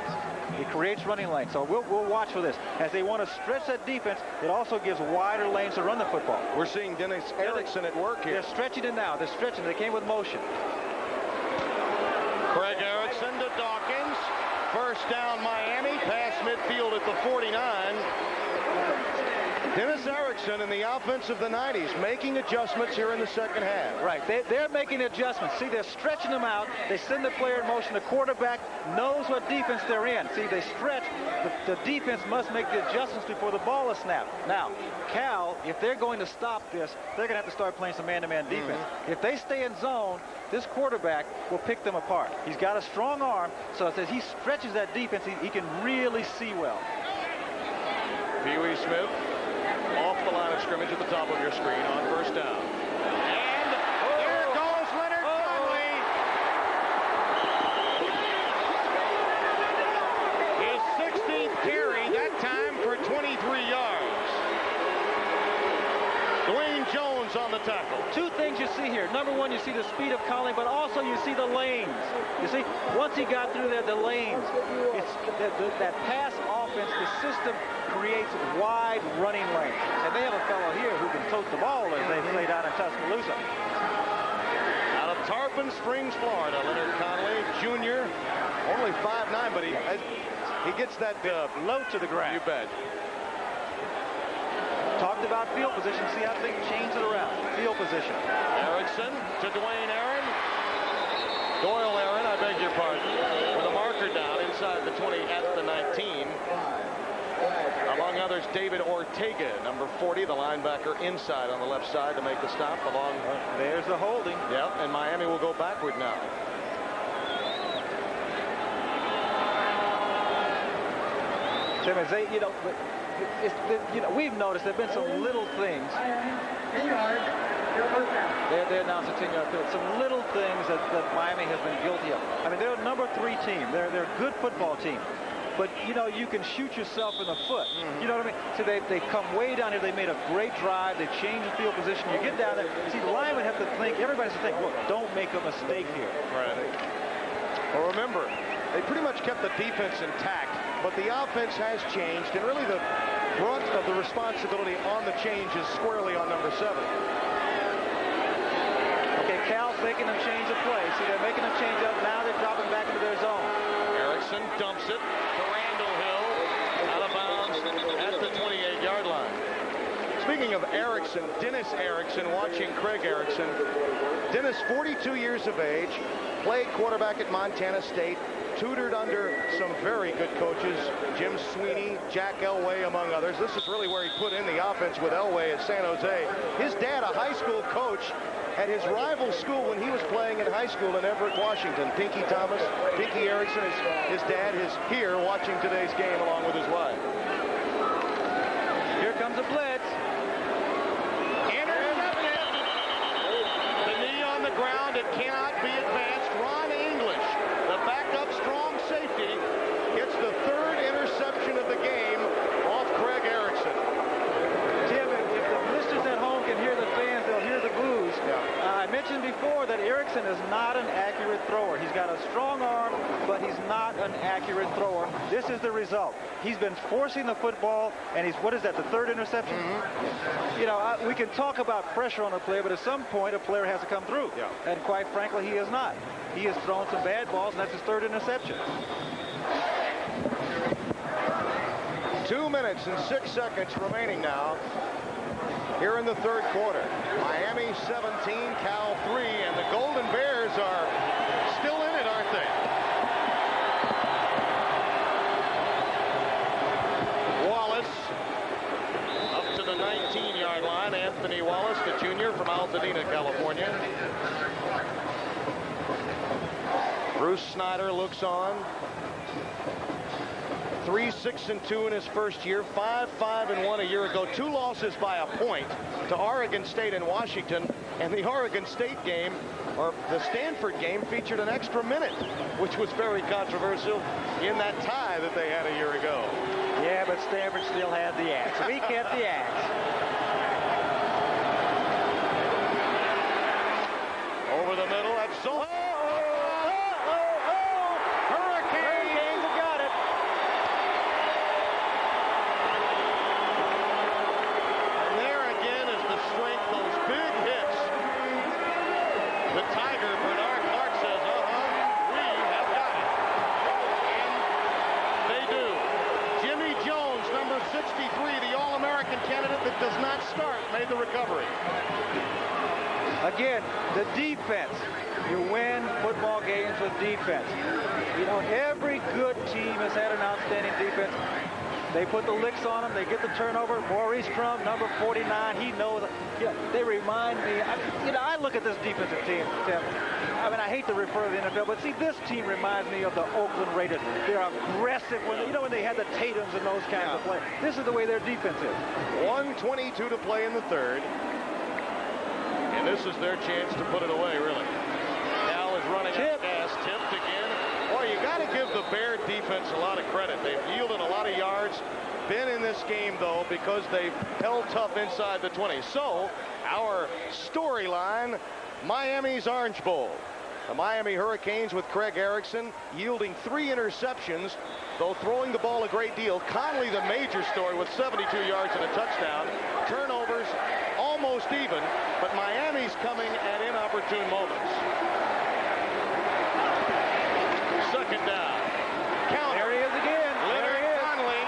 So we'll watch for this. As they want to stretch that defense, it also gives wider lanes to run the football. We're seeing Dennis Erickson at work here. They're stretching it now. They came with motion. Craig Erickson to Dawkins. 1st down Miami. Past midfield at the 49. Dennis Erickson in the offense of the 90s making adjustments here in the second half. Right. They're making adjustments. See, they're stretching them out. They send the player in motion. The quarterback knows what defense they're in. See, they stretch. The defense must make the adjustments before the ball is snapped. Now, Cal, if they're going to stop this, they're going to have to start playing some man-to-man defense. If they stay in zone, this quarterback will pick them apart. He's got a strong arm, so as he stretches that defense, he can really see well. Pee Wee Smith off the line of scrimmage at the top of your screen on 1st down. And there goes Leonard Conley. His 16th carry, that time for 23 yards. Dwayne Jones on the tackle. 2 things you see here. Number 1, you see the speed of Conley, but also you see the lanes. You see, once he got through there, the lanes. It's that pass offense, the system creates wide running lanes. And they have a fellow here who can tote the ball as they play down in Tuscaloosa. Out of Tarpon Springs, Florida, Leonard Conley, Jr., only 5'9", but he gets that low to the ground. You bet. Talked about field position. See how they change it around. Field position. Erickson to Dwayne Aaron. Doyle Aaron, I beg your pardon, with a marker down inside the 20 at the 19. Among others, David Ortega, number 40, the linebacker inside on the left side to make the stop. There's the holding. Yep, and Miami will go backward now. Tim, as they, we've noticed there have been some little things. They announced a 10-yard penalty. Some little things that Miami has been guilty of. I mean, they're a number 3 team. They're a good football team. But, you can shoot yourself in the foot. You know what I mean? So they come way down here. They made a great drive. They changed the field position. You get down there. See, the linemen have to think. Everybody has to think, look, don't make a mistake here. Right. Well, remember, they pretty much kept the defense intact, but the offense has changed, and really the brunt of the responsibility on the change is squarely on number 7. Okay, Cal's making them change the play. See, they're making them change up. Now they're dropping back into their zone. Erickson dumps it to Randall Hill, out of bounds at the 28-yard line. Speaking of Erickson, Dennis Erickson, watching Craig Erickson. Dennis, 42 years of age, played quarterback at Montana State, tutored under some very good coaches, Jim Sweeney, Jack Elway, among others. This is really where he put in the offense with Elway at San Jose. His dad, a high school coach at his rival school when he was playing in high school in Everett, Washington. Pinky Thomas, Pinky Erickson, his dad is here watching today's game along with his wife. Here comes a blitz. The knee on the ground, it cannot be advanced. Ron English, the backup strong safety, gets the 3rd interception of the game off Craig Erickson. Tim, if the listeners at home can hear the fans, they'll hear the boos. I mentioned before that Erickson is not an accurate thrower. He's got a strong arm, but he's not an accurate thrower. This is the result. He's been forcing the football, and he's, what is that, the 3rd interception? You know, we can talk about pressure on a player, but at some point a player has to come through. And quite frankly, he has not. He has thrown some bad balls, and that's his 3rd interception. 2 minutes and 6 seconds remaining now here in the 3rd quarter. Miami 17, Cal 3, and the Golden Bears are still in it, aren't they? Wallace up to the 19-yard line. Anthony Wallace, the junior from Altadena, California. Bruce Snyder looks on. 3-6-2 in his first year, 5-5-1 a year ago. 2 losses by a point to Oregon State and Washington. And the Oregon State game, or the Stanford game, featured an extra minute, which was very controversial in that tie that they had a year ago. Yeah, but Stanford still had the axe. We kept the axe. Over the middle, that's so. Does not start, made the recovery. Again, the defense. You win football games with defense. You know, every good team has had an outstanding defense. They put the licks on them. They get the turnover. Maurice Crum, number 49, he knows. Yeah, they remind me. I look at this defensive team, Tim. I mean, I hate to refer to the NFL, but see, this team reminds me of the Oakland Raiders. They're aggressive when they had the Tatums and those kinds of plays. This is the way their defense is. 1:22 to play in the 3rd. And this is their chance to put it away, really. Cal is running out of gas. Tipped again. Boy, you got to give the Bear defense a lot of credit. They've yielded a lot of yards. Been in this game, though, because they've held tough inside the 20. So, our storyline, Miami's Orange Bowl. The Miami Hurricanes with Craig Erickson yielding 3 interceptions, though throwing the ball a great deal. Conley, the major story, with 72 yards and a touchdown. Turnovers almost even, but Miami's coming at inopportune moments. 2nd down. Counter. There he is again. Leonard Conley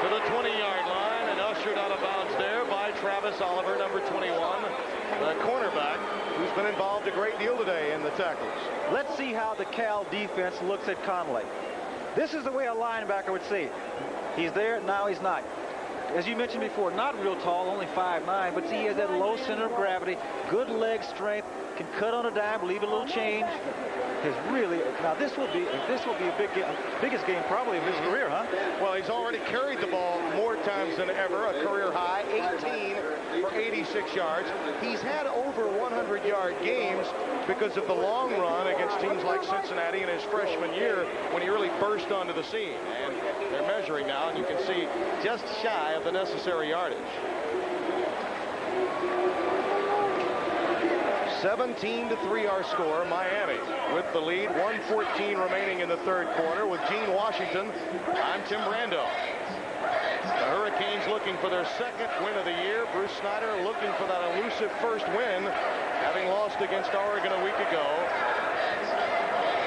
to the 20-yard line and ushered out of bounds there by Travis Oliver, number 21, the cornerback, who's been involved a great deal today in the tackles. Let's see how the Cal defense looks at Conley. This is the way a linebacker would see it. He's there, now he's not. As you mentioned before, not real tall, only 5'9", but see, he has that low center of gravity, good leg strength, can cut on a dime, leave a little change. Now this will be a biggest game probably of his career, huh? Well, he's already carried the ball more times than ever, a career high, 18 for 86 yards. He's had over 100-yard games because of the long run against teams like Cincinnati in his freshman year when he really burst onto the scene. And they're measuring now, and you can see just shy of the necessary yardage. 17-3 our score. Miami with the lead. 1:14 remaining in the third quarter. With Gene Washington, I'm Tim Brando. The Hurricanes looking for their second win of the year. Bruce Snyder looking for that elusive first win, having lost against Oregon a week ago.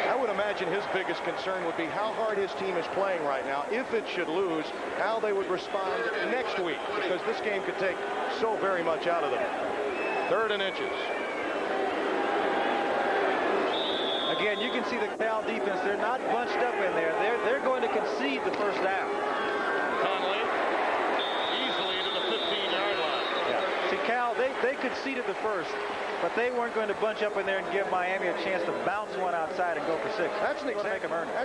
I would imagine his biggest concern would be how hard his team is playing right now. If it should lose, how they would respond next week, because this game could take so very much out of them. 3rd and inches. Again, you can see the Cal defense. They're not bunched up in there. They're going to concede the first down. Conley easily to the 15-yard line. Yeah. See, Cal, they conceded the first, but they weren't going to bunch up in there and give Miami a chance to bounce one outside and go for 6. That's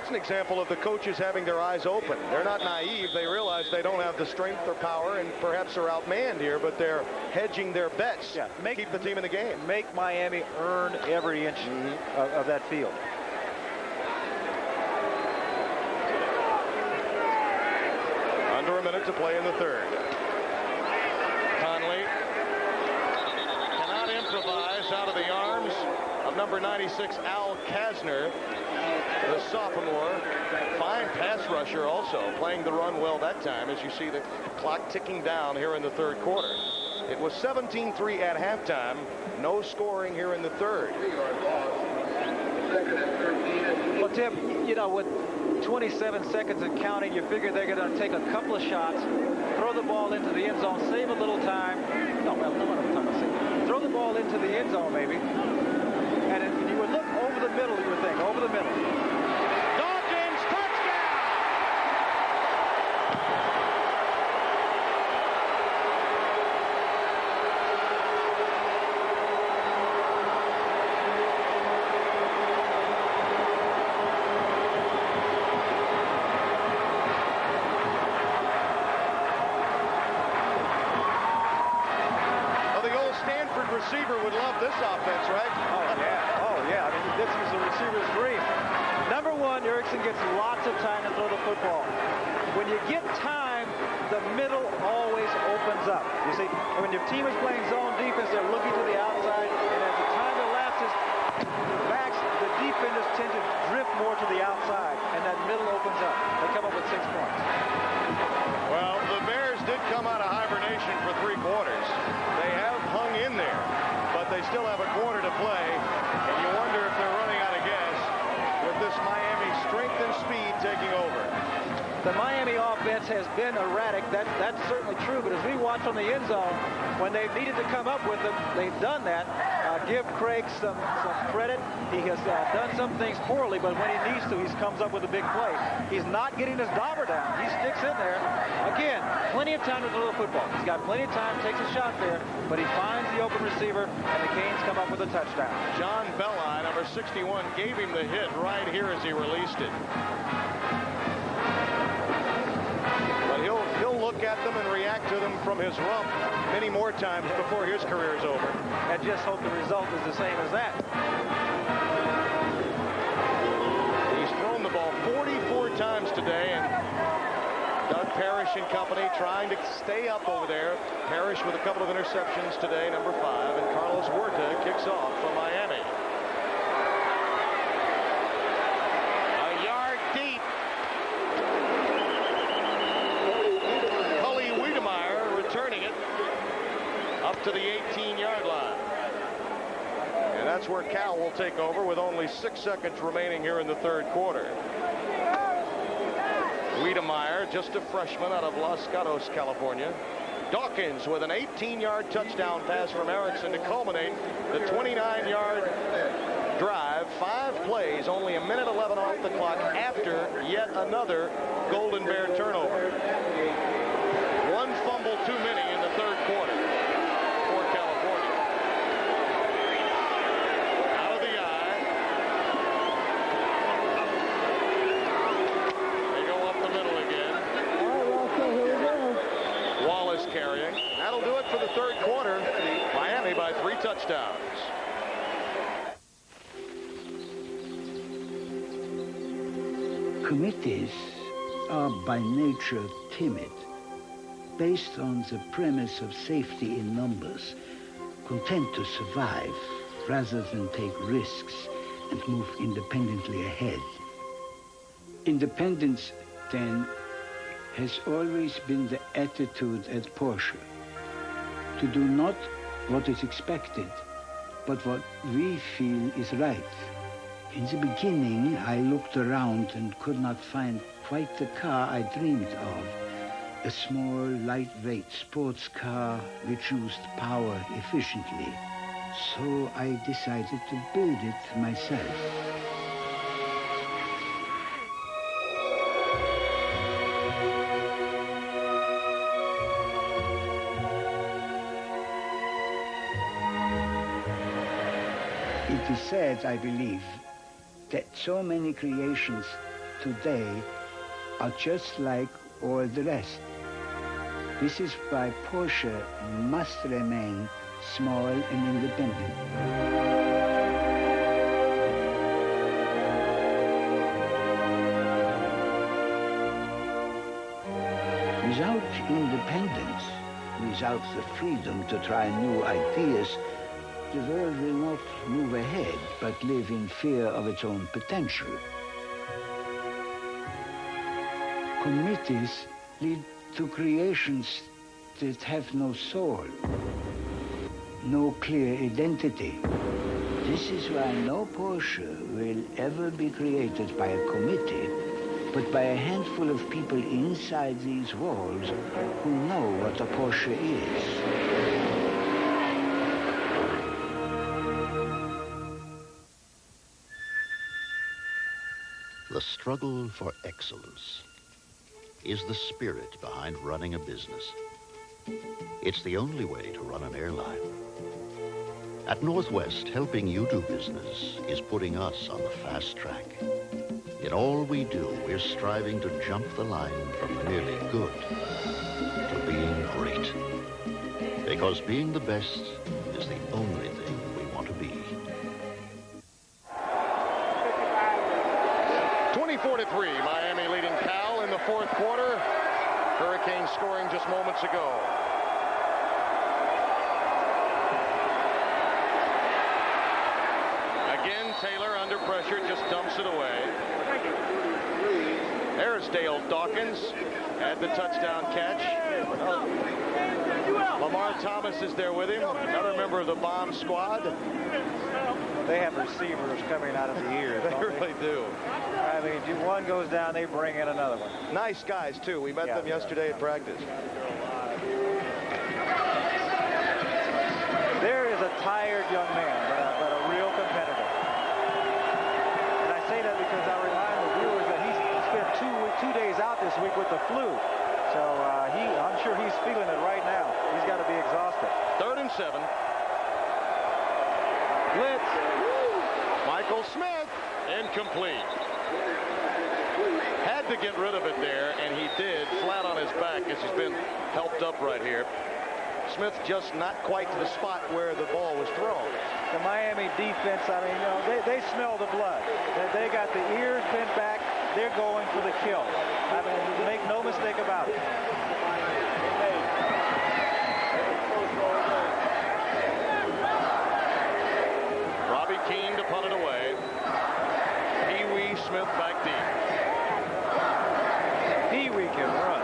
an example of the coaches having their eyes open. They're not naive. They realize they don't have the strength or power, and perhaps are outmanned here, but they're hedging their bets to keep the team in the game. Make Miami earn every inch of that field. Under a minute to play in the third. Conley cannot improvise out of the arms of number 96, Al Kasner, the sophomore. Fine pass rusher also, playing the run well that time, as you see the clock ticking down here in the third quarter. It was 17-3 at halftime. No scoring here in the third. Well, Tim, you know, with 27 seconds and counting, you figure they're going to take a couple of shots, throw the ball into the end zone, save a little time. No, what I'm talking about. Throw the ball into the end zone, maybe. And if you would look over the middle, you would think, over the middle. Dawkins, touchdown! Receiver would love this offense, right? Oh yeah. I mean, this is a receiver's dream. Number one, Erickson gets lots of time to throw the football. When you get time, the middle always opens up. You see, when your team is playing zone defense, they're looking to the outside, and as the time elapses, the defenders tend to drift more to the outside, and that middle opens up. They come up with 6 points. Well, the Bears did come out of hibernation for 3 quarters. They have hung in there, but they still have a quarter to play, and you wonder if they're running out of gas with this Miami strength and speed taking over. The Miami offense has been erratic. That's certainly true, but as we watch on the end zone, when they've needed to come up with them, they've done that. Give Craig some credit. He has done some things poorly, but when he needs to, he comes up with a big play. He's not getting his dauber down. He sticks in there. Again, plenty of time to throw the football. He's got plenty of time, takes a shot there, but he finds the open receiver, and the Canes come up with a touchdown. John Belli, number 61, gave him the hit right here as he released it. But he'll look at them and react to them from his rump many more times before his career is over. And just hope the result is the same as that. He's thrown the ball 44 times today, and Doug Parrish and company trying to stay up over there. Parrish with a couple of interceptions today, number 5, and Carlos Huerta kicks off for Miami. A yard deep. Cully Wiedemeyer returning it up to the 18-yard line. And that's where Cal will take over with only 6 seconds remaining here in the third quarter. Wiedemeyer, just a freshman out of Los Gatos, California. Dawkins with an 18-yard touchdown pass from Erickson to culminate the 29-yard drive. 5 plays, only a minute 11 off the clock after yet another Golden Bear turnover. 1 fumble too many in the third quarter for California. Out of the eye. They go up the middle again. Wallace carrying. That'll do it for the third quarter. Miami by 3 touchdowns. Committees are by nature timid, based on the premise of safety in numbers, content to survive rather than take risks and move independently ahead. Independence, then, has always been the attitude at Porsche. To do not what is expected, but what we feel is right. In the beginning, I looked around and could not find quite the car I dreamed of. A small, lightweight sports car which used power efficiently. So I decided to build it myself. It is sad, I believe, that so many creations today are just like all the rest. This is why Porsche must remain small and independent. Without independence, without the freedom to try new ideas, the world will not move ahead, but live in fear of its own potential. Committees lead to creations that have no soul, no clear identity. This is why no Porsche will ever be created by a committee, but by a handful of people inside these walls who know what a Porsche is. The struggle for excellence is the spirit behind running a business. It's the only way to run an airline. At Northwest, helping you do business is putting us on the fast track. In all we do, we're striving to jump the line from merely good to being great. Because being the best is the only thing we want to be. 24-3, Miami leading Cal in the fourth quarter. Hurricanes scoring just moments ago. Again, Taylor under pressure, just dumps it away. There's Dale Dawkins had the touchdown catch. Lamar Thomas is there with him, another member of the bomb squad. They have receivers coming out of the ears. They really do. I mean, one goes down, they bring in another one. Nice guys, too. We met them yesterday at practice. There is a tired young man, but a real competitor. And I say that because I remind the viewers that he spent 2 days out this week with the flu. So I'm sure he's feeling it right now. He's got to be exhausted. 3rd and 7. Blitz. Michael Smith. Incomplete. Had to get rid of it there, and he did, flat on his back as he's been helped up right here. Smith just not quite to the spot where the ball was thrown. The Miami defense, I mean, you know, they smell the blood. They got the ears bent back. They're going for the kill. I mean, make no mistake about it. Robbie Keane to punt it away. Pee-wee Smith back deep. Pee-wee can run.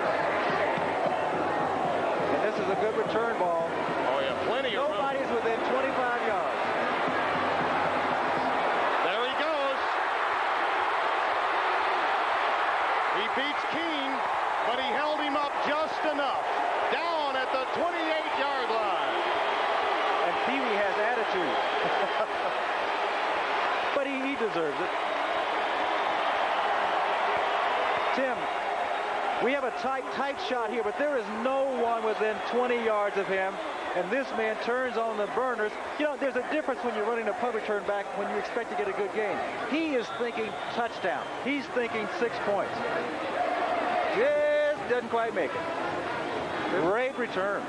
And this is a good return ball. Oh, yeah, plenty of room. Nobody's within 25 yards. There he goes. He beats Keane, but he held him up just enough. Down at the 28-yard line. And Pee-wee has attitude. But he deserves it. Tim, we have a tight shot here, but there is no one within 20 yards of him. And this man turns on the burners. You know, there's a difference when you're running a punt return back when you expect to get a good game. He is thinking touchdown. He's thinking 6 points. Just doesn't quite make it. Great return.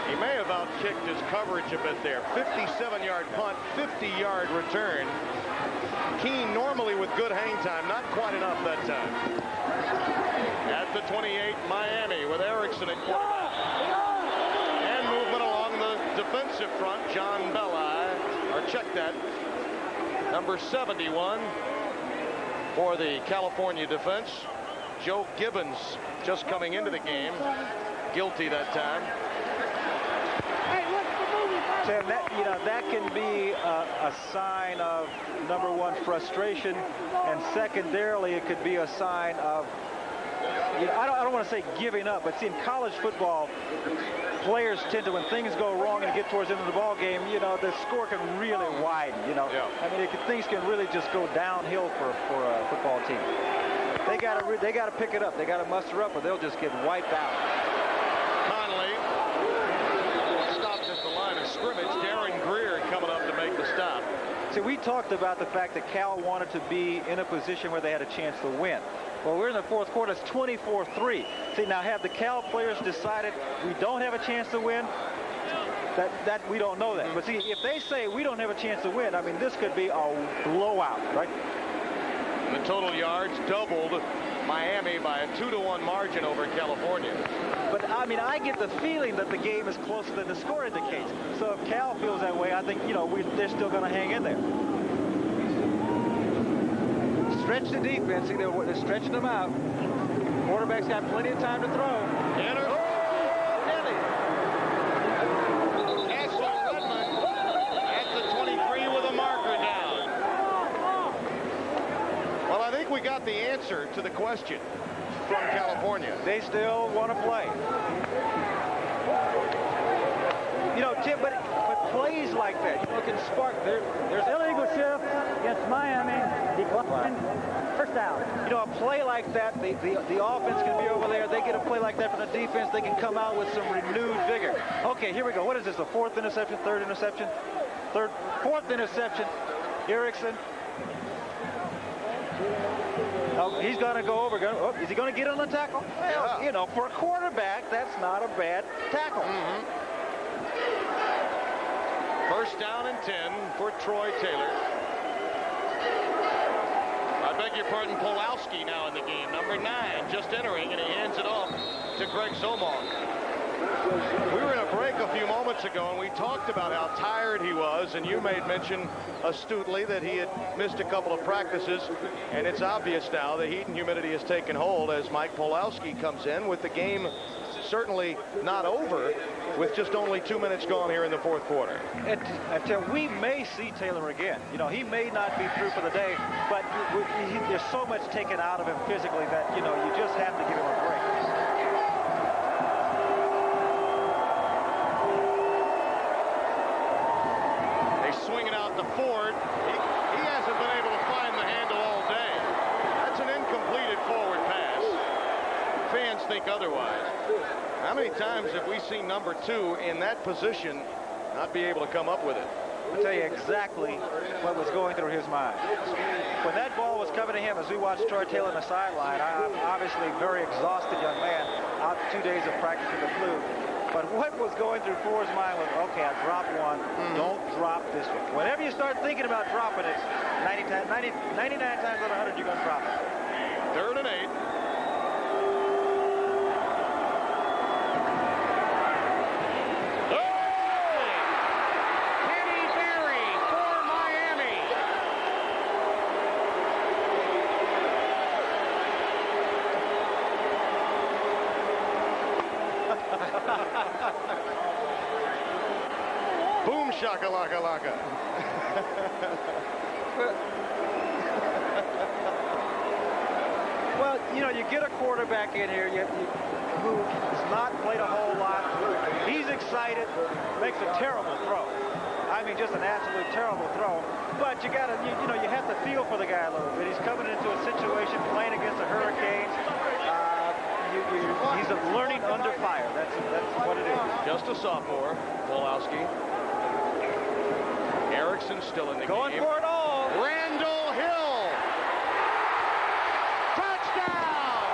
He may have outkicked his coverage a bit there. 57-yard punt, 50-yard return. Keane normally with good hang time, not quite enough that time. At the 28, Miami with Erickson at quarterback. And movement along the defensive front, John Belli or check that, number 71 for the California defense. Joe Gibbons just coming into the game. Guilty that time. Tim, that can be a sign of, number one, frustration, and secondarily, it could be a sign of, I don't want to say giving up, but see, in college football, players tend to, when things go wrong and get towards the end of the ball game, the score can really widen. Yeah. I mean, things can really just go downhill for a football team. They got to pick it up. They got to muster up, or they'll just get wiped out. Conley stopped at the line of scrimmage. Darren Greer coming up to make the stop. See, we talked about the fact that Cal wanted to be in a position where they had a chance to win. Well, we're in the fourth quarter. It's 24-3. See, now have the Cal players decided we don't have a chance to win? That we don't know that. But see, if they say we don't have a chance to win, I mean, this could be a blowout, right? The total yards doubled Miami by a 2-1 margin over California. But, I mean, I get the feeling that the game is closer than the score indicates. So if Cal feels that way, I think, they're still going to hang in there. Stretch the defense. See, they're stretching them out. Quarterback's got plenty of time to throw. Ashley Redmond at the 23 with a marker down. Well, I think we got the answer to the question from California. They still want to play. Tim, but plays like that, can spark. There's illegal shift against Miami. Decline. First down. A play like that, the offense can be over there. They get a play like that from the defense. They can come out with some renewed vigor. Okay, here we go. What is this? The fourth interception? Third interception? Fourth interception. Erickson. Oh, he's going to go over. Is he going to get on the tackle? Well, yeah. For a quarterback, that's not a bad tackle. First down and 10 for Troy Taylor. I beg your pardon, Pulowski now in the game. Number 9 just entering, and he hands it off to Greg Zomong. We were in a break a few moments ago, and we talked about how tired he was, and you made mention astutely that he had missed a couple of practices, and it's obvious now the heat and humidity has taken hold as Mike Pulowski comes in with the game certainly not over, with just only 2 minutes gone here in the fourth quarter. Until we may see Taylor again. He may not be through for the day, but there's so much taken out of him physically that, you just have to give him a break. They swing it out to Ford. He hasn't been able to find the handle all day. That's an incompleted forward pass. Fans think otherwise. How many times have we seen number 2 in that position not be able to come up with it? I'll tell you exactly what was going through his mind. When that ball was coming to him, as we watched Troy Taylor on the sideline, I'm obviously a very exhausted young man, out 2 days of practice with the flu. But what was going through Ford's mind was, okay, I dropped one, don't drop this one. Whenever you start thinking about dropping it, 99 times out of 100, you're going to drop it. 3rd and 8. Boom shakalaka laka. Well, you get a quarterback in here who has not played a whole lot. He's excited, makes a terrible throw. I mean, just an absolute terrible throw. But you got to, you have to feel for the guy a little bit. He's coming into a situation playing against the Hurricanes. He's learning under fire. That's what it is. Just a sophomore, Pulowski. Erickson still in the Going game. for it all. Randall Hill. Touchdown.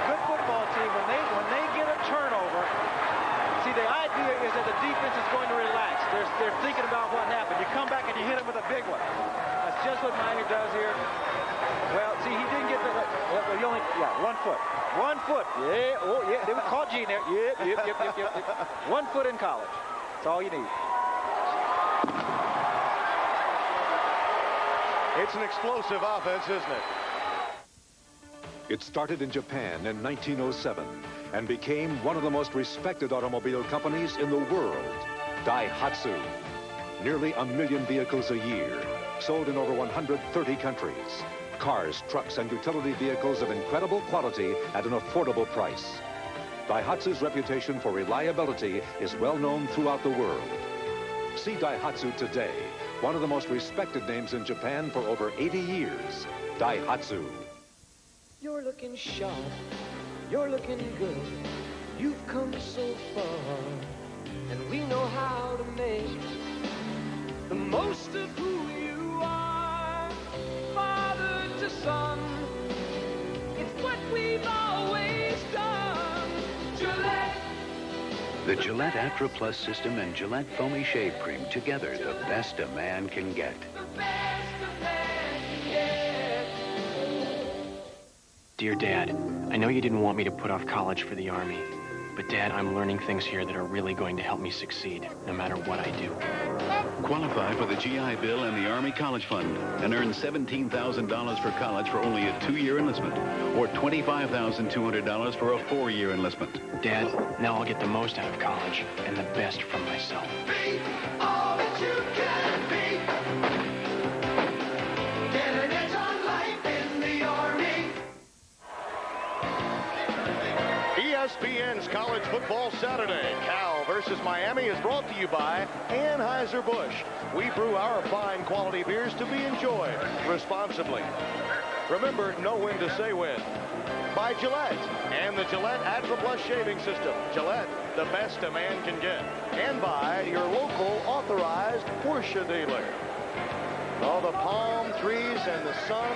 Good football team, when they get a turnover, see, the idea is what Miami does here? Well, see, he didn't get the... Well, he only... Yeah, 1 foot. 1 foot. Yeah, oh, yeah. They were caught Gene there. Yep. 1 foot in college. That's all you need. It's an explosive offense, isn't it? It started in Japan in 1907 and became one of the most respected automobile companies in the world, Daihatsu. Nearly 1 million vehicles a year, sold in over 130 countries. Cars, trucks, and utility vehicles of incredible quality at an affordable price. Daihatsu's reputation for reliability is well known throughout the world. See Daihatsu today, one of the most respected names in Japan for over 80 years. Daihatsu. You're looking sharp, you're looking good. You've come so far, and we know how to make the most of who you are. Father to son, it's what we've always done. Gillette. The Gillette Atra Plus system and Gillette Foamy Shave Cream, together the best a man can get. Dear Dad, I know you didn't want me to put off college for the Army, but Dad, I'm learning things here that are really going to help me succeed, no matter what I do. Qualify for the GI Bill and the Army College Fund and earn $17,000 for college for only a 2-year enlistment, or $25,200 for a 4-year enlistment. Dad, now I'll get the most out of college and the best from myself. Be all that you can be. Get an edge on life in the Army. ESPN's College Football Saturday. Cal versus Miami is brought to you by Anheuser-Busch. We brew our fine quality beers to be enjoyed responsibly. Remember, know when to say when. By Gillette and the Gillette Atra Plus shaving system. Gillette, the best a man can get. And by your local authorized Porsche dealer. All the palm trees and the sun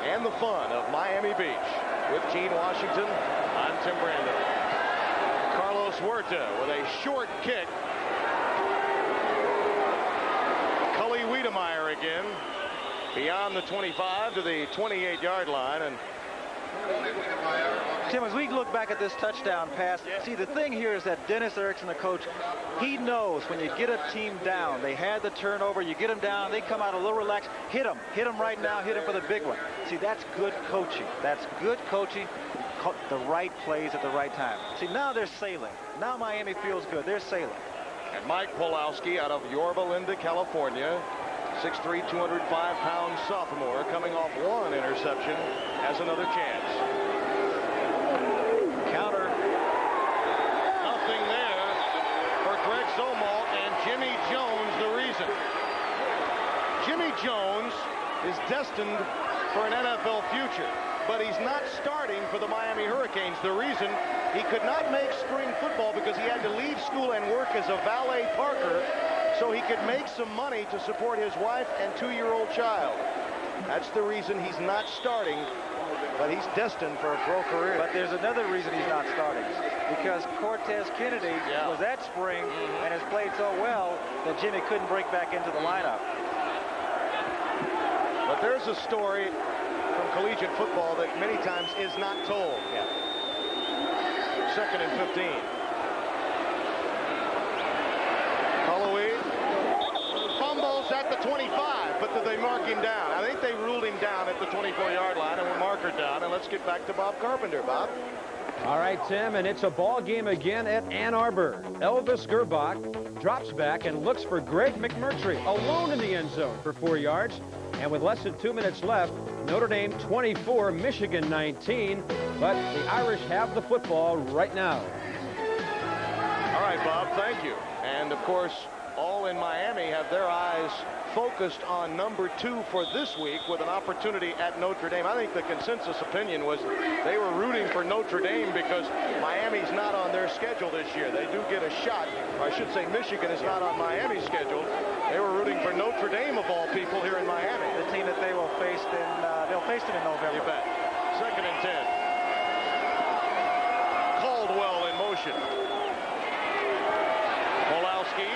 and the fun of Miami Beach. With Gene Washington, I'm Tim Brando. Carlos Huerta with a short kick. Cully Wiedemeyer again. Beyond the 25 to the 28-yard line. And Tim, as we look back at this touchdown pass, see, the thing here is that Dennis Erickson, the coach, he knows when you get a team down, they had the turnover, you get them down, they come out a little relaxed, hit them right now, hit them for the big one. See, that's good coaching. That's good coaching, the right plays at the right time. See, now they're sailing. Now Miami feels good. They're sailing. And Mike Pulowski out of Yorba Linda, California, 6'3", 205-pound sophomore, coming off one interception, has another chance. Counter. Nothing there for Greg Zomalt and Jimmy Jones, the reason. Jimmy Jones is destined for an NFL future, but he's not starting for the Miami Hurricanes. The reason, he could not make spring football because he had to leave school and work as a valet parker so he could make some money to support his wife and 2-year-old child. That's the reason he's not starting, but he's destined for a pro career. But there's another reason he's not starting, because Cortez Kennedy was that spring and has played so well that Jimmy couldn't break back into the lineup. But there's a story from collegiate football that many times is not told. 2nd and 15. Holloway fumbles at the 25, but did they mark him down? I think they ruled him down at the 24-yard line and were markered down. And let's get back to Bob Carpenter. Bob? All right, Tim, and it's a ball game again at Ann Arbor. Elvis Gerbach drops back and looks for Greg McMurtry alone in the end zone for 4 yards. And with less than 2 minutes left, Notre Dame 24, Michigan 19. But the Irish have the football right now. All right, Bob, thank you. And, of course, all in Miami have their eyes focused on number 2 for this week with an opportunity at Notre Dame. I think the consensus opinion was they were rooting for Notre Dame because Miami's not on their schedule this year. They do get a shot, or I should say Michigan is not on Miami's schedule. They were rooting for Notre Dame, of all people, here in Miami. The team that they will face they'll face them in November. You bet. 2nd and 10. Caldwell in motion. Pulowski.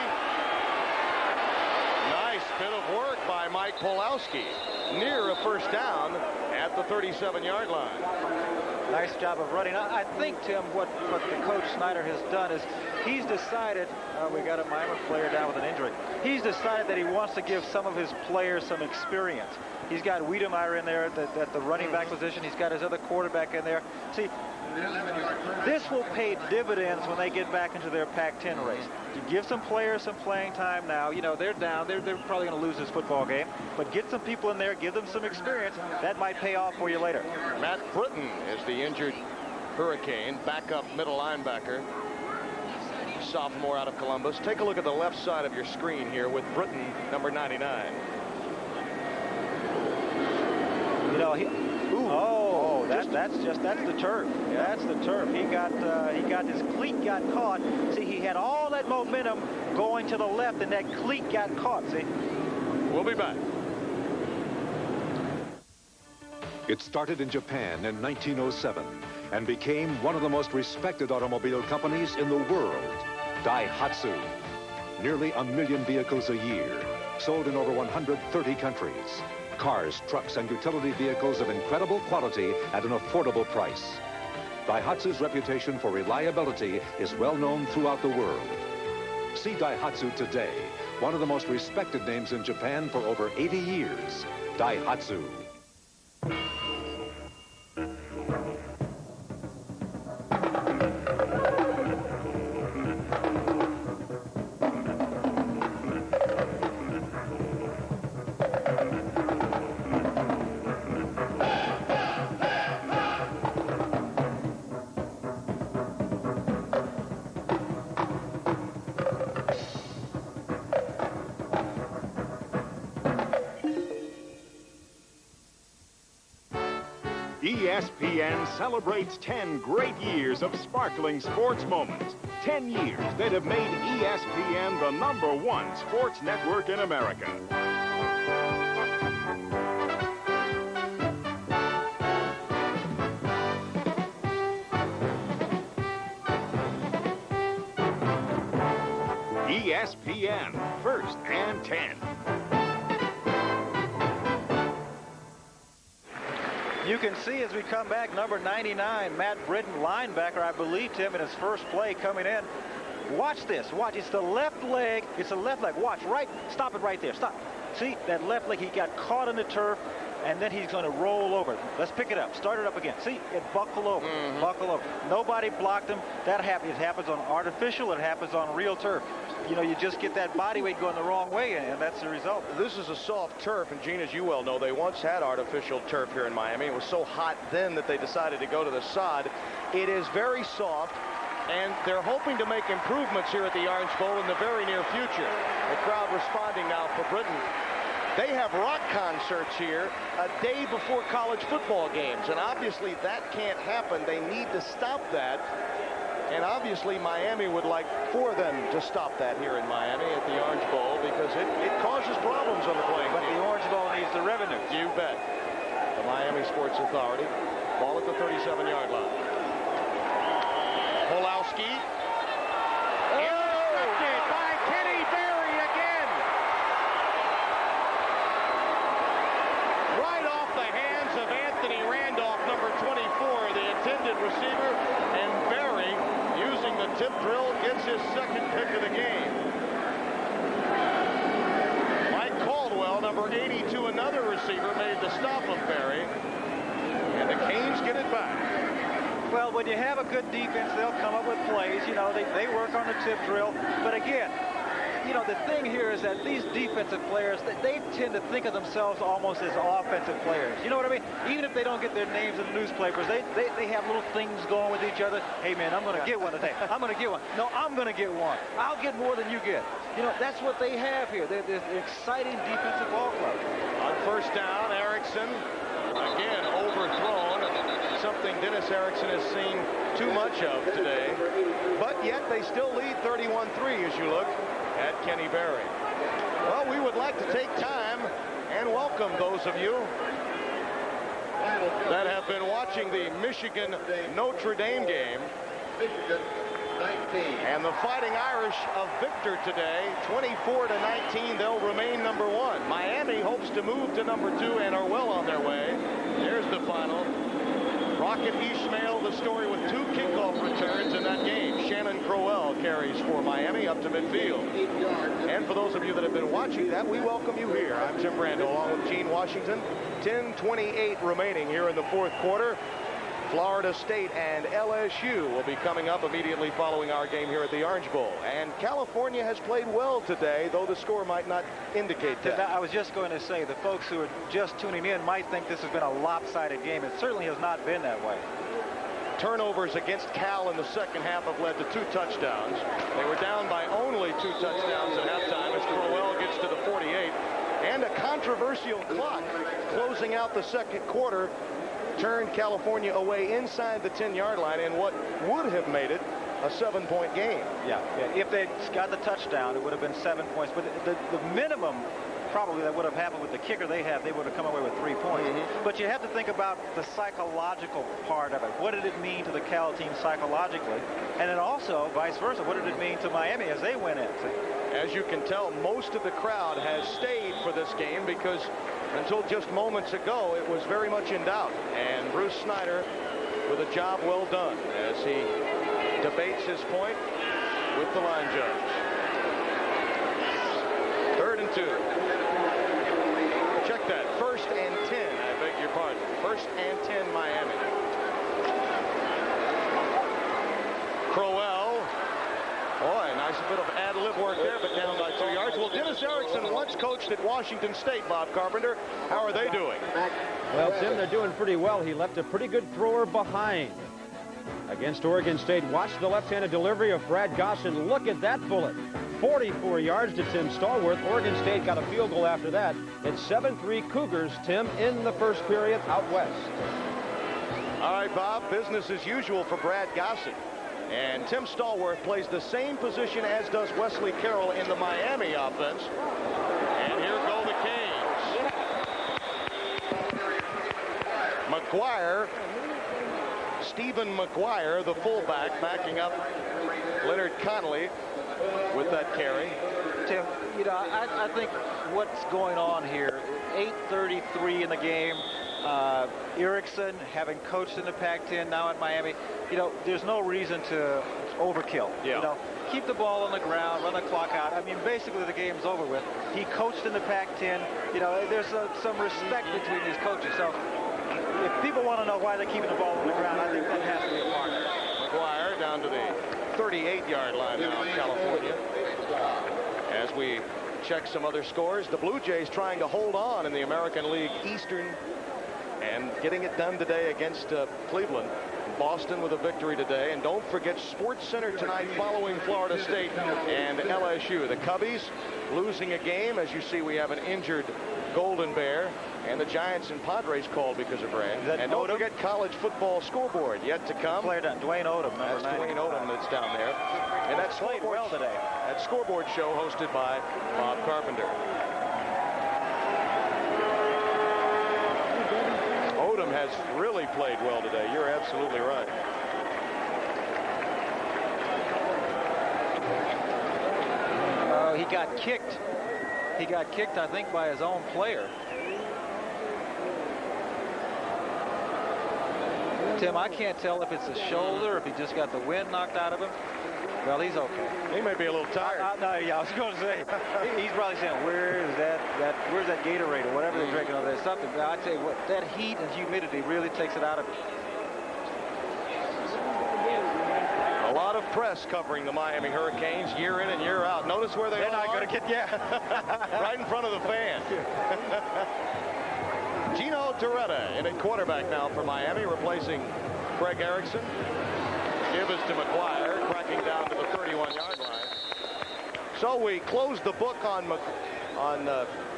Nice bit of work by Mike Pulowski near a first down at the 37-yard line. Nice job of running. I think, Tim, what the coach Snyder has done is he's decided, we got a Miami player down with an injury. He's decided that he wants to give some of his players some experience. He's got Wiedemeyer in there at the running back position. He's got his other quarterback in there. See, this will pay dividends when they get back into their Pac-10 race. You give some players some playing time now. You know, they're down. They're probably going to lose this football game. But get some people in there, give them some experience. That might pay off for you later. Matt Britton is the injured Hurricane, backup middle linebacker, sophomore out of Columbus. Take a look at the left side of your screen here with Britton, number 99. You know, that's the turf. That's the turf. He got his cleat got caught. See, he had all that momentum going to the left, and that cleat got caught. See. We'll be back. It started in Japan in 1907 and became one of the most respected automobile companies in the world, Daihatsu. Nearly 1 million vehicles a year, sold in over 130 countries. Cars, trucks, and utility vehicles of incredible quality at an affordable price. Daihatsu's reputation for reliability is well known throughout the world. See Daihatsu today, one of the most respected names in Japan for over 80 years, Daihatsu. ESPN celebrates 10 great years of sparkling sports moments. 10 years that have made ESPN the #1 sports network in America. ESPN, first and 10. You can see as we come back, number 99, Matt Britton, linebacker, I believe, Tim, in his first play coming in. Watch this. Watch. It's the left leg. It's the left leg. Watch. Right. Stop it right there. Stop. See, that left leg, he got caught in the turf, and then he's going to roll over. Let's pick it up. Start it up again. See, it buckle over. Buckle over. Nobody blocked him. That happens. It happens on artificial. It happens on real turf. You know, you just get that body weight going the wrong way, and that's the result. This is a soft turf, and Gene, as you well know, they once had artificial turf here in Miami. It was so hot then that they decided to go to the sod. It is very soft, and they're hoping to make improvements here at the Orange Bowl in the very near future. The crowd responding now for Britain. They have rock concerts here a day before college football games, and obviously that can't happen. They need to stop that. And obviously, Miami would like for them to stop that here in Miami at the Orange Bowl because it causes problems on the playing field. But the Orange Bowl needs the revenue. You bet. The Miami Sports Authority. Ball at the 37-yard line. Pulowski. Intercepted by Kenny Berry again. Right off the hands of Anthony Randolph, number 24, the intended receiver, and Berry, using the tip drill, gets his second pick of the game. Mike Caldwell, number 82, another receiver, made the stop of Berry. And the Canes get it back. Well, when you have a good defense, they'll come up with plays. You know, they work on the tip drill. But again, you know, the thing here is that these defensive players, they tend to think of themselves almost as offensive players. You know what I mean? Even if they don't get their names in the newspapers, they have little things going with each other. Hey, man, I'm going to get one today. I'm going to get one. No, I'm going to get one. I'll get more than you get. You know, that's what they have here. They're exciting defensive ball club. On first down, Erickson, again, overthrown. Something Dennis Erickson has seen too much of today. But yet they still lead 31-3 as you look at Kenny Berry. Well, we would like to take time and welcome those of you that have been watching the Michigan-Notre Dame game And the Fighting Irish of Victor today, 24-19, they'll remain number 1. Miami hopes to move to number 2 and are well on their way. There's the final. Rocket Ishmael, the story with 2 kickoff returns in that game. Shannon Crowell carries for Miami up to midfield. And for those of you that have been watching that, we welcome you here. I'm Tim Brando along with Gene Washington. 10:28 remaining here in the 4th quarter. Florida State and LSU will be coming up immediately following our game here at the Orange Bowl. And California has played well today, though the score might not indicate that. I was just going to say, the folks who are just tuning in might think this has been a lopsided game. It certainly has not been that way. Turnovers against Cal in the second half have led to 2 touchdowns. They were down by only 2 touchdowns at halftime as Crowell gets to the 48. And a controversial clock closing out the second quarter turned California away inside the 10-yard line in what would have made it a 7-point game. Yeah. If they got the touchdown, it would have been 7 points. But the minimum probably that would have happened with the kicker they have, they would have come away with 3 points. But you have to think about the psychological part of it. What did it mean to the Cal team psychologically? And then also, vice versa, what did it mean to Miami as they went in? As you can tell, most of the crowd has stayed for this game because until just moments ago, it was very much in doubt. And Bruce Snyder with a job well done as he debates his point with the line judge. 3rd and 2. Check that. 1st and 10. I beg your pardon. 1st and 10 Miami. Crowell. Boy, nice bit of ad-lib work there, but down by 2 yards. Well, Dennis Erickson once coached at Washington State, Bob Carpenter. How are they doing? Well, Tim, they're doing pretty well. He left a pretty good thrower behind against Oregon State. Watch the left-handed delivery of Brad Gossin. Look at that bullet. 44 yards to Tim Stallworth. Oregon State got a field goal after that. It's 7-3 Cougars, Tim, in the first period out west. All right, Bob, business as usual for Brad Gossin. And Tim Stallworth plays the same position as does Wesley Carroll in the Miami offense. And here go the Canes. McGuire, Stephen McGuire, the fullback, backing up Leonard Connolly with that carry. Tim, you know, I think what's going on here, 8:33 in the game. Erickson, having coached in the Pac-10, now at Miami, you know, there's no reason to overkill. Yeah. You know, keep the ball on the ground, run the clock out. I mean, basically the game's over with. He coached in the Pac-10. You know, there's some respect between these coaches. So if people want to know why they're keeping the ball on the ground, I think that has to be a part of it. McGuire down to the 38-yard line now in California. As we check some other scores, the Blue Jays trying to hold on in the American League Eastern and getting it done today against Cleveland. Boston with a victory today. And don't forget Sports Center tonight following Florida State and LSU. The Cubbies losing a game. As you see, we have an injured Golden Bear. And the Giants and Padres called because of rain. And don't forget college football scoreboard yet to come. Player done. Dwayne Odom. That's Dwayne Odom that's down there. And that's played well today. That scoreboard show hosted by Bob Carpenter. Odom has really played well today. You're absolutely right. He got kicked. He got kicked, I think, by his own player. Tim, I can't tell if it's a shoulder, if he just got the wind knocked out of him. Well, he's okay. He may be a little tired. No, yeah, I was going to say, he's probably saying, where's that Gatorade or whatever they're drinking over there, something. But I tell you what, that heat and humidity really takes it out of it. A lot of press covering the Miami Hurricanes year in and year out. Notice where they're not going to get, right in front of the fan. Gino Torretta in at quarterback now for Miami, replacing Craig Erickson. Give us to McGuire, cracking down to the 31-yard line. So we close the book on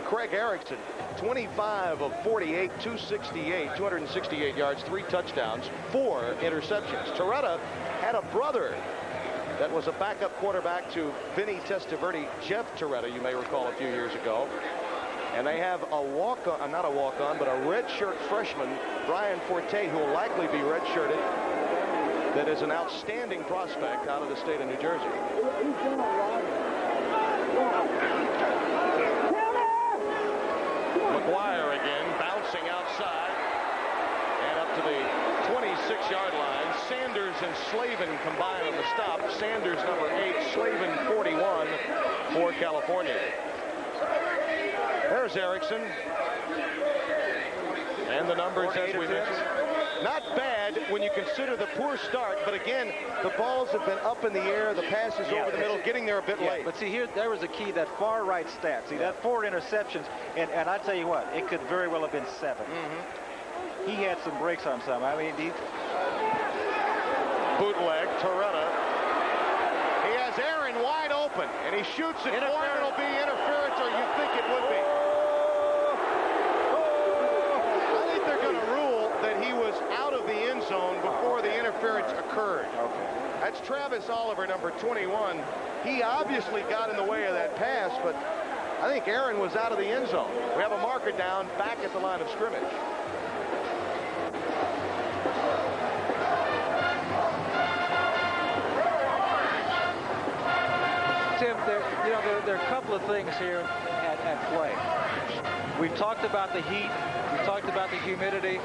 Craig Erickson. 25 of 48, 268 yards, 3 touchdowns, 4 interceptions. Torretta had a brother that was a backup quarterback to Vinny Testaverde, Jeff Torretta, you may recall a few years ago. And they have a walk-on, not a walk-on, but a redshirt freshman, Brian Forte, who will likely be redshirted that is an outstanding prospect out of the state of New Jersey. McGuire again, bouncing outside and up to the 26-yard line. Sanders and Slavin combine on the stop. Sanders number 8, Slavin 41 for California. There's Erickson. And the numbers, as we mentioned, not bad when you consider the poor start, but again, the balls have been up in the air, the passes over the middle, getting there a bit late. But see, here, there was a key, that far right stat. See, that 4 interceptions, and I tell you what, it could very well have been 7. He had some breaks on some. I mean, bootleg, Toretta. He has Aaron wide open, and he shoots it for him. It'll be interference, or you think it would be. I think they're going to rule that he was out of the end zone before the interference occurred. That's Travis Oliver, number 21. He obviously got in the way of that pass, but I think Aaron was out of the end zone. We have a marker down back at the line of scrimmage. Tim, there are a couple of things here at play. We've talked about the heat. We've talked about the humidity.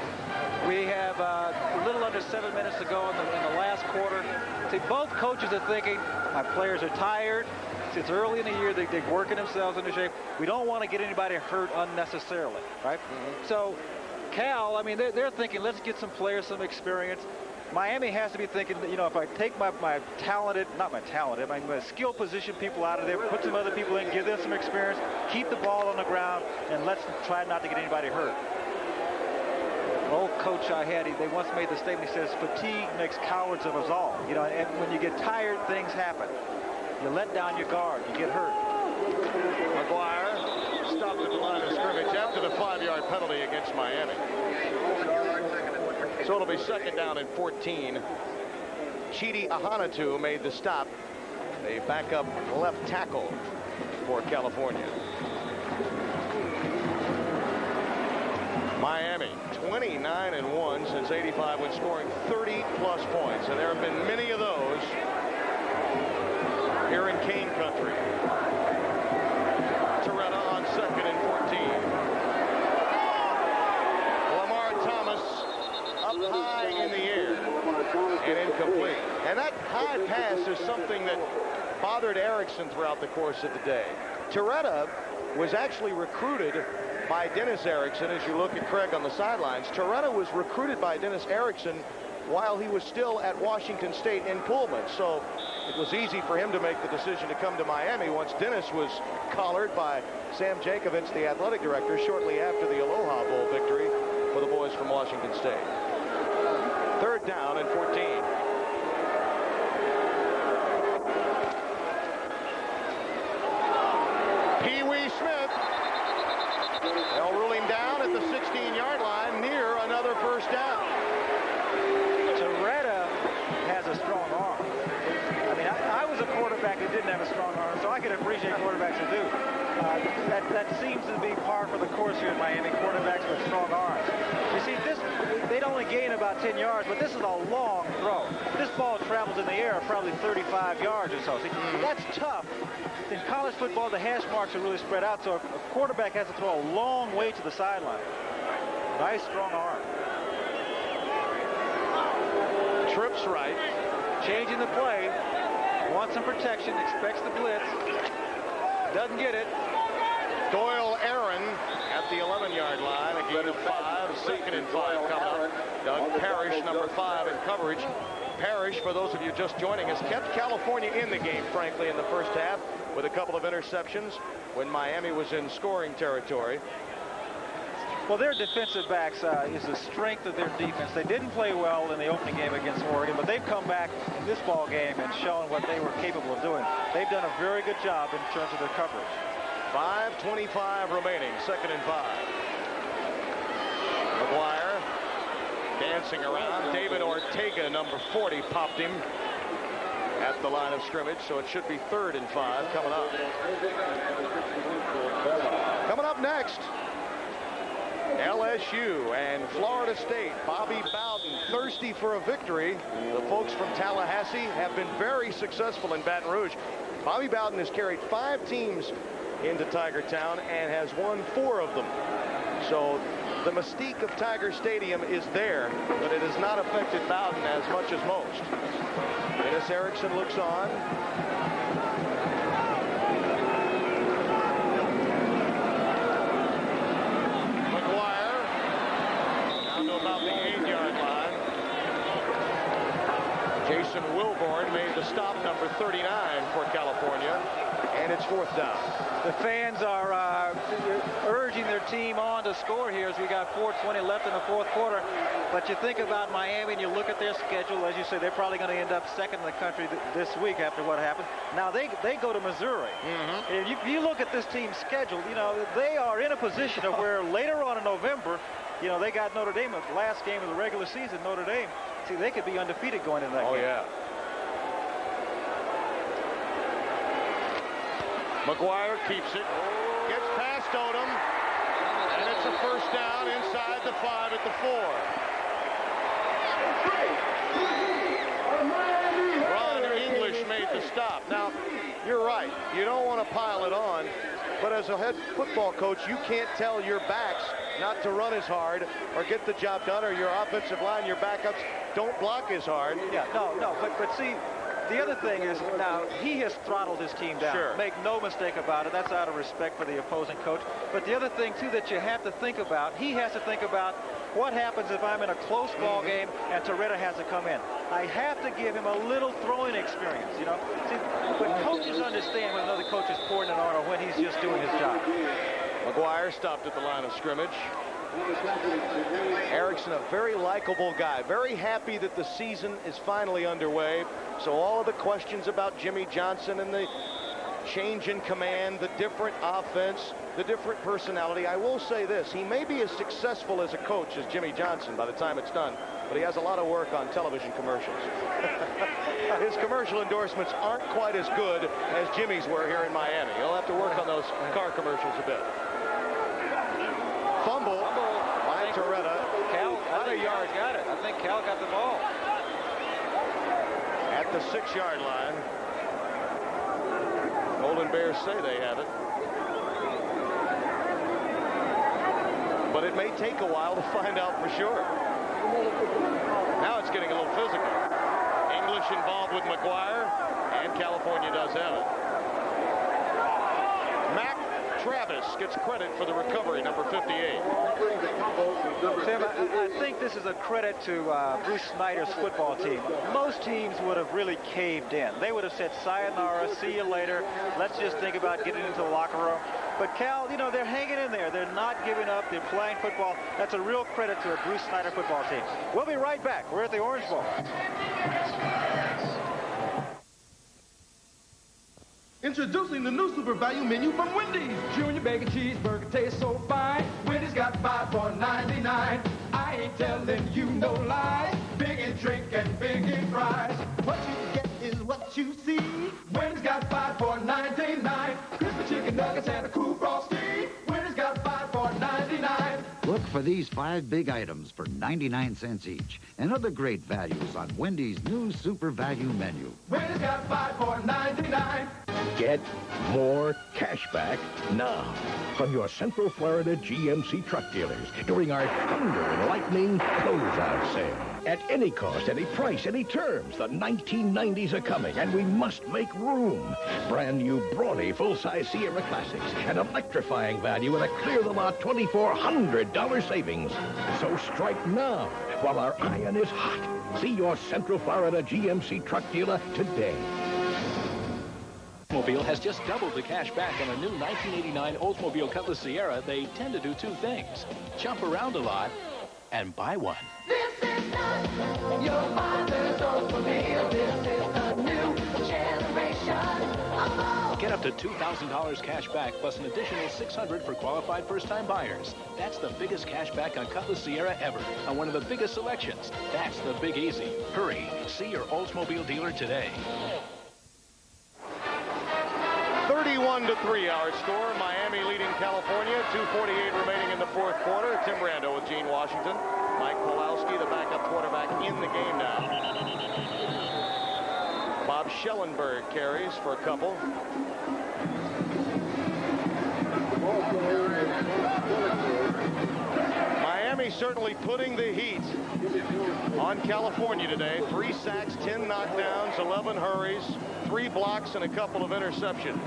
We have a little under 7 minutes to go in the last quarter. See, both coaches are thinking, my players are tired. It's early in the year. They're working themselves into shape. We don't want to get anybody hurt unnecessarily, right? So Cal, I mean, they're thinking, let's get some players some experience. Miami has to be thinking, you know, if I take my skill position people out of there, put some other people in, give them some experience, keep the ball on the ground, and let's try not to get anybody hurt. Old coach I had, they once made the statement, he says, fatigue makes cowards of us all. You know, and when you get tired, things happen. You let down your guard, you get hurt. McGuire stopped at the line of scrimmage after the 5-yard penalty against Miami. So it'll be 2nd down and 14. Chidi Ahanatu made the stop. A backup left tackle for California. Miami 29-1 since '85 when scoring 30-plus points, and there have been many of those here in Cane Country. Toretta on 2nd and 14. Lamar Thomas up high in the air and incomplete. And that high pass is something that bothered Erickson throughout the course of the day. Toretta was actually recruited by Dennis Erickson. As you look at Craig on the sidelines, Toretta was recruited by Dennis Erickson while he was still at Washington State in Pullman. So it was easy for him to make the decision to come to Miami once Dennis was collared by Sam Jankovich, the athletic director, shortly after the Aloha Bowl victory for the boys from Washington State. 3rd down and 14. Pee Wee Smith. They'll rule him down at the 16-yard line near another 1st down. Toretta has a strong arm. I mean, I was a quarterback that didn't have a strong arm, so I can appreciate quarterbacks who do. That seems to be par for the course here in Miami, quarterbacks with strong arms. You see, they'd only gain about 10 yards, but this is a long throw. This ball travels in the air probably 35 yards or so. See, that's tough. In college football, the hash marks are really spread out, so a quarterback has to throw a long way to the sideline. Nice, strong arm. Trips right. Changing the play. Wants some protection, expects the blitz. Doesn't get it. Doyle Aaron at the 11-yard line. A gain of 5. 2nd and 5 coming up. Doug Parrish, number 5 in coverage. Parrish, for those of you just joining us, kept California in the game, frankly, in the first half with a couple of interceptions when Miami was in scoring territory. Well, their defensive backs is the strength of their defense. They didn't play well in the opening game against Oregon, but they've come back in this ball game and shown what they were capable of doing. They've done a very good job in terms of their coverage. 5:25 remaining, 2nd and 5. McGuire dancing around. David Ortega, number 40, popped him at the line of scrimmage, so it should be 3rd and 5 coming up. Coming up next, LSU and Florida State. Bobby Bowden thirsty for a victory. The folks from Tallahassee have been very successful in Baton Rouge. Bobby Bowden has carried 5 teams into Tiger Town and has won 4 of them. So the mystique of Tiger Stadium is there, but it has not affected Bowden as much as most. Dennis Erickson looks on. Jason Wilborn made the stop, number 39 for California, and it's 4th down. The fans are urging their team on to score here as we got 4:20 left in the 4th quarter. But you think about Miami and you look at their schedule, as you say, they're probably going to end up 2nd in the country this week after what happened. Now they go to Missouri. If you look at this team's schedule, you know, they are in a position of where later on in November, you know, they got Notre Dame, the last game of the regular season, Notre Dame. See, they could be undefeated going into that game. Oh, yeah. McGuire keeps it, gets past Odom, and it's a 1st down inside the 5 at the 4. Ron English made the stop. Now, you're right. You don't want to pile it on, but as a head football coach, you can't tell your backs not to run as hard or get the job done, or your offensive line, your backups, don't block as hard. Yeah, no, but see, the other thing is, now, he has throttled his team down. Sure. Make no mistake about it. That's out of respect for the opposing coach. But the other thing, too, that you have to think about, he has to think about what happens if I'm in a close ball game and Torretta has to come in. I have to give him a little throwing experience, you know. See, when coaches understand when another coach is pouring it on or when he's just doing his job. McGuire stopped at the line of scrimmage. Erickson, a very likable guy, very happy that the season is finally underway. So all of the questions about Jimmy Johnson and the change in command, the different offense, the different personality. I will say this, he may be as successful as a coach as Jimmy Johnson by the time it's done, but he has a lot of work on television commercials. His commercial endorsements aren't quite as good as Jimmy's were here in Miami. He'll have to work on those car commercials a bit. Fumble by Torretta. Cal, out of yard, got it. I think Cal got the ball. At the 6-yard line. Golden Bears say they have it. But it may take a while to find out for sure. Now it's getting a little physical. English involved with McGuire, and California does have it. Mac Travis gets credit for the recovery, number 58. Sam, I think this is a credit to Bruce Snyder's football team. Most teams would have really caved in. They would have said, sayonara, see you later. Let's just think about getting into the locker room. But Cal, you know, they're hanging in there. They're not giving up. They're playing football. That's a real credit to a Bruce Snyder football team. We'll be right back. We're at the Orange Bowl. Introducing the new Super Value menu from Wendy's. Junior Bacon Cheeseburger tastes so fine. Wendy's got 5 for $9.99. I ain't telling you no lies. Big in drink and big in fries. What you get is what you see. Wendy's got 5 for $9.99. Crispy chicken nuggets and a cool frosty. Wendy's got 5 for $9.99. Look for these 5 big items for 99 cents each. And other great values on Wendy's new Super Value menu. Wendy's got 5 for $9.99. Get more cash back now from your Central Florida GMC truck dealers during our Thunder and Lightning closeout sale. At any cost, any price, any terms, the 1990s are coming, and we must make room. Brand new brawny full-size Sierra Classics, an electrifying value and a clear-the-lot $2,400 savings. So strike now while our iron is hot. See your Central Florida GMC truck dealer today. Oldsmobile has just doubled the cash back on a new 1989 Oldsmobile Cutlass Sierra. They tend to do 2 things: jump around a lot and buy one. This is not your father's Oldsmobile. This is a new generation of Oldsmobile. Get up to $2,000 cash back plus an additional $600 for qualified first-time buyers. That's the biggest cash back on Cutlass Sierra ever, on one of the biggest selections. That's the Big Easy. Hurry, see your Oldsmobile dealer today. 31 31-3 our score. Miami leading California. 2:48 remaining in the fourth quarter. Tim Brando with Gene Washington. Mike Pawlowski, the backup quarterback, in the game now. Bob Schellenberg carries for a couple. Miami certainly putting the heat on California today. 3 sacks, 10 knockdowns, 11 hurries, 3 blocks, and a couple of interceptions.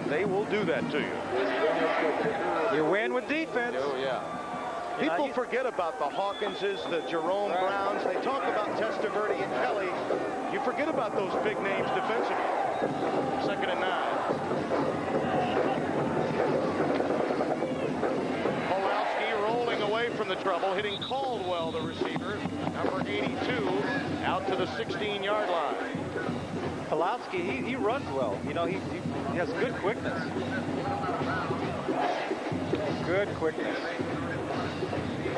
They will do that to you. You win with defense. Oh, yeah. People forget about the Hawkinses, the Jerome Browns. They talk about Testaverde and Kelly. You forget about those big names defensively. 2nd and 9. Pawlowski rolling away from the trouble, hitting Caldwell, the receiver, number 82, out to the 16-yard line. Pawlowski, he runs well. You know, he has good quickness. Good quickness.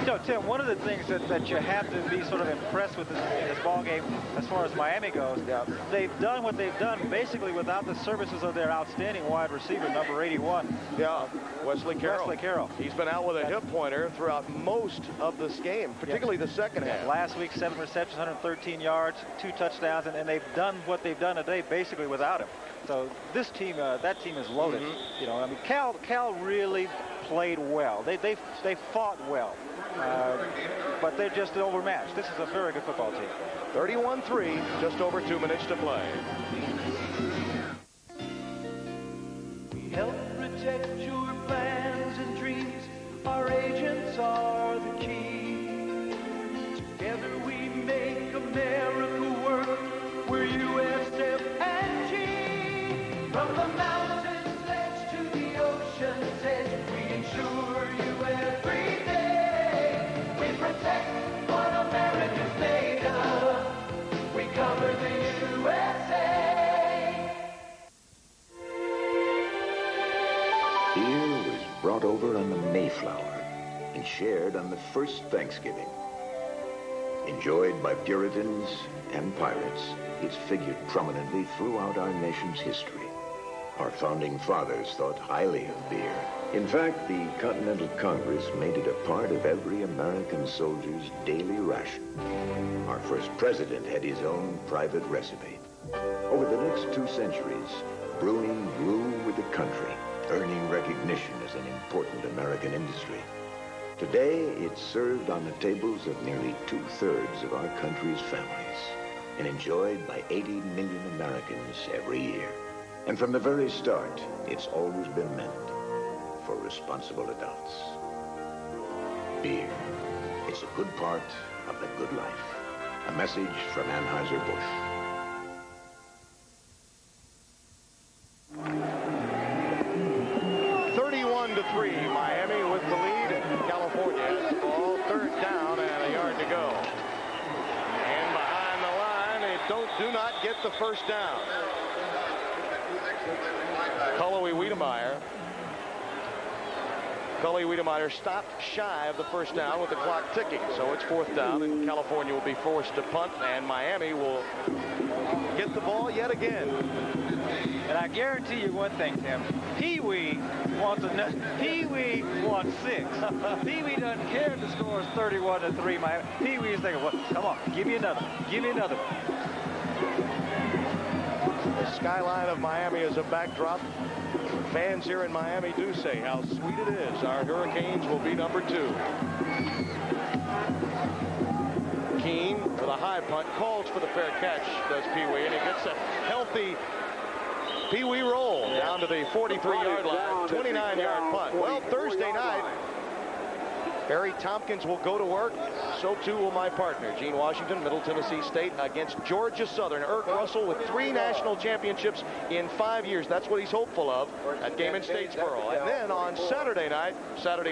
You know, Tim, one of the things that you have to be sort of impressed with in this ball game, as far as Miami goes, they've done what they've done basically without the services of their outstanding wide receiver, number 81. Yeah, Wesley Carroll. Wesley Carroll. He's been out with a hip pointer throughout most of this game, particularly the second half. Last week, 7 receptions, 113 yards, 2 touchdowns, and they've done what they've done today basically without him. So this team, that team is loaded. You know, I mean, Cal really played well. They fought well. But they're just overmatched. This is a very good football team. 31-3, just over 2 minutes to play. We help protect your plans and dreams. Our agents are the key. Together we make America work. We're USF and G. From the mountains edge to the ocean's edge, we insure you every day. Protect what America's made of. We cover the USA. Beer was brought over on the Mayflower and shared on the first Thanksgiving. Enjoyed by Puritans and pirates, it's figured prominently throughout our nation's history. Our founding fathers thought highly of beer. In fact, the Continental Congress made it a part of every American soldier's daily ration. Our first president had his own private recipe. Over the next 2 centuries, brewing grew with the country, earning recognition as an important American industry. Today, it's served on the tables of nearly 2/3 of our country's families and enjoyed by 80 million Americans every year. And from the very start, it's always been meant for responsible adults. Beer. It's a good part of the good life. A message from Anheuser-Busch. Miami with the lead. California has the ball. 3rd down and a yard to go. And behind the line, they do not get the first down. Cully Wiedemeyer stopped shy of the first down with the clock ticking. So it's 4th down, and California will be forced to punt, and Miami will get the ball yet again. And I guarantee you one thing, Tim. Pee-wee wants 6. Pee-wee doesn't care if the score is 31-3. Pee-wee is thinking, well, come on, give me another. Give me another. The skyline of Miami is a backdrop. Fans here in Miami do say how sweet it is. Our Hurricanes will be number 2. Keene for the high punt, calls for the fair catch, does Pee-wee, and he gets a healthy Pee-wee roll down to the 43-yard line, 29-yard punt. Well, Thursday night, Barry Tompkins will go to work. So too will my partner, Gene Washington, Middle Tennessee State against Georgia Southern. Irk Russell with 3 national championships in 5 years. That's what he's hopeful of. That game in Statesboro. And then on Saturday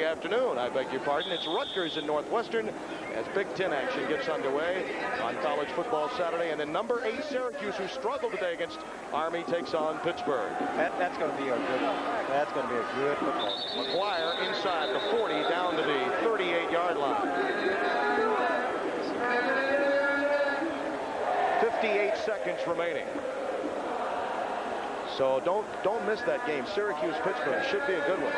afternoon, I beg your pardon, it's Rutgers and Northwestern as Big Ten action gets underway on college football Saturday. And then number 8 Syracuse, who struggled today against Army, takes on Pittsburgh. That's going to be a good football. McGuire inside the 40 down to the 38-yard line. 58 seconds remaining. So don't miss that game. Syracuse-Pittsburgh should be a good one.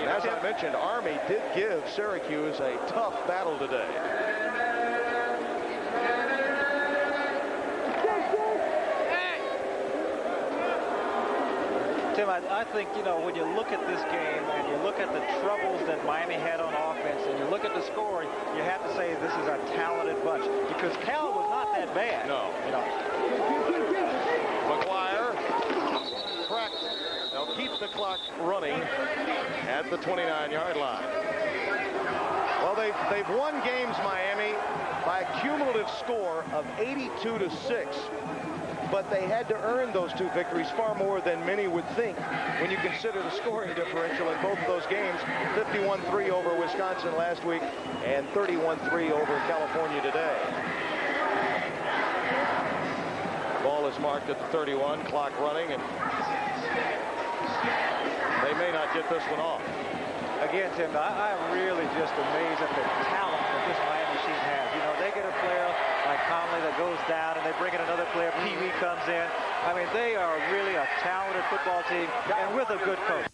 And as I mentioned, Army did give Syracuse a tough battle today. Tim, I think, you know, when you look at this game and you look at the troubles that Miami had on offense and you look at the score, you have to say this is a talented bunch because Cal was not that bad. No. You know. McGuire cracked. They'll keep the clock running at the 29-yard line. Well, they've won games, Miami, by a cumulative score of 82-6. But they had to earn those two victories far more than many would think when you consider the scoring differential in both of those games. 51-3 over Wisconsin last week and 31-3 over California today. Ball is marked at the 31, clock running, and they may not get this one off. Again, Tim, I'm really just amazed at the talent that this Miami team has. You know, they get a player like Conley that goes down, and they bring in another player. Pee Wee comes in. I mean, they are really a talented football team, and with a good coach.